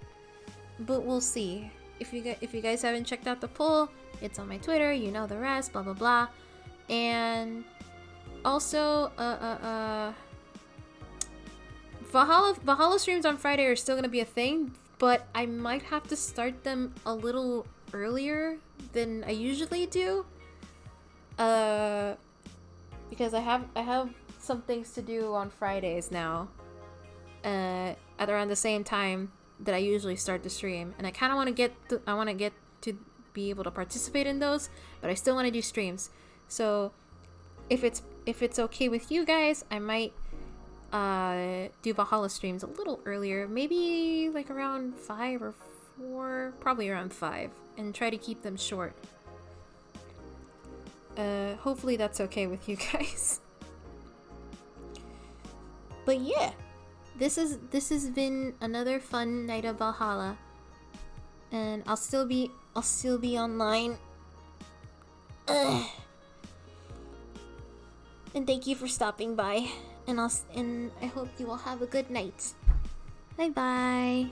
but we'll see. If you guys haven't checked out the poll, it's on my Twitter. You know the rest. Blah blah blah. And also, Valhalla streams on Friday are still gonna be a thing, but I might have to start them a little earlier than I usually do. Because I have some things to do on Fridays now. At around the same time that I usually start the stream, and I kind of want to get to be able to participate in those, but I still want to do streams. So if it's okay with you guys, I might do Valhalla streams a little earlier, maybe like around 5 or 4, probably around 5, and try to keep them short. Hopefully that's okay with you guys. But yeah, this has been another fun night of Valhalla, and I'll still be online. And thank you for stopping by, and I hope you all have a good night. Bye bye.